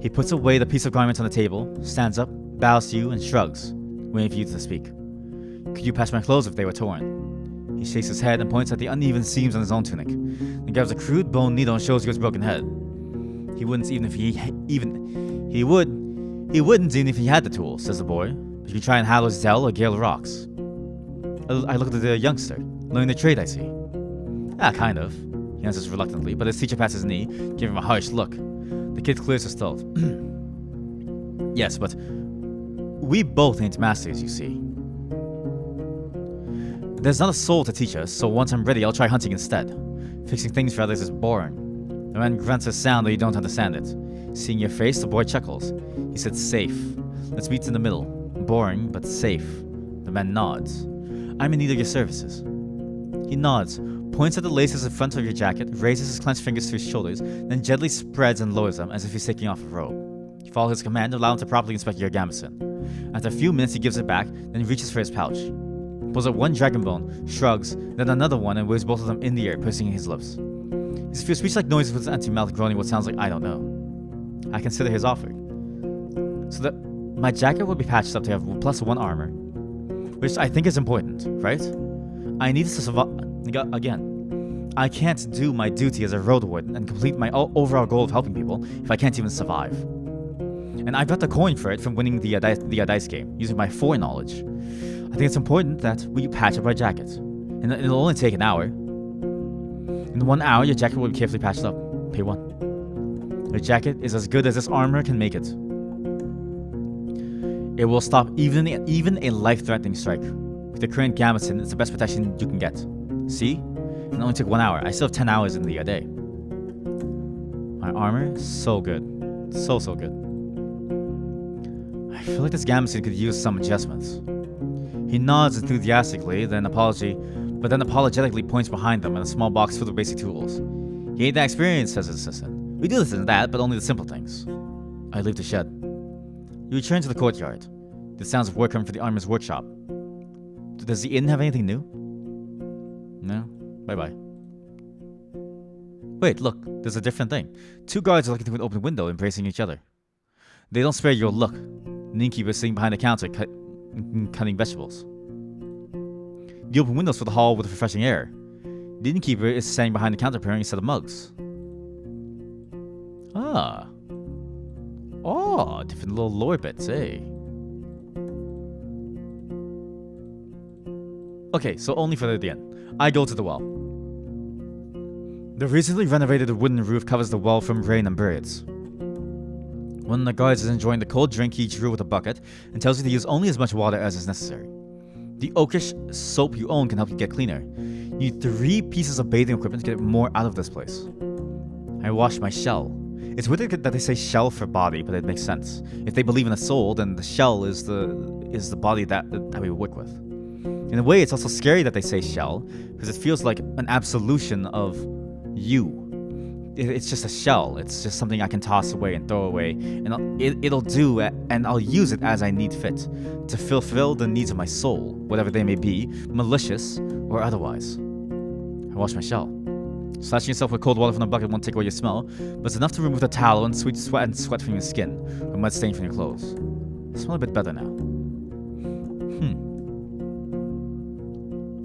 He puts away the piece of garment on the table, stands up, bows to you, and shrugs, waiting for you to speak. Could you patch my clothes if they were torn? He shakes his head and points at the uneven seams on his own tunic, then grabs a crude bone needle and shows you his broken head. He wouldn't even if he wouldn't if he had the tools, says the boy. But you can try and Hallow's Dell or Gale Rocks. I look at the youngster, learning the trade, I see. Kind of. He answers reluctantly, but his teacher pats his knee, giving him a harsh look. The kid clears his throat. Yes, but we both ain't masters, you see. There's not a soul to teach us, so once I'm ready, I'll try hunting instead. Fixing things for others is boring. The man grunts a sound though you don't understand it. Seeing your face, the boy chuckles. He said, safe. Let's meet in the middle. boring, but safe. The man nods. I'm in need of your services. He nods, points at the laces in front of your jacket, raises his clenched fingers to his shoulders, then gently spreads and lowers them as if he's taking off a robe. You follow his command, allow him to properly inspect your gambeson. After a few minutes, he gives it back, then reaches for his pouch. Pulls out one dragon bone, shrugs, then another one, and waves both of them in the air, pursing his lips. His few speech-like noises with his empty mouth groaning what sounds like I don't know. I consider his offer. So that my jacket will be patched up to have +1 armor, which I think is important, right? I need to survive. Again, I can't do my duty as a Roadwarden and complete my overall goal of helping people if I can't even survive. And I got the coin for it from winning the dice game, using my foreknowledge. I think it's important that we patch up our jacket. And it'll only take an hour. In 1 hour, your jacket will be carefully patched up. Pay 1. Your jacket is as good as this armor can make it. It will stop even a life-threatening strike. With the current gambeson, it's the best protection you can get. See? It only took 1 hour. I still have 10 hours in the day. My armor, so good. So good. I feel like this gambeson could use some adjustments. He nods enthusiastically, then apologetically points behind them in a small box filled with basic tools. He ain't that experienced, says his assistant. We do this and that, but only the simple things. I leave the shed. You return to the courtyard. The sounds of work come from the armor's workshop. Does the inn have anything new? No? Bye-bye. Wait, look, there's a different thing. 2 guards are looking through an open window, embracing each other. They don't spare your look. The innkeeper is sitting behind the counter, cutting vegetables. The open windows fill the hall with refreshing air. The innkeeper is standing behind the counter preparing a set of mugs. Ah. Oh, different little lore bits, eh? Okay, so only for the end. I go to the well. The recently renovated wooden roof covers the well from rain and birds. One of the guards is enjoying the cold drink he drew with a bucket and tells you to use only as much water as is necessary. The oakish soap you own can help you get cleaner. You need 3 pieces of bathing equipment to get more out of this place. I wash my shell. It's weird that they say shell for body, but it makes sense. If they believe in a soul, then the shell is the body that we work with. In a way, it's also scary that they say shell, because it feels like an absolution of you. It's just a shell. It's just something I can toss away and throw away, and it'll do, and I'll use it as I need fit, to fulfill the needs of my soul, whatever they may be, malicious or otherwise. I wash my shell. Slashing yourself with cold water from the bucket won't take away your smell, but it's enough to remove the towel and sweat from your skin, or mud stain from your clothes. I smell a bit better now.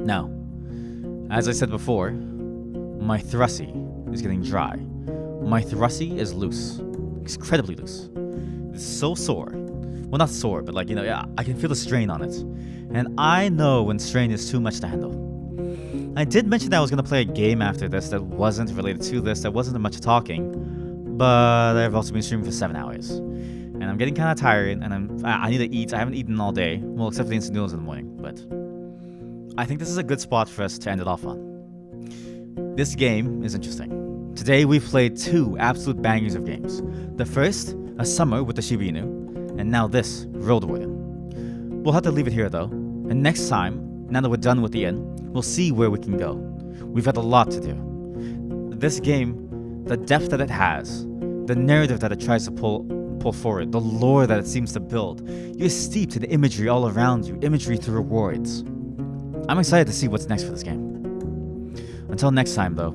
Now, as I said before, my thrussie is getting dry. My thrussie is loose. Incredibly loose. It's so sore. Well, not sore, but I can feel the strain on it. And I know when strain is too much to handle. I did mention that I was going to play a game after this that wasn't related to this, that wasn't much talking, but I've also been streaming for 7 hours. And I'm getting kind of tired, and I need to eat. I haven't eaten all day, well, except for the instant noodles in the morning, but I think this is a good spot for us to end it off on. This game is interesting. Today we've played 2 absolute bangers of games. The first, a summer with the Shiba Inu, and now this, Roadwarden. We'll have to leave it here though, and next time, now that we're done with the inn, we'll see where we can go. We've had a lot to do. This game, the depth that it has, the narrative that it tries to pull forward, the lore that it seems to build, you're steeped in imagery all around you, imagery through rewards. I'm excited to see what's next for this game. Until next time though,